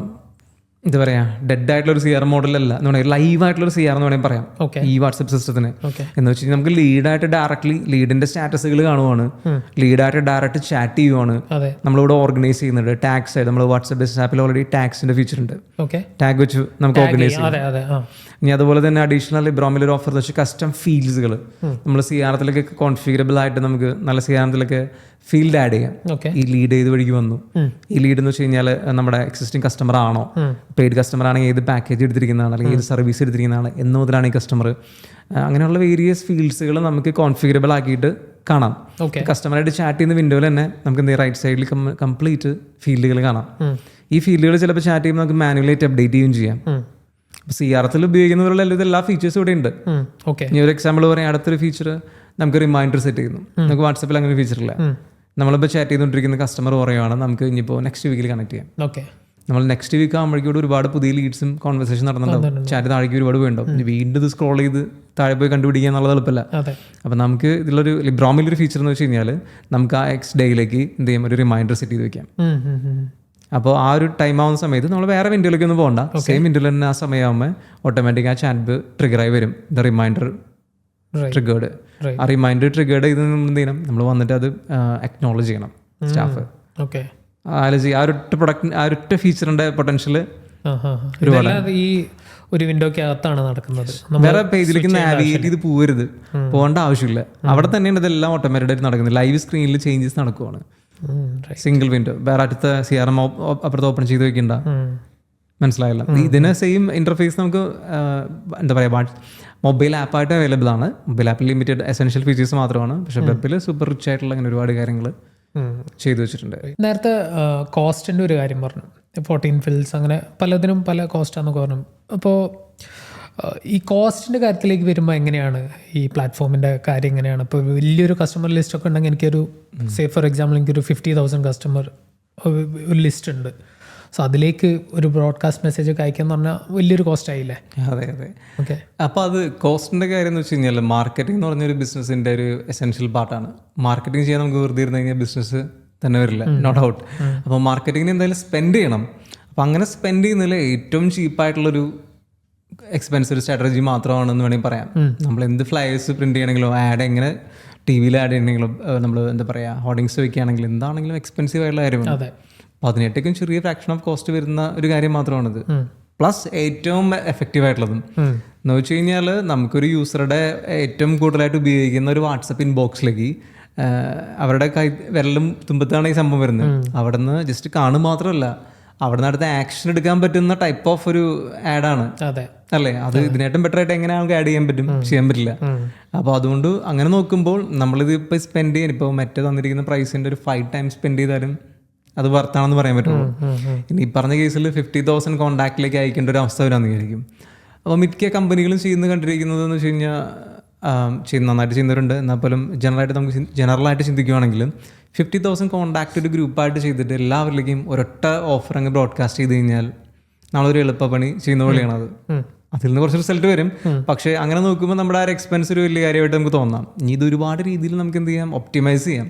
എന്താ പറയുക, ഡെഡ് ആയിട്ടുള്ള ഒരു CRM മോഡലല്ല എന്ന് പറയുക, ലൈവ് ആയിട്ടുള്ള ഒരു CRM എന്ന് വേണമെങ്കിൽ പറയാം ഈ വാട്സപ്പ് സിസ്റ്റത്തിന്. എന്ന് വെച്ച് കഴിഞ്ഞാൽ നമുക്ക് ലീഡായിട്ട് ഡയറക്ട്ലി ലീഡിന്റെ സ്റ്റാറ്റസുകൾ കാണുവാണ്, ലീഡായിട്ട് ഡയറക്റ്റ് ചാറ്റ് ചെയ്യുവാണ്. നമ്മളിവിടെ ഓർഗനൈസ് ചെയ്യുന്നുണ്ട് ടാഗ്സ് ആയിട്ട്. നമ്മൾ വാട്സപ്പ് ബിസിനസ് ആപ്പിൽ ഓൾറെഡി ടാഗ്സിന്റെ ഫീച്ചർ ഉണ്ട്, ടാഗ് വെച്ച് നമുക്ക് ഓർഗനൈസ് ചെയ്യാം. ഇനി അതുപോലെ തന്നെ അഡീഷണൽ ബ്രോമിലൊരു ഓഫർ വെച്ച് കസ്റ്റം ഫീൽഡ്സുകൾ നമ്മൾ CRMത്തിലൊക്കെ കോൺഫിഗറബിൾ ആയിട്ട് നമുക്ക് നല്ല CRMത്തിലൊക്കെ ഫീൽഡ് ആഡ് ചെയ്യാം. ഈ ലീഡ് ഏത് വഴിക്ക് വന്നു, ഈ ലീഡ് എന്ന് വെച്ച് കഴിഞ്ഞാൽ നമ്മുടെ എക്സിസ്റ്റിംഗ് കസ്റ്റമർ ആണോ, പെയ്ഡ് കസ്റ്റമർ ആണെങ്കിൽ ഏത് പാക്കേജ് എടുത്തിരിക്കുന്നതാണ്, അല്ലെങ്കിൽ ഏത് സർവീസ് എടുത്തിരിക്കുന്നതാണ് എന്ന് മുതലാണ് ഈ കസ്റ്റമർ. അങ്ങനെയുള്ള വേരിയസ് ഫീൽഡ്സുകൾ നമുക്ക് കോൺഫിഗറബിൾ ആക്കിയിട്ട് കാണാം. കസ്റ്റമറായിട്ട് ചാറ്റ് ചെയ്യുന്ന വിൻഡോയിൽ തന്നെ നമുക്ക് എന്ത് റൈറ്റ് സൈഡിൽ കംപ്ലീറ്റ് ഫീൽഡുകൾ കാണാം. ഈ ഫീൽഡുകൾ ചിലപ്പോൾ ചാറ്റ് ചെയ്യുമ്പോൾ നമുക്ക് മാനുവലായിട്ട് അപ്ഡേറ്റ് ചെയ്യുകയും ചെയ്യാം. CRMത്തിൽ ഉപയോഗിക്കുന്നവരുള്ള എല്ലാ ഫീച്ചേഴ്സും ഇവിടെ ഉണ്ട്. ഇനി ഒരു എക്സാമ്പിൾ പറയാം, അടുത്തൊരു ഫീച്ചർ നമുക്ക് റിമൈൻഡർ സെറ്റ് ചെയ്യുന്നു. നമുക്ക് വാട്സപ്പിൽ അങ്ങനെ ഫീച്ചർ ഇല്ല. നമ്മളിപ്പോൾ ചാറ്റ് ചെയ്തുകൊണ്ടിരിക്കുന്ന കസ്റ്റമർ പറയുകയാണ് നമുക്ക് ഇനിയിപ്പോൾ നെക്സ്റ്റ് വീക്കിൽ കണക്ട് ചെയ്യാം. നമ്മൾ നെക്സ്റ്റ് വീക്ക് ആകുമ്പോഴേക്കും ഒരുപാട് പുതിയ ലീഡ്സും കോൺവെർസേഷൻ നടന്നുണ്ടാവും. ചാറ്റ് താഴേക്ക് ഒരുപാട് പോയിണ്ടാവും. വീണ്ടും ഇത് സ്ക്രോൾ ചെയ്ത് താഴെ പോയി കണ്ടുപിടിക്കുക എന്നുള്ളത് എളുപ്പമല്ല. അപ്പോൾ നമുക്ക് ഇതിലൊരു ബ്രോമിലൊരു ഫീച്ചർ എന്ന് വെച്ച് കഴിഞ്ഞാൽ നമുക്ക് ആ X ഡേയിലേക്ക് എന്ത് ചെയ്യാം, ഒരു റിമൈൻഡർ സെറ്റ് ചെയ്ത് വെക്കാം. അപ്പോൾ ആ ഒരു ടൈം ആവുന്ന സമയത്ത് നമ്മൾ വേറെ വിൻഡോയിലേക്ക് ഒന്നും പോകണ്ട, സെയിം വിൻഡോയിൽ തന്നെ ആ സമയമാകുമ്പോൾ ഓട്ടോമാറ്റിക് ആ ചാറ്റ് ട്രിഗറായി വരും. The reminder triggered. ആ റിമൈൻഡർ ട്രിഗേർഡ് ഇത് എന്ത് ചെയ്യണം, നമ്മൾ വന്നിട്ട് അത് അക്നോളജ് ചെയ്യണം സ്റ്റാഫ്. ആ ഒരൊറ്റ ഫീച്ചറിന്റെ പൊട്ടൻഷ്യൽ ഈ ഒരു വിൻഡോക്ക് അകത്താണ് നടക്കുന്നത്. വേറെ പേജിലേക്ക് നാവിഗേറ്റ് ചെയ്ത് പോകരുത്, പോകേണ്ട ആവശ്യമില്ല. അവിടെ തന്നെയാണ് ഇതെല്ലാം ഓട്ടോമാറ്റിക് ആയിട്ട് നടക്കുന്നത്. ലൈവ് സ്ക്രീനിൽ ചേഞ്ചസ് നടക്കുവാണ്. സിംഗിൾ വിൻഡോ, വേറെ അടുത്ത CRM അപ്പുറത്ത് ഓപ്പൺ ചെയ്ത് വെക്കണ്ട. മനസ്സിലായില്ല? ഇതിന് സെയിം ഇന്റർഫേസ് നമുക്ക് എന്താ പറയുക, മൊബൈൽ ആപ്പായിട്ട് അവൈലബിൾ ആണ്. മൊബൈൽ ആപ്പിൽ ലിമിറ്റഡ് എസെൻഷ്യൽ ഫീച്ചേഴ്സ് മാത്രമാണ്, പക്ഷെ വെബിൽ സൂപ്പർ റിച്ച് ആയിട്ടുള്ള അങ്ങനെ ഒരുപാട് കാര്യങ്ങൾ ചെയ്തു വെച്ചിട്ടുണ്ട്. നേരത്തെ കോസ്റ്റിൻ്റെ ഒരു കാര്യം പറഞ്ഞു, 14 ഫിൽസ് അങ്ങനെ പലതിനും പല കോസ്റ്റാണെന്നൊക്കെ പറഞ്ഞു. അപ്പോൾ ഈ കോസ്റ്റിൻ്റെ കാര്യത്തിലേക്ക് വരുമ്പോൾ എങ്ങനെയാണ് ഈ പ്ലാറ്റ്ഫോമിൻ്റെ കാര്യം എങ്ങനെയാണ്? ഇപ്പോൾ വലിയൊരു കസ്റ്റമർ ലിസ്റ്റ് ഒക്കെ ഉണ്ടെങ്കിൽ എനിക്കൊരു ഫോർ എക്സാമ്പിൾ എനിക്കൊരു 50,000 കസ്റ്റമർ ഒരു ലിസ്റ്റ് ഉണ്ട്. സോ അതിലേക്ക് ഒരു ബ്രോഡ്കാസ്റ്റ് മെസ്സേജ് ഒക്കെ അയക്കുക എന്ന് പറഞ്ഞാൽ വലിയൊരു കോസ്റ്റ് ആയില്ലേ? അതെ. ഓക്കെ. അപ്പോൾ അത് കോസ്റ്റിൻ്റെ കാര്യം എന്ന് വെച്ച് കഴിഞ്ഞാൽ മാർക്കറ്റിംഗ് എന്ന് പറഞ്ഞൊരു ബിസിനസ്സിൻ്റെ ഒരു എസെൻഷ്യൽ പാർട്ടാണ്. മാർക്കറ്റിംഗ് ചെയ്യാൻ നമുക്ക് വെറുതെ ഇരുന്ന് കഴിഞ്ഞാൽ ബിസിനസ് തന്നെ വരില്ല, നോ ഡൗട്ട്. അപ്പോൾ മാർക്കറ്റിങ്ങിന് എന്തായാലും സ്പെൻഡ് ചെയ്യണം. അപ്പോൾ അങ്ങനെ സ്പെൻഡ് ചെയ്യുന്നതിൽ ഏറ്റവും ചീപ്പായിട്ടുള്ളൊരു എക്സ്പെൻസ് ഒരു സ്ട്രാറ്റജി മാത്രമാണെന്ന് വേണമെങ്കിൽ പറയാം. നമ്മൾ എന്ത് ഫ്ലയേഴ്സ് പ്രിന്റ് ചെയ്യണമെങ്കിലോ ആഡ് എങ്ങനെ TV-യിൽ ആഡ് ചെയ്യണമെങ്കിലും നമ്മൾ എന്താ പറയുക ഹോർഡിങ്സ് വയ്ക്കുകയാണെങ്കിലും എന്താണെങ്കിലും എക്സ്പെൻസീവ് ആയിട്ടുള്ള കാര്യമാണ്. 18ക്കും ചെറിയ ഫ്രാക്ഷൻ ഓഫ് കോസ്റ്റ് വരുന്ന ഒരു കാര്യം മാത്രമാണിത്. പ്ലസ് ഏറ്റവും എഫക്റ്റീവ് ആയിട്ടുള്ളതും എന്ന് വെച്ച് കഴിഞ്ഞാൽ നമുക്കൊരു യൂസറുടെ ഏറ്റവും കൂടുതലായിട്ട് ഉപയോഗിക്കുന്ന ഒരു വാട്സപ്പ് ഇൻബോക്സിലേക്ക് അവരുടെ വിരലും തുമ്പത്താണ് ഈ സംഭവം വരുന്നത്. അവിടെ നിന്ന് ജസ്റ്റ് കാണുക മാത്രമല്ല, അവിടെ നിന്ന് അടുത്ത ആക്ഷൻ എടുക്കാൻ പറ്റുന്ന ടൈപ്പ് ഓഫ് ഒരു ആഡാണ് അല്ലേ? അത് ഇതിനേറ്റവും ബെറ്റർ ആയിട്ട് എങ്ങനെ നമുക്ക് ആഡ് ചെയ്യാൻ പറ്റും? ചെയ്യാൻ പറ്റില്ല. അപ്പോൾ അതുകൊണ്ട് അങ്ങനെ നോക്കുമ്പോൾ നമ്മളിത് ഇപ്പോൾ സ്പെൻഡ് ചെയ്യാൻ ഇപ്പോൾ മറ്റേ തന്നിരിക്കുന്ന പ്രൈസിൻ്റെ ഒരു 5 times സ്പെൻഡ് ചെയ്താലും അത് വർത്താണെന്ന് പറയാൻ പറ്റുള്ളൂ. ഇനി ഈ പറഞ്ഞ കേസിൽ 50,000 കോൺടാക്റ്റിലേക്ക് അയക്കേണ്ട ഒരു അവസ്ഥ വരാമെന്നായിരിക്കും. അപ്പോൾ മിക്ക കമ്പനികളും ചെയ്യുന്നത് കണ്ടിരിക്കുന്നത് എന്ന് വെച്ച് കഴിഞ്ഞാൽ നന്നായിട്ട് ചെയ്യുന്നവരുണ്ട്. എന്നാൽ പോലും ജനറലായിട്ട് ചിന്തിക്കുകയാണെങ്കിലും 50,000 കോൺടാക്റ്റ് ഒരു ഗ്രൂപ്പായിട്ട് ചെയ്തിട്ട് എല്ലാവരിലേക്കും ഒരൊറ്റ ഓഫർ അങ്ങ് ബ്രോഡ്കാസ്റ്റ് ചെയ്ത് കഴിഞ്ഞാൽ നമ്മളൊരു എളുപ്പപ്പണി ചെയ്യുന്ന പോലെയാണത്. അതിൽ നിന്ന് കുറച്ച് റിസൾട്ട് വരും. പക്ഷേ അങ്ങനെ നോക്കുമ്പോൾ നമ്മുടെ ആ ഒരു എക്സ്പെൻസ് ഒരു വലിയ കാര്യമായിട്ട് നമുക്ക് തോന്നാം. ഇനി ഇത് ഒരുപാട് രീതിയിൽ നമുക്ക് എന്ത് ചെയ്യാം, ഒപ്റ്റിമൈസ് ചെയ്യാം.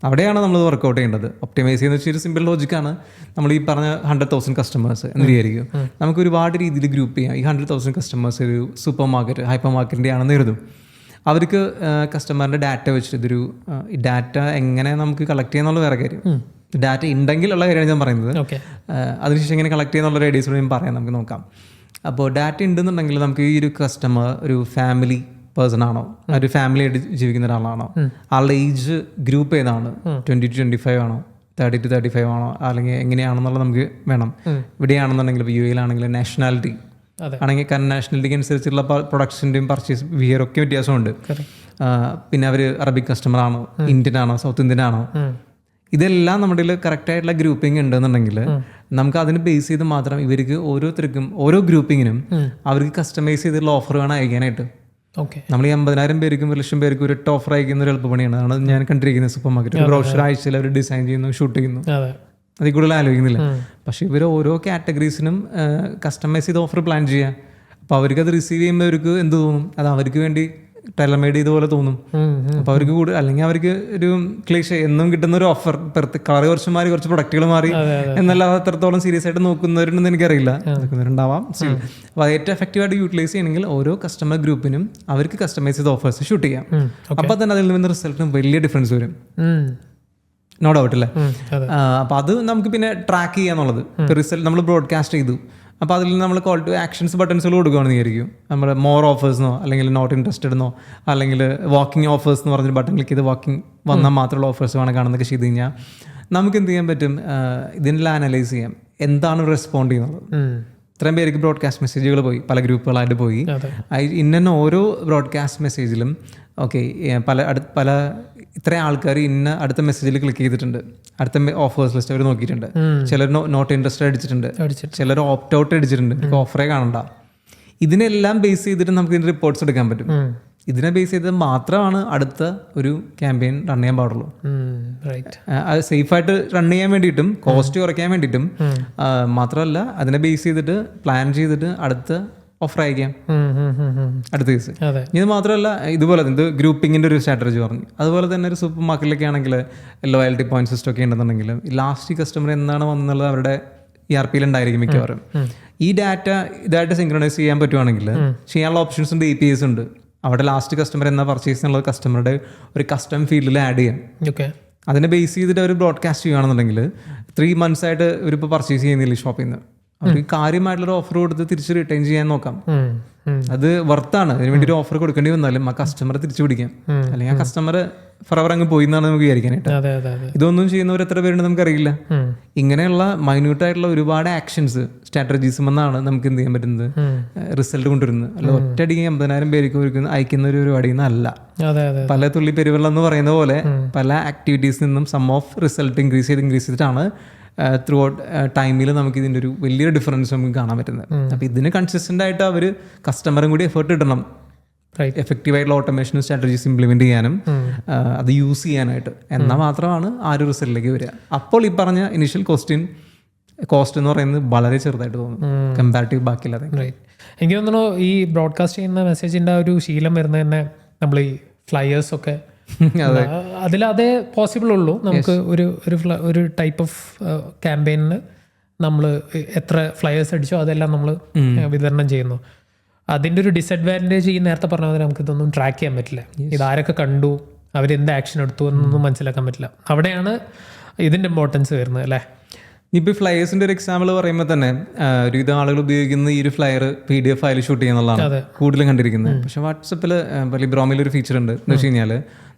അവിടെയാണ് നമ്മൾ വർക്കൗട്ട് ചെയ്യേണ്ടത്. ഒപ്റ്റിമൈസ് ചെയ്യുന്ന വെച്ചാൽ ഒരു സിമ്പിൾ ലോജിക്കാണ്. നമ്മൾ ഈ പറഞ്ഞ 100,000 കസ്റ്റമേഴ്സ് എന്ന് വിചാരിക്കും. നമുക്ക് ഒരുപാട് രീതിയിൽ ഗ്രൂപ്പ് ചെയ്യാം. ഈ 100,000 കസ്റ്റമേഴ്സ് ഒരു സൂപ്പർ മാർക്കറ്റ്, ഹൈപ്പർ മാർക്കറ്റിൻ്റെ ആണെന്ന് കരുതും. അവർക്ക് കസ്റ്റമറിൻ്റെ ഡാറ്റ വെച്ചിട്ട് ഇതൊരു ഡാറ്റ എങ്ങനെ നമുക്ക് കളക്ട് ചെയ്യാന്നുള്ള വേറെ കാര്യം. ഡാറ്റ ഉണ്ടെങ്കിൽ ഉള്ള കാര്യമാണ് ഞാൻ പറയുന്നത്. അതിനുശേഷം എങ്ങനെ കളക്ട് ചെയ്യാന്നുള്ള ഐഡിയസോട് ഞാൻ പറയാം, നമുക്ക് നോക്കാം. അപ്പോൾ ഡാറ്റ ഉണ്ടെന്നുണ്ടെങ്കിൽ നമുക്ക് ഈ ഒരു കസ്റ്റമർ ഒരു ഫാമിലി പേഴ്സൺ ആണോ, ഒരു ഫാമിലി ആയിട്ട് ജീവിക്കുന്ന ഒരാളാണോ, ആളുടെ ഏജ് ഗ്രൂപ്പ് ഏതാണ്, 20 to 25 ആണോ, 30 to 35 ആണോ, അല്ലെങ്കിൽ എങ്ങനെയാണെന്നുള്ളത് നമുക്ക് വേണം. ഇവിടെയാണെന്നുണ്ടെങ്കിൽ യു എയിലാണെങ്കിൽ നാഷണാലിറ്റി ആണെങ്കിൽ കാരണം നാഷണാലിറ്റിക്ക് അനുസരിച്ചുള്ള പ്രൊഡക്ട്സിൻ്റെയും പർച്ചേസ് ബിഹേവിയർ ഒക്കെ വ്യത്യാസമുണ്ട്. പിന്നെ അവർ അറബിക് കസ്റ്റമർ ആണോ, ഇന്ത്യൻ ആണോ, സൗത്ത് ഇന്ത്യൻ ആണോ, ഇതെല്ലാം നമ്മുടെ കറക്റ്റായിട്ടുള്ള ഗ്രൂപ്പിംഗ് ഉണ്ടെന്നുണ്ടെങ്കിൽ നമുക്ക് അതിന് ബേസ് ചെയ്ത് മാത്രം ഇവർക്ക് ഓരോരുത്തർക്കും ഓരോ ഗ്രൂപ്പിങ്ങിനും അവർക്ക് കസ്റ്റമൈസ് ചെയ്തിട്ടുള്ള ഓഫർ വേണം അയക്കാനായിട്ട്. നമ്മൾ ഈ 50,000 പേർക്കും 1,00,000 പേർക്കും ഒരു ഓഫർ അയക്കുന്ന ഒരു എളുപ്പപ്പണിയാണ്. അതാണ് ഞാൻ കണ്ടിരിക്കുന്നത്. സൂപ്പർ മാർക്കറ്റ് ബ്രോഷർ ആഴ്ചയിൽ അവർ ഡിസൈൻ ചെയ്യുന്നു, ഷൂട്ട് ചെയ്യുന്നു, അതിൽ കൂടുതൽ ആലോചിക്കുന്നില്ല. പക്ഷേ ഇവർ ഓരോ കാറ്റഗറീസിനും കസ്റ്റമൈസ് ചെയ്ത് ഓഫർ പ്ലാൻ ചെയ്യാം. അപ്പോൾ അവർക്കത് റിസീവ് ചെയ്യുമ്പോൾ അവർക്ക് എന്ത് തോന്നും, അത് അവർക്ക് വേണ്ടി ടെലമേഡ് ചെയ്തപോലെ തോന്നും. അപ്പോൾ അവർക്ക് കൂടുതൽ, അല്ലെങ്കിൽ അവർക്ക് ഒരു ക്ലീഷ എന്നും കിട്ടുന്ന ഒരു ഓഫർ, കളർ കുറച്ച് മാറി, കുറച്ച് പ്രൊഡക്റ്റുകൾ മാറി എന്നല്ല അത്രത്തോളം സീരിയസ് ആയിട്ട് നോക്കുന്നവരുണ്ടെന്ന് എനിക്കറിയില്ല, നോക്കുന്നവരുണ്ടാവാം. അപ്പോൾ അത് ഏറ്റവും എഫക്റ്റീവായിട്ട് യൂട്ടിലൈസ് ചെയ്യണമെങ്കിൽ ഓരോ കസ്റ്റമർ ഗ്രൂപ്പിനും അവർക്ക് കസ്റ്റമൈസ് ചെയ്ത ഓഫേഴ്സ് ഷൂട്ട് ചെയ്യാം. അപ്പോൾ തന്നെ അതിൽ നിന്ന് റിസൾട്ടിനും വലിയ ഡിഫറൻസ് വരും, നോ ഡൗട്ട് അല്ലേ. അപ്പോൾ അത് നമുക്ക് പിന്നെ ട്രാക്ക് ചെയ്യാന്നുള്ളത്. റിസൾട്ട് നമ്മൾ ബ്രോഡ്കാസ്റ്റ് ചെയ്തു, അപ്പോൾ അതിൽ നമ്മൾ കോൾ ടു ആക്ഷൻസ് ബട്ടൺസുകൾ കൊടുക്കുകയാണെന്ന് വിചാരിക്കും. നമ്മൾ മോർ ഓഫേഴ്സെന്നോ അല്ലെങ്കിൽ നോട്ട് ഇൻട്രസ്റ്റഡ് എന്നോ അല്ലെങ്കിൽ വാക്കിംഗ് ഓഫേഴ്സ് എന്ന് പറഞ്ഞൊരു ബട്ടൺ ക്ലിക്ക് ചെയ്ത് വാക്കിംഗ് വന്നാൽ മാത്രമുള്ള ഓഫേഴ്സ് വേണം കാണുന്നതൊക്കെ ചെയ്ത് കഴിഞ്ഞാൽ നമുക്ക് എന്ത് ചെയ്യാൻ പറ്റും, ഇതിനെല്ലാം അനലൈസ് ചെയ്യാം എന്താണ് റെസ്പോണ്ട് ചെയ്യുന്നത്. ഇത്രയും പേർക്ക് ബ്രോഡ്കാസ്റ്റ് മെസ്സേജുകൾ പോയി, പല ഗ്രൂപ്പുകളായിട്ട് പോയി. ഇന്ന ഓരോ ബ്രോഡ്കാസ്റ്റ് മെസ്സേജിലും പല ഇത്ര ആൾക്കാർ ഇന്ന അടുത്ത മെസ്സേജിൽ ക്ലിക്ക് ചെയ്തിട്ടുണ്ട്, അടുത്ത ഓഫേഴ്സ് ലിസ്റ്റ് അവർ നോക്കിയിട്ടുണ്ട്. ചിലർ നോട്ട് ഇൻട്രസ്റ്റഡ് അടിച്ചിട്ടുണ്ട്, ചിലർ ഓപ്റ്റ് ഔട്ട് അടിച്ചിട്ടുണ്ട്, ഓഫറേ കാണണ്ട. ഇതിനെല്ലാം ബേസ് ചെയ്തിട്ട് നമുക്ക് ഇതിൻ്റെ റിപ്പോർട്ട്സ് എടുക്കാൻ പറ്റും. ഇതിനെ ബേസ് ചെയ്ത് മാത്രമാണ് അടുത്ത ഒരു ക്യാമ്പയിൻ റൺ ചെയ്യാൻ പാടുള്ളൂ. അത് സേഫായിട്ട് റൺ ചെയ്യാൻ വേണ്ടിയിട്ടും കോസ്റ്റ് കുറയ്ക്കാൻ വേണ്ടിയിട്ടും മാത്രമല്ല, അതിനെ ബേസ് ചെയ്തിട്ട് പ്ലാൻ ചെയ്തിട്ട് അടുത്ത ഓഫർ അയക്കാം അടുത്ത ദിവസം. ഇത് മാത്രമല്ല, ഇതുപോലെ ഇത് ഗ്രൂപ്പിങ്ങിൻ്റെ ഒരു സ്ട്രാറ്റജി പറഞ്ഞു. അതുപോലെ തന്നെ ഒരു സൂപ്പർ മാർക്കറ്റിലൊക്കെ ആണെങ്കിൽ ലോയൽറ്റി പോയിന്റ് സിസ്റ്റം ഒക്കെ ഉണ്ടെന്നുണ്ടെങ്കിൽ ലാസ്റ്റ് കസ്റ്റമർ എന്നാണ് വന്നുള്ളത് അവരുടെ ERP ഉണ്ടായിരിക്കും മിക്കവാറും. ഈ ഡാറ്റ ഇതായിട്ട് സിങ്ക്രണൈസ് ചെയ്യാൻ പറ്റുവാണെങ്കിൽ ചെയ്യാനുള്ള ഓപ്ഷൻസ് ഉണ്ട്, APIs ഉണ്ട്. അവിടെ ലാസ്റ്റ് കസ്റ്റമർ എന്നാ പർച്ചേസ് എന്നുള്ളത് കസ്റ്റമറുടെ ഒരു കസ്റ്റം ഫീൽഡിൽ ആഡ് ചെയ്യാം. അതിനെ ബേസ് ചെയ്തിട്ട് അവർ ബ്രോഡ്കാസ്റ്റ് ചെയ്യുകയാണെന്നുണ്ടെങ്കിൽ 3 months ആയിട്ട് ഇവരിപ്പോൾ പർച്ചേസ് ചെയ്യുന്നില്ല ഷോപ്പിൽ നിന്ന്, അവർക്ക് കാര്യമായിട്ടുള്ളൊരു ഓഫർ കൊടുത്ത് തിരിച്ച് റിട്ടേൺ ചെയ്യാൻ നോക്കാം. അത് വർത്താണ്. അതിന് വേണ്ടി ഒരു ഓഫർ കൊടുക്കേണ്ടി വന്നാലും ആ കസ്റ്റമറെ തിരിച്ചു പിടിക്കാം. അല്ലെങ്കിൽ ആ കസ്റ്റമർ ഫോറവർ അങ്ങ് പോയി എന്നാണ് നമുക്ക് വിചാരിക്കാനായിട്ട്. ഇതൊന്നും ചെയ്യുന്നവർ എത്ര പേരുണ്ട് നമുക്കറിയില്ല. ഇങ്ങനെയുള്ള മൈന്യൂട്ടായിട്ടുള്ള ഒരുപാട് ആക്ഷൻസ് സ്ട്രാറ്റജീസും എന്നാണ് നമുക്ക് എന്ത് ചെയ്യാൻ പറ്റുന്നത്, റിസൾട്ട് കൊണ്ടുവരുന്നത്. അല്ല ഒറ്റയടിക്ക് 50,000 പേർക്ക് അയക്കുന്ന ഒരു പരിപാടിയിൽ നിന്നല്ല. പല തുള്ളി പെരുവെള്ളം എന്ന് പറയുന്ന പോലെ പല ആക്ടിവിറ്റീസിൽ നിന്നും സം ഓഫ് റിസൾട്ട് ഇൻക്രീസ് ചെയ്തിട്ടാണ് ത്രൂ ഔട്ട് ടൈമിൽ നമുക്ക് ഇതിൻ്റെ ഒരു വലിയൊരു ഡിഫറൻസ് നമുക്ക് കാണാൻ പറ്റുന്നത്. അപ്പോൾ ഇതിന് കൺസിസ്റ്റൻ്റ് ആയിട്ട് അവർ കസ്റ്റമറും കൂടി എഫേർട്ട് ഇടണം, എഫക്റ്റീവായിട്ടുള്ള ഓട്ടോമേഷൻ സ്ട്രാറ്റജീസ് ഇംപ്ലിമെൻറ്റ് ചെയ്യാനും അത് യൂസ് ചെയ്യാനായിട്ട്. എന്നാൽ മാത്രമാണ് ആ ഒരു റിസൾട്ടിലേക്ക് വരിക. അപ്പോൾ ഈ പറഞ്ഞ ഇനീഷ്യൽ കോസ്റ്റ് എന്ന് പറയുന്നത് വളരെ ചെറുതായിട്ട് തോന്നും കമ്പാരിറ്റീവ് ബാക്കിയുള്ളത്. എനിക്ക് തോന്നുന്നു ഈ ബ്രോഡ്കാസ്റ്റ് ചെയ്യുന്ന മെസ്സേജിൻ്റെ ഒരു ശീലം വരുന്നത് തന്നെ നമ്മൾ ഈ ഫ്ലയേഴ്സൊക്കെ അതിലതേ പോസിബിൾ ഉള്ളൂ. നമുക്ക് ഒരു ടൈപ്പ് ഓഫ് ക്യാമ്പയിനിന് നമ്മൾ എത്ര ഫ്ലയേഴ്സ് അടിച്ചോ അതെല്ലാം നമ്മൾ വിതരണം ചെയ്യുന്നു. അതിൻ്റെ ഒരു ഡിസഡ്വാൻറ്റേജ് ഈ നേരത്തെ പറഞ്ഞ പോലെ നമുക്ക് ഇതൊന്നും ട്രാക്ക് ചെയ്യാൻ പറ്റില്ല. ഇതാരൊക്കെ കണ്ടു, അവരെന്ത് ആക്ഷൻ എടുത്തു എന്നൊന്നും മനസ്സിലാക്കാൻ പറ്റില്ല. അവിടെയാണ് ഇതിൻ്റെ ഇമ്പോർട്ടൻസ് വരുന്നത് അല്ലേ. ഇപ്പോൾ ഫ്ലയേഴ്സിൻ്റെ ഒരു എക്സാമ്പിൾ പറയുമ്പോൾ തന്നെ ഒരുവിധം ആളുകൾ ഉപയോഗിക്കുന്ന ഈ ഒരു ഫ്ലയർ PDF ഫയൽ ഷൂട്ട് ചെയ്യുന്നുള്ളതാണ് കൂടുതലും കണ്ടിരിക്കുന്നത്. പക്ഷേ വാട്സപ്പിൽ ലിബ്രോമിൽ ഒരു ഫീച്ചർ ഉണ്ട് എന്ന് വെച്ച് കഴിഞ്ഞാൽ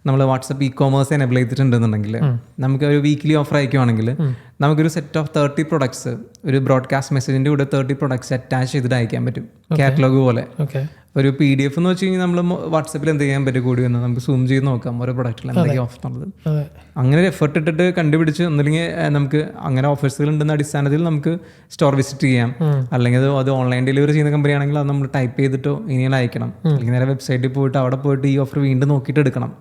നമ്മൾ വാട്സപ്പ് e-commerce എനേബിൾ ചെയ്തിട്ടുണ്ടെന്നുണ്ടെങ്കിൽ നമുക്ക് ഒരു വീക്ക്ലി ഓഫർ അയക്കുവാണെങ്കിൽ നമുക്കൊരു സെറ്റ് ഓഫ് 30 products ഒരു ബ്രോഡ്കാസ്റ്റ് മെസ്സേജിൻ്റെ കൂടെ 30 products അറ്റാച്ച് ചെയ്തിട്ട് അയക്കാൻ പറ്റും, കാറ്റലോഗ് പോലെ. ഒരു PDF എന്ന് വെച്ച് കഴിഞ്ഞാൽ നമ്മൾ വാട്സപ്പിൽ എന്ത് ചെയ്യാൻ പറ്റും കൂടി വന്ന് നമുക്ക് സൂം ചെയ്ത് നോക്കാം ഓരോ പ്രൊഡക്റ്റിൽ എന്തൊക്കെ ഓഫർ ഉള്ളത്. അങ്ങനെ ഒരു എഫർട്ട് ഇട്ടിട്ട് കണ്ടുപിടിച്ച് ഒന്നില്ലെങ്കിൽ നമുക്ക് അങ്ങനെ ഓഫേഴ്സുകൾ ഉണ്ടെന്ന അടിസ്ഥാനത്തിൽ നമുക്ക് സ്റ്റോർ വിസിറ്റ് ചെയ്യാം. അല്ലെങ്കിൽ അത് ഓൺലൈൻ ഡെലിവറി ചെയ്യുന്ന കമ്പനി ആണെങ്കിൽ അത് നമ്മൾ ടൈപ്പ് ചെയ്തിട്ടോ ഇങ്ങനെ അയക്കണം. അല്ലെങ്കിൽ നേരെ വെബ്സൈറ്റിൽ പോയിട്ട് അവിടെ പോയിട്ട് ഈ ഓഫർ വീണ്ടും നോക്കിയിട്ട് എടുക്കണം.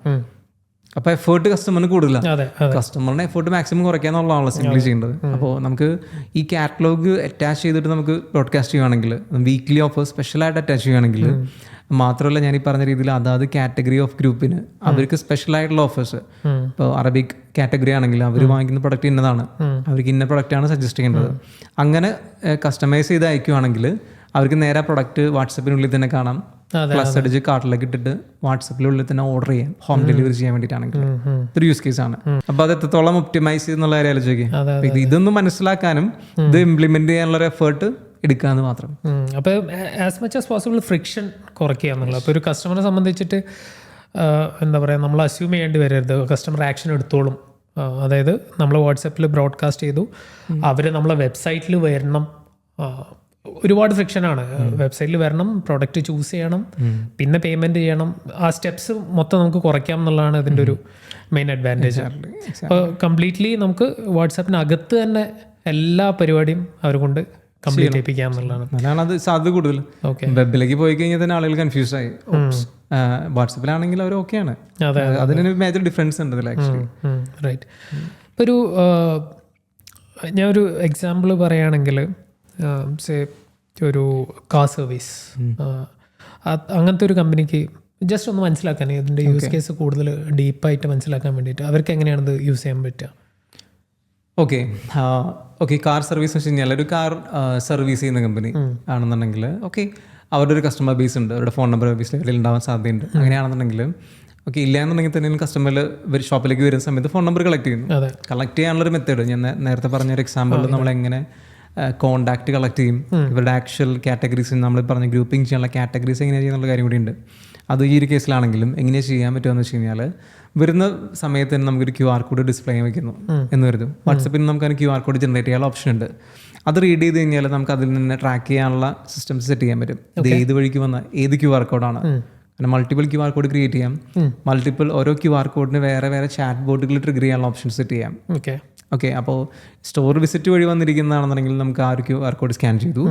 അപ്പോൾ എഫേർട്ട് കസ്റ്റമറിന് കൂടുതലാണ്. അതെ കസ്റ്റമറിന്റെ എഫേർട്ട് മാക്സിമം കുറയ്ക്കാന്നുള്ളതാണല്ലോ സിംപ്ലി ചെയ്യേണ്ടത്. അപ്പോൾ നമുക്ക് ഈ കാറ്റലോഗ് അറ്റാച്ച് ചെയ്തിട്ട് നമുക്ക് ബ്രോഡ്കാസ്റ്റ് ചെയ്യുകയാണെങ്കിൽ, വീക്ക്ലി ഓഫേഴ്സ് സ്പെഷ്യലായിട്ട് അറ്റാച്ച് ചെയ്യുകയാണെങ്കിൽ, മാത്രമല്ല ഞാൻ ഈ പറഞ്ഞ രീതിയിൽ അതാത് കാറ്റഗറി ഓഫ് ഗ്രൂപ്പിന് അവർക്ക് സ്പെഷ്യൽ ആയിട്ടുള്ള ഓഫേഴ്സ്, ഇപ്പോൾ അറബിക് കാറ്റഗറി ആണെങ്കിൽ അവർ വാങ്ങിക്കുന്ന പ്രൊഡക്റ്റ് ഇന്നതാണ്, അവർക്ക് ഇന്ന പ്രൊഡക്റ്റാണ് സജസ്റ്റ് ചെയ്യേണ്ടത്, അങ്ങനെ കസ്റ്റമൈസ് ചെയ്ത് അയക്കുകയാണെങ്കിൽ അവർക്ക് നേരെ പ്രൊഡക്റ്റ് വാട്സപ്പിനുള്ളിൽ തന്നെ കാണാം, പ്ലസ് അടിച്ച് കാർട്ടിലേക്ക് ഇട്ടിട്ട് വാട്സപ്പിനുള്ളിൽ തന്നെ ഓർഡർ ചെയ്യാം, ഹോം ഡെലിവറി ചെയ്യാൻ വേണ്ടിയിട്ടാണെങ്കിൽ. ഒരു യൂസ് കേസ് ആണ്. അപ്പോൾ അത് എത്രത്തോളം ഒപ്റ്റിമൈസ് ചെയ്യുന്നുള്ള കാര്യം ആലോചിക്കുക. ഇതൊന്നും മനസ്സിലാക്കാനും ഇത് ഇംപ്ലിമെന്റ് ചെയ്യാനുള്ള ഒരു എഫേർട്ട് എടുക്കാന്ന് മാത്രം. അപ്പോൾ as much as possible friction കുറയ്ക്കുക എന്നുള്ളത്. അപ്പോൾ ഒരു കസ്റ്റമറെ സംബന്ധിച്ചിട്ട് എന്താ പറയുക, നമ്മൾ അസ്യൂം ചെയ്യേണ്ടി വരരുത് കസ്റ്റമർ ആക്ഷൻ എടുത്തോളും. അതായത് നമ്മൾ വാട്സാപ്പിൽ ബ്രോഡ്കാസ്റ്റ് ചെയ്തു, അവർ നമ്മളെ വെബ്സൈറ്റിൽ വരണം, ഒരുപാട് ഫ്രിക്ഷനാണ്. വെബ്സൈറ്റിൽ വരണം, പ്രോഡക്റ്റ് ചൂസ് ചെയ്യണം, പിന്നെ പേയ്മെൻറ്റ് ചെയ്യണം. ആ സ്റ്റെപ്സ് മൊത്തം നമുക്ക് കുറയ്ക്കാം എന്നുള്ളതാണ് ഇതിൻ്റെ ഒരു മെയിൻ അഡ്വാൻറ്റേജ്. അപ്പോൾ കംപ്ലീറ്റ്ലി നമുക്ക് വാട്സാപ്പിനകത്ത് തന്നെ എല്ലാ പരിപാടിയും അവർ കൊണ്ട് കംപ്ലീറ്റ് ചെയ്യിപ്പിക്കാം എന്നുള്ളതാണ്. അതാണ് അത് സാധ്യത കൂടുതൽ. വെബിലേക്ക് പോയി കഴിഞ്ഞാൽ തന്നെ ആളുകൾ കൺഫ്യൂസ് ആയി. വാട്സപ്പിലാണെങ്കിൽ അവർ ഓക്കെയാണ്. അതിനൊരു മേജർ ഡിഫറൻസ് ഉണ്ട് ഇതിൽ ആക്ച്വലി. റൈറ്റ്. ഇപ്പോൾ ഒരു ഞാൻ ഒരു എക്സാമ്പിൾ പറയുകയാണെങ്കിൽ, ഒരു കാർ സർവീസ്, അങ്ങനത്തെ ഒരു കമ്പനിക്ക് ജസ്റ്റ് ഒന്ന് മനസ്സിലാക്കാൻ, ഇതിൻ്റെ യൂസ് കേസ് കൂടുതൽ ഡീപ്പായിട്ട് മനസ്സിലാക്കാൻ വേണ്ടിയിട്ട് അവർക്ക് എങ്ങനെയാണ് ഇത് യൂസ് ചെയ്യാൻ പറ്റുക? ഓക്കെ കാർ സർവീസ് എന്ന് വെച്ച് കഴിഞ്ഞാൽ ഒരു കാർ സർവീസ് ചെയ്യുന്ന കമ്പനി ആണെന്നുണ്ടെങ്കിൽ അവരുടെ ഒരു കസ്റ്റമർ ബേസ് ഉണ്ട്, അവരുടെ ഫോൺ നമ്പർ ബേസിൽ ഉണ്ടാവാൻ സാധ്യതയുണ്ട്. അങ്ങനെയാണെന്നുണ്ടെങ്കിൽ ഇല്ല എന്നുണ്ടെങ്കിൽ തന്നെ കസ്റ്റമറിൽ ഷോപ്പിലേക്ക് വരുന്ന സമയത്ത് ഫോൺ നമ്പർ കളക്ട് ചെയ്യുന്നു. കളക്ട് ചെയ്യാനുള്ളൊരു മെത്തേഡ് ഞാൻ നേരത്തെ പറഞ്ഞൊരു എക്സാമ്പിളിൽ നമ്മൾ എങ്ങനെ കോണ്ടാക്ട് കളക്ട് ചെയ്യും, ഇവരുടെ ആക്ച്വൽ കാറ്റഗറീസ് നമ്മൾ പറഞ്ഞ ഗ്രൂപ്പിംഗ് ചെയ്യാനുള്ള കാറ്റഗറീസ് എങ്ങനെയാണ് ചെയ്യുന്നുള്ള കാര്യം കൂടി ഉണ്ട്. അത് ഈ ഒരു കേസിലാണെങ്കിലും എങ്ങനെയാണ് ചെയ്യാൻ പറ്റുമെന്ന് വെച്ച് കഴിഞ്ഞാൽ, വരുന്ന സമയത്ത് തന്നെ നമുക്കൊരു QR കോഡ് ഡിസ്പ്ലേ ചെയ്യാൻ വയ്ക്കുന്നു എന്ന് കരുതും. വാട്സപ്പിൽ നമുക്ക് അതിന് QR കോഡ് ജനറേറ്റ് ചെയ്യാനുള്ള ഓപ്ഷൻ ഉണ്ട്. അത് റീഡ് ചെയ്ത് കഴിഞ്ഞാൽ നമുക്ക് അതിൽ നിന്ന് ട്രാക്ക് ചെയ്യാനുള്ള സിസ്റ്റംസ് സെറ്റ് ചെയ്യാൻ പറ്റും. ഇത് ഏത് വഴിക്ക് വന്ന ഏത് QR കോഡാണ്, അങ്ങനെ മൾട്ടിപ്പിൾ QR കോഡ് ക്രിയേറ്റ് ചെയ്യാം. മൾട്ടിപ്പിൾ ഓരോ QR കോഡിന് വേറെ വേറെ ചാറ്റ് ബോർഡുകൾ ട്രിഗർ ചെയ്യാനുള്ള ഓപ്ഷൻസ് സെറ്റ് ചെയ്യാം. അപ്പോൾ സ്റ്റോർ വിസിറ്റ് വഴി വന്നിരിക്കുന്നതാണെന്നുണ്ടെങ്കിൽ നമുക്ക് ആ ഒരു QR കോഡ് സ്കാൻ ചെയ്തു,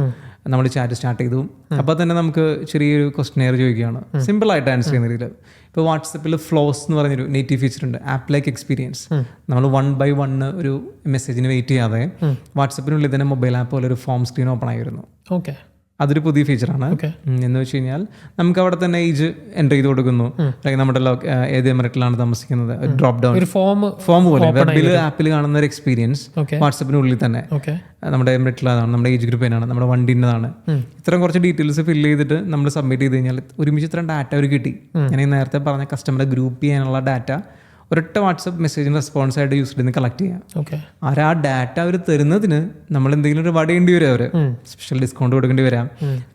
നമ്മൾ ചാറ്റ് സ്റ്റാർട്ട് ചെയ്തു. അപ്പോൾ തന്നെ നമുക്ക് ചെറിയൊരു ക്വസ്റ്റനെയർ ചോദിക്കുകയാണ്, സിമ്പിളായിട്ട് ആൻസർ ചെയ്യുന്ന രീതിയിൽ. ഇപ്പോൾ വാട്സപ്പിൽ ഫ്ലോസ് എന്ന് പറഞ്ഞൊരു നേറ്റീവ് ഫീച്ചർ ഉണ്ട്, ആപ്പ് ലൈക്ക് എക്സ്പീരിയൻസ്. നമ്മൾ 1 by 1 ഒരു മെസ്സേജിന് വെയിറ്റ് ചെയ്യാതെ വാട്സപ്പിനുള്ളിൽ തന്നെ മൊബൈൽ ആപ്പ് പോലെ ഒരു ഫോം സ്ക്രീൻ ഓപ്പൺ ആയി വരുന്നു. അതൊരു പുതിയ ഫീച്ചറാണ്. എന്ന് വെച്ച് കഴിഞ്ഞാൽ നമുക്ക് അവിടെ തന്നെ ഏജ് എൻ്റർ ചെയ്ത് കൊടുക്കുന്നു, അല്ലെങ്കിൽ നമ്മുടെ ഏത് എമിറേറ്റിലാണ് താമസിക്കുന്നത്, ഡ്രോപ്പ് ഡൗൺ ഫോം പോലെ വെബിൽ ആപ്പിൽ കാണുന്ന ഒരു എക്സ്പീരിയൻസ് വാട്സപ്പിനുള്ളിൽ തന്നെ നമ്മുടെ എമിറേറ്റിലാണ്, നമ്മുടെ ഏജ് ഗ്രൂപ്പ് തന്നെയാണ്, നമ്മുടെ വണ്ടിൻ്റെതാണ്. ഇത്രയും കുറച്ച് ഡീറ്റെയിൽസ് ഫില്ല് ചെയ്തിട്ട് നമ്മൾ സബ്മിറ്റ് ചെയ്ത് കഴിഞ്ഞാൽ ഒരുമിച്ച് ഇത്രയും ഡാറ്റ അവർ കിട്ടി. ഞാൻ നേരത്തെ പറഞ്ഞ കസ്റ്റമറെ ഗ്രൂപ്പ് ചെയ്യാനുള്ള ഡാറ്റ ഒരൊറ്റ വാട്സപ്പ് മെസ്സേജിന് റെസ്പോൺസ് ആയിട്ട് യൂസ് ചെയ്ത് കളക്ട് ചെയ്യാം. ആ ഡാറ്റ അവർ തരുന്നതിന് നമ്മൾ എന്തെങ്കിലും ഒരു വടയേണ്ടി വരും, അവർ സ്പെഷ്യൽ ഡിസ്കൗണ്ട് കൊടുക്കേണ്ടി വരാം.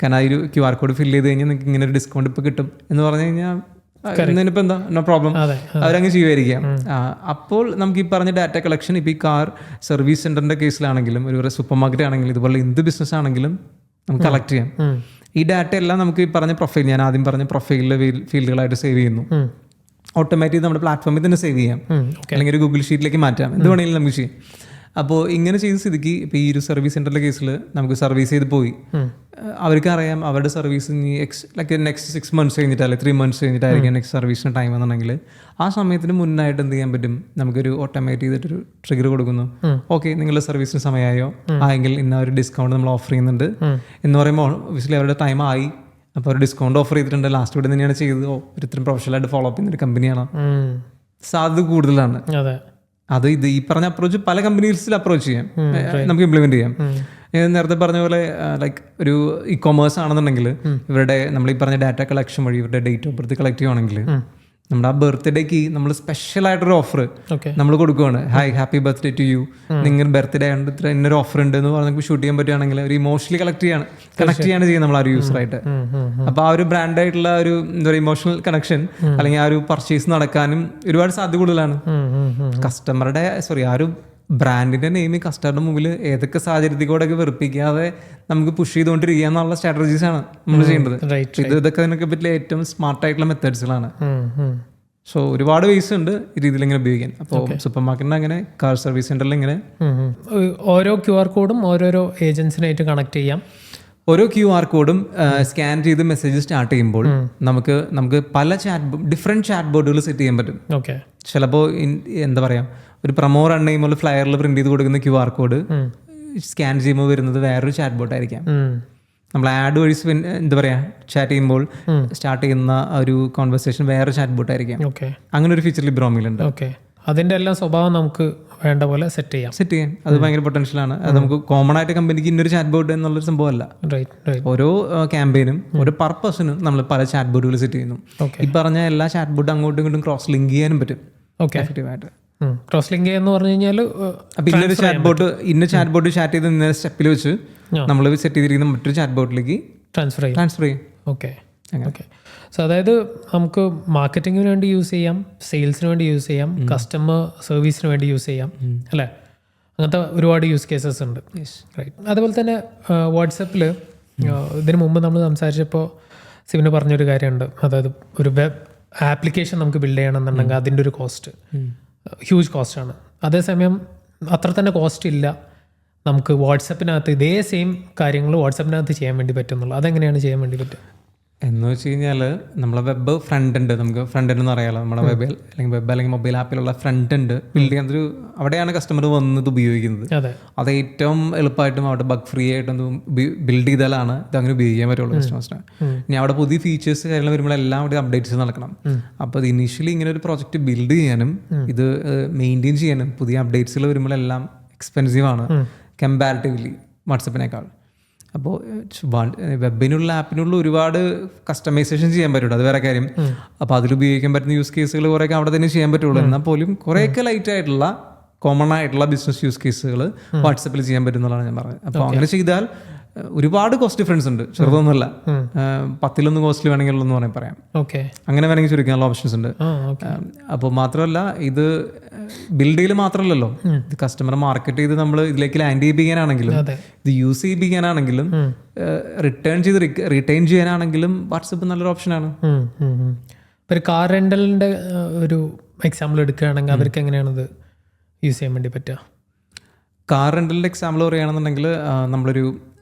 കാരണം ആ ഒരു QR കോഡ് ഫില്ല് ചെയ്ത് കഴിഞ്ഞാൽ നിങ്ങൾക്ക് ഇങ്ങനെ ഒരു ഡിസ്കൗണ്ട് ഇപ്പോൾ കിട്ടും എന്ന് പറഞ്ഞു കഴിഞ്ഞാൽ ഇന്നിപ്പോൾ എന്താ നോ പ്രോബ്ലം, അവരങ്ങ് ചെയ്യുമായിരിക്കാം. അപ്പോൾ നമുക്ക് ഈ പറഞ്ഞ ഡാറ്റ കളക്ഷൻ ഇപ്പോൾ ഈ കാർ സർവീസ് സെൻ്ററിൻ്റെ കേസിലാണെങ്കിലും ഒരു സൂപ്പർ മാർക്കറ്റ് ആണെങ്കിലും ഇതുപോലെ എന്ത് ബിസിനസ് ആണെങ്കിലും നമുക്ക് കളക്ട് ചെയ്യാം. ഈ ഡാറ്റ എല്ലാം നമുക്ക് ഈ പറഞ്ഞ പ്രൊഫൈൽ, ഞാൻ ആദ്യം പറഞ്ഞ പ്രൊഫൈലിലെ ഫീൽഡുകളായിട്ട് സേവ് ചെയ്യുന്നു. ഓട്ടോമാറ്റിക് നമ്മുടെ പ്ലാറ്റ്ഫോമിൽ തന്നെ സേവ് ചെയ്യാം, അല്ലെങ്കിൽ ഒരു ഗൂഗിൾ ഷീറ്റിലേക്ക് മാറ്റാം, എന്ത് വേണമെങ്കിലും നമുക്ക് ചെയ്യാം. അപ്പോൾ ഇങ്ങനെ ചെയ്ത സ്ഥിതിക്ക് ഇപ്പോൾ ഈ ഒരു സർവീസ് സെൻ്ററിൻ്റെ കേസിൽ നമുക്ക് സർവീസ് ചെയ്ത് പോയി, അവർക്ക് അറിയാം അവരുടെ സർവീസ് നെക്സ്റ്റ് 6 months കഴിഞ്ഞിട്ട് അല്ലെങ്കിൽ 3 months കഴിഞ്ഞിട്ടായിരിക്കും നെക്സ്റ്റ് സർവീസിന് ടൈം എന്നുണ്ടെങ്കിൽ ആ സമയത്തിന് മുന്നായിട്ട് എന്ത് ചെയ്യാൻ പറ്റും, നമുക്കൊരു ഓട്ടോമേറ്റ് ചെയ്തിട്ടൊരു ട്രിഗർ കൊടുക്കുന്നു. നിങ്ങളുടെ സർവീസിന് സമയമായോ ആയെങ്കിൽ ഇന്ന ഒരു ഡിസ്കൗണ്ട് നമ്മൾ ഓഫർ ചെയ്യുന്നുണ്ട് എന്ന് പറയുമ്പോൾ ഒബ്വിയസ്ലി അവരുടെ ടൈം ആയി, അപ്പോൾ ഒരു ഡിസ്കൗണ്ട് ഓഫർ ചെയ്തിട്ടുണ്ട്, ലാസ്റ്റ് ഇവിടെ തന്നെയാണ് ചെയ്തത്, ഒരു ഇത്രയും പ്രൊഫഷണലായിട്ട് ഫോളോ അപ്പ് ചെയ്യുന്ന ഒരു കമ്പനിയാണ്, സാധ്യത കൂടുതലാണ്. അത് ഈ പറഞ്ഞ അപ്രോച്ച് പല കമ്പനീസിൽ അപ്രോച്ച് ചെയ്യാം, നമുക്ക് ഇംപ്ലിമെന്റ് ചെയ്യാം. നേരത്തെ പറഞ്ഞ പോലെ ലൈക്ക് ഒരു ഇ-കൊമേഴ്സ് ആണെന്നുണ്ടെങ്കിൽ ഇവരുടെ നമ്മൾ ഈ പറഞ്ഞ ഡാറ്റ കളക്ഷൻ വഴി ഇവരുടെ ഡേറ്റ് ഓഫ് ബർത്ത് കളക്ട് ചെയ്യുവാണെങ്കിൽ നമ്മുടെ ആ ബർത്ത്ഡേക്ക് നമ്മൾ സ്പെഷ്യലായിട്ടൊരു ഓഫർ നമ്മൾ കൊടുക്കുകയാണ്. ഹാപ്പി ബർത്ത്ഡേ ടു യു, നിങ്ങൾ ബർത്ത്ഡേ ഉണ്ട് ഇത്ര ഇന്നൊരു ഓഫർ ഉണ്ട് എന്ന് പറഞ്ഞ് ഷൂട്ട് ചെയ്യാൻ പറ്റുകയാണെങ്കിൽ ഒരു ഇമോഷണലി കണക്ട് ചെയ്യാണ് ചെയ്യുന്നത് നമ്മൾ ആ ഒരു യൂസറായിട്ട്. അപ്പോൾ ആ ഒരു ബ്രാൻഡായിട്ടുള്ള ഒരു എന്താ പറയുക ഇമോഷണൽ കണക്ഷൻ അല്ലെങ്കിൽ ആ ഒരു പർച്ചേസ് നടക്കാനും ഒരുപാട് സാധ്യത കൂടുതലാണ്. കസ്റ്റമറുടെ ആ ഒരു ബ്രാൻഡിന്റെ നെയിം കസ്റ്റമറുടെ മുമ്പിൽ ഏതൊക്കെ സാഹചര്യത്തിൽ കൂടെ വെറുപ്പിക്കാതെ നമുക്ക് പുഷ് ചെയ്തുകൊണ്ടിരിക്കുക എന്നുള്ള സ്ട്രാറ്റജീസ് ആണ് നമ്മൾ ചെയ്യേണ്ടത്. ഇതൊക്കെ അതിനൊക്കെ പറ്റിയ ഏറ്റവും സ്മാർട്ട് ആയിട്ടുള്ള മെത്തേഡ്സുകളാണ്. സോ ഒരുപാട് വേസ് ഉണ്ട് ഈ രീതിയിൽ ഇങ്ങനെ ഉപയോഗിക്കാൻ. അപ്പോൾ സൂപ്പർ മാർക്കറ്റിന് അങ്ങനെ, കാർ സർവീസ് സെന്ററിൽ ഇങ്ങനെ ഓരോ QR കോഡും ഓരോരോ ഏജൻസിനായിട്ട് കണക്ട് ചെയ്യാം. ഓരോ QR കോഡും സ്കാൻ ചെയ്ത് മെസ്സേജ് സ്റ്റാർട്ട് ചെയ്യുമ്പോൾ നമുക്ക് പല ഡിഫറെൻറ്റ് ചാറ്റ് ബോർഡുകൾ സെറ്റ് ചെയ്യാൻ പറ്റും. ഓക്കെ. ചിലപ്പോൾ എന്താ പറയുക, ഒരു പ്രമോ റൺ ചെയ്യുമ്പോൾ ഫ്ലയറിൽ പ്രിന്റ് ചെയ്ത് കൊടുക്കുന്ന QR കോഡ് സ്കാൻ ചെയ്യുമ്പോൾ വരുന്നത് വേറൊരു ചാറ്റ് ബോട്ട് ആയിരിക്കാം. നമ്മൾ ആഡ് വഴി എന്താ പറയുക ചാറ്റ് ചെയ്യുമ്പോൾ സ്റ്റാർട്ട് ചെയ്യുന്ന ഒരു കോൺവെർസേഷൻ വേറെ ചാറ്റ് ബോട്ട് ആയിരിക്കാം. ഓക്കെ. അങ്ങനെ ഒരു ഫീച്ചർ ലിബ്രോമിലുണ്ട്. ഓക്കെ. അതിൻ്റെ എല്ലാം സ്വഭാവം നമുക്ക് വേണ്ട പോലെ സെറ്റ് ചെയ്യാം. അത് ഭയങ്കര പൊട്ടൻഷ്യലാണ്. അത് നമുക്ക് കോമൺ ആയിട്ട് കമ്പനിക്ക് ഇന്നൊരു ചാറ്റ് ബോർഡ് എന്നുള്ളൊരു സംഭവമല്ല. ഓരോ ക്യാമ്പയിനും ഓരോ പർപ്പസിനും നമ്മൾ പല ചാറ്റ് ബോർഡുകൾ സെറ്റ് ചെയ്യുന്നു. ഈ പറഞ്ഞ എല്ലാ ചാറ്റ് ബോർഡും അങ്ങോട്ടും ഇങ്ങോട്ടും ക്രോസ് ലിങ്ക് ചെയ്യാനും പറ്റും എഫക്റ്റീവായിട്ട്. ക്രോസ് ലിങ്ക് എന്ന് പറഞ്ഞു കഴിഞ്ഞാൽ ഇന്നൊരു ചാറ്റ് ബോർഡ് ചാറ്റ് ചെയ്ത് ഇന്ന സ്റ്റെപ്പിൽ വെച്ച് നമ്മൾ സെറ്റ് ചെയ്തിരിക്കുന്ന മറ്റൊരു ചാറ്റ് ബോർഡിലേക്ക് ട്രാൻസ്ഫർ ചെയ്യും. ഓക്കെ. ഓക്കെ. സോ അതായത് നമുക്ക് മാർക്കറ്റിങ്ങിന് വേണ്ടി യൂസ് ചെയ്യാം, സെയിൽസിന് വേണ്ടി യൂസ് ചെയ്യാം, കസ്റ്റമർ സർവീസിന് വേണ്ടി യൂസ് ചെയ്യാം, അല്ലേ? അങ്ങനത്തെ ഒരുപാട് യൂസ് കേസസ് ഉണ്ട്. റൈറ്റ്. അതുപോലെ തന്നെ വാട്സപ്പിൽ ഇതിന് മുമ്പ് നമ്മൾ സംസാരിച്ചപ്പോൾ സിവിന് പറഞ്ഞൊരു കാര്യമുണ്ട്. അതായത് ഒരു വെബ് ആപ്ലിക്കേഷൻ നമുക്ക് ബിൽഡ് ചെയ്യണമെന്നുണ്ടെങ്കിൽ അതിൻ്റെ ഒരു കോസ്റ്റ് ഹ്യൂജ് കോസ്റ്റാണ്. അതേസമയം അത്ര തന്നെ കോസ്റ്റ് ഇല്ല നമുക്ക് വാട്സപ്പിനകത്ത് ഇതേ സെയിം കാര്യങ്ങൾ വാട്സപ്പിനകത്ത് ചെയ്യാൻ വേണ്ടി പറ്റുന്നുള്ളൂ. അതെങ്ങനെയാണ് ചെയ്യാൻ വേണ്ടി പറ്റുക എന്ന് വെച്ച് കഴിഞ്ഞാൽ നമ്മളെ വെബ് ഫ്രണ്ട് ഉണ്ട്. നമുക്ക് ഫ്രണ്ട് എന്ന് അറിയാലോ, നമ്മുടെ വെബ് അല്ലെങ്കിൽ മൊബൈൽ ആപ്പിലുള്ള ഫ്രണ്ട് ഉണ്ട് ബിൽഡ് ചെയ്യാൻ. അവിടെയാണ് കസ്റ്റമർ വന്നത് ഉപയോഗിക്കുന്നത്. അത് ഏറ്റവും എളുപ്പമായിട്ടും അവിടെ ബഗ് ഫ്രീ ആയിട്ടൊന്ന് ബിൽഡ് ചെയ്താലാണ് ഇത് അങ്ങനെ ഉപയോഗിക്കാൻ പറ്റുള്ളൂ കസ്റ്റമേഴ്സിന്. ഇനി അവിടെ പുതിയ ഫീച്ചേഴ്സ് കാര്യങ്ങൾ വരുമ്പോൾ എല്ലാം അവിടെ അപ്ഡേറ്റ്സ് നടക്കണം. അപ്പോൾ ഇത് ഇനീഷ്യലി ഇങ്ങനെ ഒരു പ്രോജക്റ്റ് ബിൽഡ് ചെയ്യാനും ഇത് മെയിൻറ്റെയിൻ ചെയ്യാനും പുതിയ അപ്ഡേറ്റ്സുകൾ വരുമ്പോൾ എല്ലാം എക്സ്പെൻസീവ് ആണ് കമ്പാരിറ്റീവ്ലി വാട്സപ്പിനേക്കാൾ. അപ്പോൾ വെബിനുള്ള ആപ്പിനുള്ള ഒരുപാട് കസ്റ്റമൈസേഷൻ ചെയ്യാൻ പറ്റുള്ളൂ, അത് വേറെ കാര്യം. അപ്പോൾ അതിൽ ഉപയോഗിക്കാൻ പറ്റുന്ന യൂസ് കേസുകൾ കുറേയൊക്കെ അവിടെ തന്നെ ചെയ്യാൻ പറ്റുള്ളൂ. എന്നാൽ പോലും കുറേയൊക്കെ ലൈറ്റ് ആയിട്ടുള്ള കോമൺ ആയിട്ടുള്ള ബിസിനസ് യൂസ് കേസുകൾ വാട്സപ്പിൽ ചെയ്യാൻ പറ്റുന്നതാണ് ഞാൻ പറഞ്ഞത്. അപ്പോൾ അങ്ങനെ ചെയ്താൽ ഒരുപാട് കോസ്റ്റ് ഡിഫറൻസ് ഉണ്ട്, ചെറുതൊന്നുമല്ല. 10 കോസ്റ്റിൽ വേണമെങ്കിൽ എന്ന് പറയാം. അങ്ങനെ വേണമെങ്കിൽ ചുരുക്കാനുള്ള ഓപ്ഷൻസ് ഉണ്ട്. അപ്പോൾ മാത്രമല്ല ഇത് ബിൽഡ് ചെയ്യൽ മാത്രമല്ലല്ലോ, ഇത് കസ്റ്റമർ മാർക്കറ്റ് ചെയ്ത് നമ്മൾ ഇതിലേക്ക് ലാൻഡ് ചെയ്യിപ്പിക്കാനാണെങ്കിലും ഇത് യൂസ് ചെയ്യിപ്പിക്കാനാണെങ്കിലും റിട്ടേൺ ചെയ്യാനാണെങ്കിലും വാട്സപ്പ് നല്ലൊരു ഓപ്ഷനാണ്. ഒരു കാർ റെന്റലിന്റെ ഒരു എക്സാമ്പിൾ എടുക്കുകയാണെങ്കിൽ അവർക്ക് എങ്ങനെയാണ് ഇത് യൂസ് ചെയ്യാൻ വേണ്ടി പറ്റുക? കാർ റെന്റലിന്റെ എക്സാമ്പിൾ പറയുകയാണെന്നുണ്ടെങ്കിൽ നമ്മളൊരു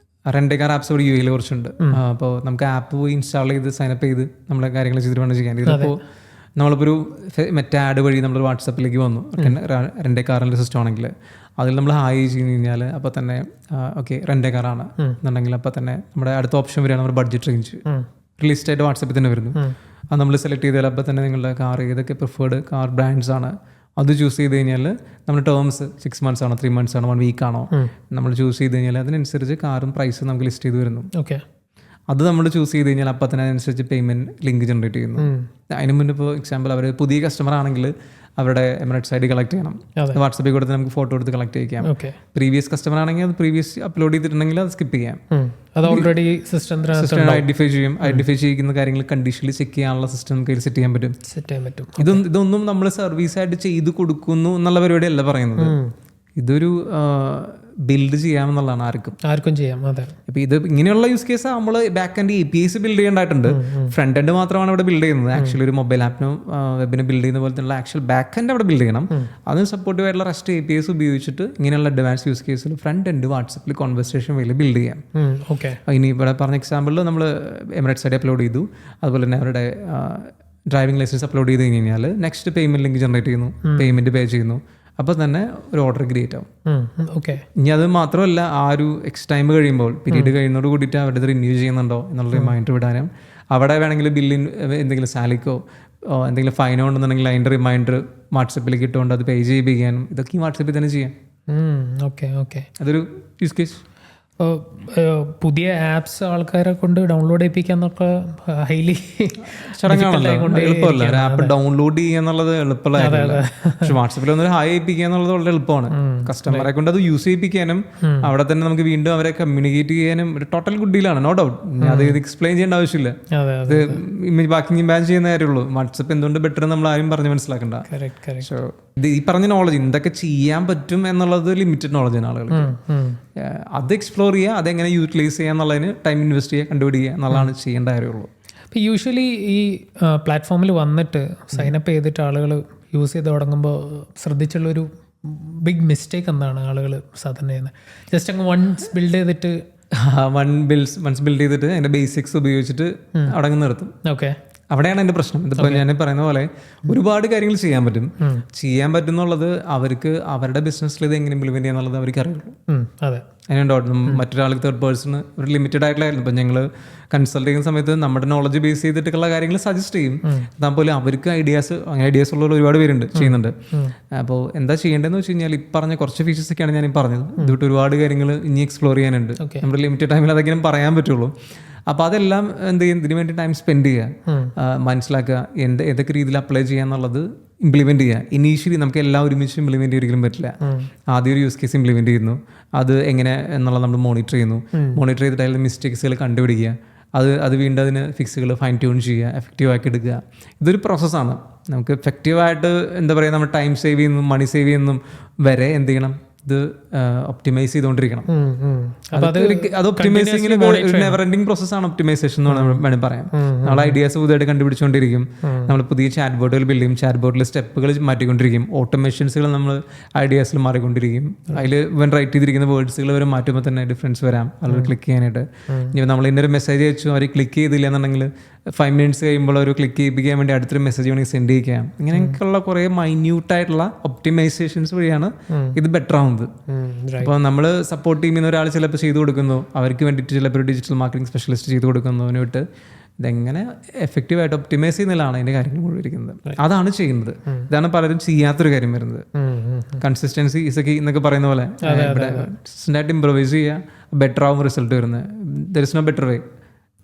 റെന്റ് കാർ ആപ്സ് ഇവിടെ UAE കുറച്ചുണ്ട്. അപ്പോൾ നമുക്ക് ആപ്പ് പോയി ഇൻസ്റ്റാൾ ചെയ്ത് സൈനപ്പ് ചെയ്ത് നമ്മളെ കാര്യങ്ങൾ ചെയ്തിട്ട് വേണം ചെയ്യാൻ. ഇതിപ്പോൾ നമ്മളിപ്പോൾ ഒരു മറ്റേ ആഡ് വഴി നമ്മൾ വാട്സപ്പിലേക്ക് വന്നു, റെന്റ് കാറിൻ്റെ സിസ്റ്റം ആണെങ്കിൽ അതിൽ നമ്മൾ ഹായ് ചെയ്ത് കഴിഞ്ഞാൽ അപ്പോൾ തന്നെ ഓക്കെ റെന്റ് കാറാണ് എന്നുണ്ടെങ്കിൽ അപ്പോൾ തന്നെ നമ്മുടെ അടുത്ത ഓപ്ഷൻ വരികയാണ് നമ്മുടെ ബഡ്ജറ്റ് റേഞ്ച് ലിസ്റ്റായിട്ട് വാട്സപ്പിൽ തന്നെ വരുന്നു. അത് നമ്മൾ സെലക്ട് ചെയ്താൽ അപ്പോൾ തന്നെ നിങ്ങളുടെ കാർ ഏതൊക്കെ പ്രിഫേർഡ് കാർ ബ്രാൻഡ്സ് ആണ് അത് ചൂസ് ചെയ്ത് കഴിഞ്ഞാൽ നമ്മുടെ ടേംസ് 6 months ആണോ 3 months ആണോ 1 week ആണോ നമ്മൾ ചൂസ് ചെയ്ത് കഴിഞ്ഞാൽ അതിനനുസരിച്ച് കാറും പ്രൈസും നമുക്ക് ലിസ്റ്റ് ചെയ്ത് വരുന്നു. അത് നമ്മൾ ചൂസ് ചെയ്ത് കഴിഞ്ഞാൽ അപ്പം തന്നെ അതിനനുസരിച്ച് പേയ്മെന്റ് ലിങ്ക് ജനറേറ്റ് ചെയ്യുന്നു. അതിന് മുന്നേ ഇപ്പോൾ എക്സാമ്പിൾ അവർ പുതിയ കസ്റ്റമർ ആണെങ്കിൽ അവരുടെ എമിറേറ്റ്സ് ID കളക്ട് ചെയ്യണം, വാട്സപ്പിൽ കൊടുത്ത് നമുക്ക് ഫോട്ടോ എടുത്ത് കളക്ട് ചെയ്യിക്കാം. പ്രീവിയസ് കസ്റ്റമർ ആണെങ്കിൽ അത് പ്രീവിയസ് അപ്ലോഡ് ചെയ്തിട്ടുണ്ടെങ്കിൽ അത് സ്കിപ്പ് ചെയ്യാം. ഓൾറെഡി സിസ്റ്റം ഐഡന്റിഫൈ ചെയ്യുന്ന കാര്യങ്ങൾ കണ്ടീഷണലി ചെക്ക് ചെയ്യാനുള്ള സിസ്റ്റം നമുക്ക് സെറ്റ് ചെയ്യാൻ പറ്റും. ഇതൊന്നും നമ്മൾ സർവീസ് ആയിട്ട് ചെയ്ത് കൊടുക്കുന്നു എന്നുള്ള പരിപാടിയല്ല പറയുന്നത്. ഇതൊരു ബിൽഡ് ചെയ്യാമെന്നുള്ളതാണ്, ആർക്കും ചെയ്യാം. ഇപ്പൊ ഇത് ഇങ്ങനെയുള്ള യൂസ് കേസ് നമ്മൾ ബാക്ക് ആൻഡ് APIs ബിൽഡ് ചെയ്യേണ്ടതായിട്ടുണ്ട്. ഫ്രണ്ട് എൻഡ് മാത്രമാണ് ഇവിടെ ബിൽഡ് ചെയ്യുന്നത്. ആക്ച്വലി ഒരു മൊബൈൽ ആപ്പിനും വെബിന് ബിൽഡ് ചെയ്യുന്ന പോലത്തെ ആക്ച്വൽ ബാക്ക് എൻഡ് അവിടെ ബിൽഡ് ചെയ്യണം. അതിന് സപ്പോർട്ടീവ് ആയിട്ടുള്ള REST APIs ഉപയോഗിച്ചിട്ട് ഇങ്ങനെയുള്ള അഡ്വാൻസ് യൂസ് കേസിൽ ഫ്രണ്ട് എൻഡ് വാട്സപ്പിൽ കോൺവെർസേഷൻ വഴി ബിൽഡ് ചെയ്യാം. ഇനി ഇവിടെ പറഞ്ഞ എക്സാമ്പിളിൽ നമ്മൾ എമിറേറ്റ്സ് ID അപ്ലോഡ് ചെയ്തു, അതുപോലെ തന്നെ അവരുടെ ഡ്രൈവിംഗ് ലൈസൻസ് അപ്ലോഡ് ചെയ്ത് കഴിഞ്ഞാൽ നെക്സ്റ്റ് പേയ്മെന്റ് ലിങ്ക് ജനറേറ്റ് ചെയ്യുന്നു, പേയ്മെന്റ് പേ ചെയ്യുന്നു, അപ്പോൾ തന്നെ ഒരു ഓർഡർ ക്രിയേറ്റ് ആവും. ഇനി അത് മാത്രമല്ല, ആ ഒരു ടൈം കഴിയുമ്പോൾ പീരീഡ് കഴിയുന്നതോട് കൂടിയിട്ട് അവരുടെ ഇത് റിന്യൂ ചെയ്യുന്നുണ്ടോ എന്നുള്ള റിമൈൻഡർ വിടാനും, അവിടെ വേണമെങ്കിൽ ബില്ലിന് എന്തെങ്കിലും സാലിക്കോ എന്തെങ്കിലും ഫൈനോ ഉണ്ടെന്നുണ്ടെങ്കിൽ അതിൻ്റെ റിമൈൻഡർ വാട്സപ്പിലേക്ക് ഇട്ടുകൊണ്ട് അത് പേ ചെയ്യിപ്പിക്കാനും ഇതൊക്കെ ഈ വാട്സപ്പിൽ തന്നെ ചെയ്യാം. അതൊരു യൂസ് കേസ്. പുതിയ ആപ്സ് ആൾക്കാരെ കൊണ്ട് ഡൗൺലോഡ് ചെയ്യിപ്പിക്കാന്നൊക്കെ ഹൈലി ചടങ്ങാണല്ലോ, എളുപ്പമല്ല. ഒരു ആപ്പ് ഡൗൺലോഡ് ചെയ്യുക എന്നുള്ളത് എളുപ്പമുള്ള കാര്യമല്ല. പക്ഷെ വാട്സപ്പിൽ ഒന്ന് ഹായ് ചെയ്യിപ്പിക്കുക എന്നുള്ളത് വളരെ എളുപ്പമാണ്. കസ്റ്റമറെ കൊണ്ട് അത് യൂസ് ചെയ്യിപ്പിക്കാനും അവിടെ തന്നെ നമുക്ക് വീണ്ടും അവരെ കമ്മ്യൂണിക്കേറ്റ് ചെയ്യാനും ഒരു ടോട്ടൽ ഗുഡ് ഡീലാണ്, നോ ഡൗട്ട്. അത് എക്സ്പ്ലെയിൻ ചെയ്യേണ്ട ആവശ്യമില്ല. ഇത് ബാക്കി ബാൻ ചെയ്യുന്ന കാര്യമുള്ളൂ. വാട്സപ്പ് എന്തുകൊണ്ട് ബെറ്റർ നമ്മൾ ആരും പറഞ്ഞ് മനസ്സിലാക്കണ്ട. ഇത് ഈ പറഞ്ഞ നോളജ് എന്തൊക്കെ ചെയ്യാൻ പറ്റും എന്നുള്ളത് ലിമിറ്റഡ് നോളജാണ് ആളുകൾക്ക്. അത് എക്സ്പ്ലോർ ചെയ്യുക, അതെങ്ങനെ യൂട്ടിലൈസ് ചെയ്യുക എന്നുള്ളതിന് ടൈം ഇൻവെസ്റ്റ് ചെയ്യുക, കണ്ടുപിടിക്കുക എന്നുള്ളതാണ് ചെയ്യേണ്ട കാര്യമുള്ളൂ. ഇപ്പോൾ യൂഷ്വലി ഈ പ്ലാറ്റ്ഫോമിൽ വന്നിട്ട് സൈനപ്പ് ചെയ്തിട്ട് ആളുകൾ യൂസ് ചെയ്ത് തുടങ്ങുമ്പോൾ ശ്രദ്ധിച്ചുള്ളൊരു ബിഗ് മിസ്റ്റേക്ക് എന്താണ് ആളുകൾ സാധാരണ ചെയ്യുന്നത്? ജസ്റ്റ് അങ്ങ് വൺസ് ബിൽഡ് ചെയ്തിട്ട് വൺസ് ബിൽഡ് ചെയ്തിട്ട് അതിന്റെ ബേസിക്സ് ഉപയോഗിച്ചിട്ട് അവിടെ അങ്ങ് നിർത്തും. ഓക്കെ, അവിടെയാണ് എൻ്റെ പ്രശ്നം. ഇതിപ്പോൾ ഞാൻ പറയുന്ന പോലെ ഒരുപാട് കാര്യങ്ങൾ ചെയ്യാൻ പറ്റും എന്നുള്ളത് അവർക്ക് അവരുടെ ബിസിനസ്സിൽ ഇത് എങ്ങനെ ഇംപ്ലിമെന്റ് ചെയ്യാന്നുള്ളത് അവർക്ക് അറിയുള്ളൂ. അതെ, അതിനുണ്ടോ മറ്റൊരാൾക്ക് തേർഡ് പേഴ്സണ് ഒരു ലിമിറ്റഡ് ആയിട്ടുള്ളായിരുന്നു. ഇപ്പം ഞങ്ങൾ കൺസൾട്ട് ചെയ്യുന്ന സമയത്ത് നമ്മുടെ നോളജ് ബേസ് ചെയ്തിട്ടുള്ള കാര്യങ്ങൾ സജസ്റ്റ് ചെയ്യും. എന്നാൽ പോലും അവർക്ക് ഐഡിയാസ് ഉള്ള ഒരുപാട് പേരുണ്ട്, ചെയ്യുന്നുണ്ട്. അപ്പോൾ എന്താ ചെയ്യേണ്ടതെന്ന് വെച്ച് കഴിഞ്ഞാൽ ഈ പറഞ്ഞ കുറച്ച് ഫീച്ചേഴ്സ് ഒക്കെയാണ് ഞാൻ പറഞ്ഞത്. ഇതുകൊണ്ട് ഒരുപാട് കാര്യങ്ങൾ ഇനി എക്സ്പ്ലോർ ചെയ്യാനുണ്ട്. നമ്മുടെ ലിമിറ്റഡ് ടൈമിൽ അതെങ്കിലും പറയാൻ പറ്റുള്ളൂ. അപ്പോൾ അതെല്ലാം എന്ത് ചെയ്യും, ഇതിനു വേണ്ടി ടൈം സ്പെൻഡ് ചെയ്യുക, മനസ്സിലാക്കുക ഏതൊക്കെ രീതിയിൽ അപ്ലൈ ചെയ്യാന്നുള്ളത് ഇംപ്ലിമെന്റ് ചെയ്യുക. ഇനീഷ്യലി നമുക്ക് എല്ലാം ഒരുമിച്ച് ഇംപ്ലിമെന്റ് ചെയ്യാൻ ഒരിക്കലും പറ്റില്ല. ആദ്യം ഒരു യൂസ് കേസ് ഇംപ്ലിമെന്റ് ചെയ്യുന്നു, അത് എങ്ങനെ എന്നുള്ളത് നമ്മൾ മോണിറ്റർ ചെയ്യുന്നു. മോണിറ്റർ ചെയ്തിട്ട് അതിൽ മിസ്റ്റേക്സുകൾ കണ്ടുപിടിക്കുക, അത് വീണ്ടും അതിന് ഫിക്സുകൾ ഫൈൻ ട്യൂൺ ചെയ്യുക, എഫക്റ്റീവ് ആക്കി എടുക്കുക. ഇതൊരു പ്രോസസ്സാണ്. നമുക്ക് എഫക്റ്റീവായിട്ട് എന്താ പറയുക, നമ്മൾ ടൈം സേവ് ചെയ്യുന്നതും മണി സേവ് ചെയ്യുന്നതും വരെ എന്ത് ചെയ്യണം, ഇത് ഒപ്റ്റിമൈസ് ചെയ്തുകൊണ്ടിരിക്കണം. അത് ഒപ്റ്റിമൈസിങ്ങിന് നെവർ എൻഡിങ് പ്രോസസ്സാണ് ഒപ്റ്റിമൈസേഷൻ എന്ന് വേണമെങ്കിൽ പറയാം. നമ്മൾ ഐഡിയാസ് പുതിയതായിട്ട് കണ്ടുപിടിച്ചുകൊണ്ടിരിക്കും. നമ്മൾ പുതിയ ചാറ്റ് ബോർഡുകൾ ബിൽഡ് ചെയ്യും, ചാറ്റ് ബോർഡിൽ സ്റ്റെപ്പുകൾ മാറ്റിക്കൊണ്ടിരിക്കും, ഓട്ടോമേഷൻസുകൾ നമ്മൾ ഐഡിയാസിൽ മാറിക്കൊണ്ടിരിക്കും. അതിൽ ഇവൻ റൈറ്റ് ചെയ്തിരിക്കുന്ന വേർഡ്സുകൾ വരെ മാറ്റുമ്പോൾ തന്നെ ഡിഫറൻസ് വരാം അവർ ക്ലിക്ക് ചെയ്യാനായിട്ട്. ഇനി നമ്മൾ ഇന്നൊരു മെസ്സേജ് അയച്ചു, അവർ ക്ലിക്ക് ചെയ്തില്ല എന്നുണ്ടെങ്കിൽ 5 minutes കഴിയുമ്പോൾ ഒരു ക്ലിക്ക് ചെയ്യിപ്പിക്കാൻ വേണ്ടി അടുത്തൊരു മെസ്സേജ് വേണമെങ്കിൽ സെൻഡ് ചെയ്യിക്കാം. ഇങ്ങനെയൊക്കെയുള്ള കുറേ മൈന്യൂട്ടായിട്ടുള്ള ഒപ്റ്റിമൈസേഷൻസ് വഴിയാണ് ഇത് ബെറ്റർ ആവുന്നത്. അപ്പോൾ നമ്മൾ സപ്പോർട്ട് ടീമിൽ ഒരാൾ ചിലപ്പോൾ ചെയ്തു കൊടുക്കുന്നു, അവർക്ക് വേണ്ടിയിട്ട് ചിലപ്പോൾ ഒരു ഡിജിറ്റൽ മാർക്കറ്റിംഗ് സ്പെഷ്യലിസ്റ്റ് ചെയ്തു കൊടുക്കുന്നതിന് വിട്ട് ഇതെങ്ങനെ എഫക്റ്റീവായിട്ട് ഒപ്റ്റിമൈസ് ചെയ്യുന്നതിലാണ് അതിൻ്റെ കാര്യങ്ങൾ മുഴുവൻ ഇരിക്കുന്നത്. അതാണ് ചെയ്യുന്നത്. ഇതാണ് പലരും ചെയ്യാത്തൊരു കാര്യം വരുന്നത്. കൺസിസ്റ്റൻസി ഇസക്കി എന്നൊക്കെ പറയുന്ന പോലെ കൺസിസ്റ്റൻ്റായിട്ട് ഇംപ്രൂവൈസ് ചെയ്യുക, ബെറ്റർ ആവും റിസൾട്ട് വരുന്നത്. There is no better way.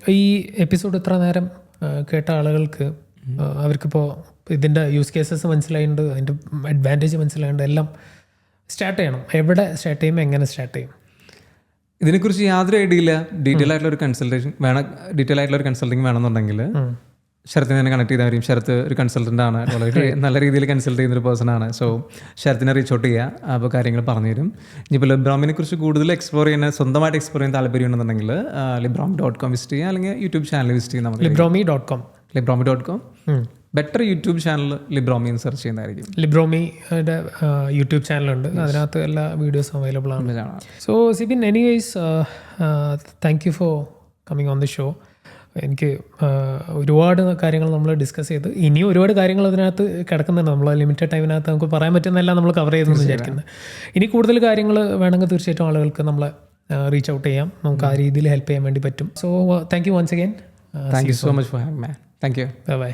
ഈ എപ്പിസോഡ് ഇത്ര നേരം കേട്ട ആളുകൾക്ക് അവർക്കിപ്പോൾ ഇതിൻ്റെ യൂസ് കേസസ് മനസ്സിലായിട്ടുണ്ട്, അതിൻ്റെ അഡ്വാൻറ്റേജ് മനസ്സിലായിട്ടുണ്ട്, എല്ലാം സ്റ്റാർട്ട് ചെയ്യണം. എവിടെ സ്റ്റാർട്ട് ചെയ്യുമ്പോൾ എങ്ങനെ സ്റ്റാർട്ട് ചെയ്യും? ഇതിനെക്കുറിച്ച് യാതൊരു ഐഡിയ ഇല്ല. ഡീറ്റെയിൽ ആയിട്ടുള്ള ഒരു കൺസൾട്ടിങ് വേണമെന്നുണ്ടെങ്കിൽ ശരത്തിനെ തന്നെ കണക്ട് ചെയ്താൽ മതി. ശരത്ത് ഒരു കൺസൾട്ടൻ്റ് ആണ്, വളരെ നല്ല രീതിയിൽ കൺസൾട്ട് ചെയ്യുന്ന ഒരു പേഴ്സൺ ആണ്. സോ ശരത്തിനെ റീച്ച് ഔട്ട് ചെയ്യുക, അപ്പോൾ കാര്യങ്ങൾ പറഞ്ഞു തരും. ഇനിയിപ്പോൾ ലിബ്രോമിനെ കുറിച്ച് കൂടുതൽ സ്വന്തമായിട്ട് എക്സ്പ്ലോർ ചെയ്യാൻ താല്പര്യം ഉണ്ടെന്നുണ്ടെങ്കിൽ librom.com വിസിറ്റ് ചെയ്യുക, അല്ലെങ്കിൽ യൂട്യൂബ് ചാനൽ വിസിറ്റ് ചെയ്യുക. നമുക്ക് libromi.com ബെറ്റർ യൂട്യൂബ് ചാനൽ ലിബ്രോമി എന്ന് സെർച്ച് ചെയ്യുന്നതായിരിക്കും. ലിബ്രോമിയുടെ യൂട്യൂബ് ചാനലുണ്ട്, അതിനകത്ത് എല്ലാ വീഡിയോസും അവൈലബിൾ ആണ്. So Sibin, anyways thank you for coming on the show. എനിക്ക് ഒരുപാട് കാര്യങ്ങൾ നമ്മൾ ഡിസ്കസ് ചെയ്ത്, ഇനിയും ഒരുപാട് കാര്യങ്ങൾ അതിനകത്ത് കിടക്കുന്നുണ്ട്. നമ്മൾ ലിമിറ്റഡ് ടൈമിനകത്ത് നമുക്ക് പറയാൻ പറ്റുന്നതെല്ലാം നമ്മൾ കവർ ചെയ്തെന്ന് വിചാരിക്കുന്നത്. ഇനി കൂടുതൽ കാര്യങ്ങൾ വേണമെങ്കിൽ തീർച്ചയായിട്ടും ആളുകൾക്ക് നമ്മളെ റീച്ച് ഔട്ട് ചെയ്യാം, നമുക്ക് ആ രീതിയിൽ ഹെൽപ്പ് ചെയ്യാൻ വേണ്ടി പറ്റും. So thank you once again. Thank you so much for having me. Thank you. By.